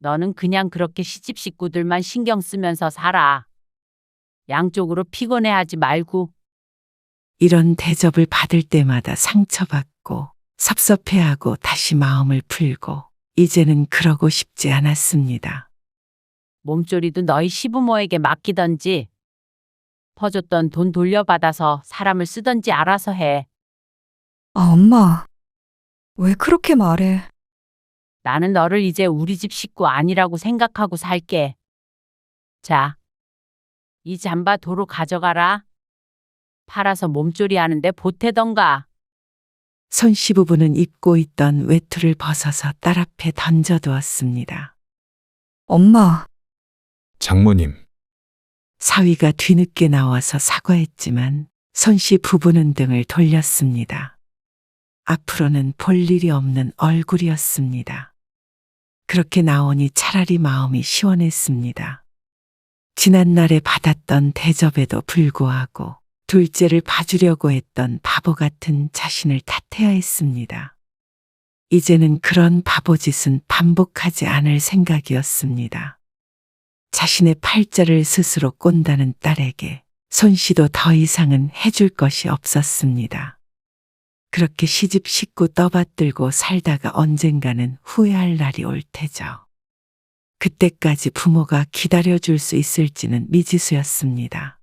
너는 그냥 그렇게 시집 식구들만 신경 쓰면서 살아. 양쪽으로 피곤해하지 말고. 이런 대접을 받을 때마다 상처받고 섭섭해하고 다시 마음을 풀고 이제는 그러고 싶지 않았습니다. 몸조리도 너희 시부모에게 맡기던지 퍼줬던 돈 돌려받아서 사람을 쓰던지 알아서 해. 아, 엄마. 왜 그렇게 말해? 나는 너를 이제 우리 집 식구 아니라고 생각하고 살게. 자, 이 잠바 도로 가져가라. 팔아서 몸조리 하는데 보태던가. 손씨 부부는 입고 있던 외투를 벗어서 딸 앞에 던져두었습니다. 엄마. 장모님, 사위가 뒤늦게 나와서 사과했지만 손씨 부부는 등을 돌렸습니다. 앞으로는 볼 일이 없는 얼굴이었습니다. 그렇게 나오니 차라리 마음이 시원했습니다. 지난날에 받았던 대접에도 불구하고 둘째를 봐주려고 했던 바보 같은 자신을 탓해야 했습니다. 이제는 그런 바보짓은 반복하지 않을 생각이었습니다. 자신의 팔자를 스스로 꼰다는 딸에게 손씨도 더 이상은 해줄 것이 없었습니다. 그렇게 시집 식구 떠받들고 살다가 언젠가는 후회할 날이 올 테죠. 그때까지 부모가 기다려줄 수 있을지는 미지수였습니다.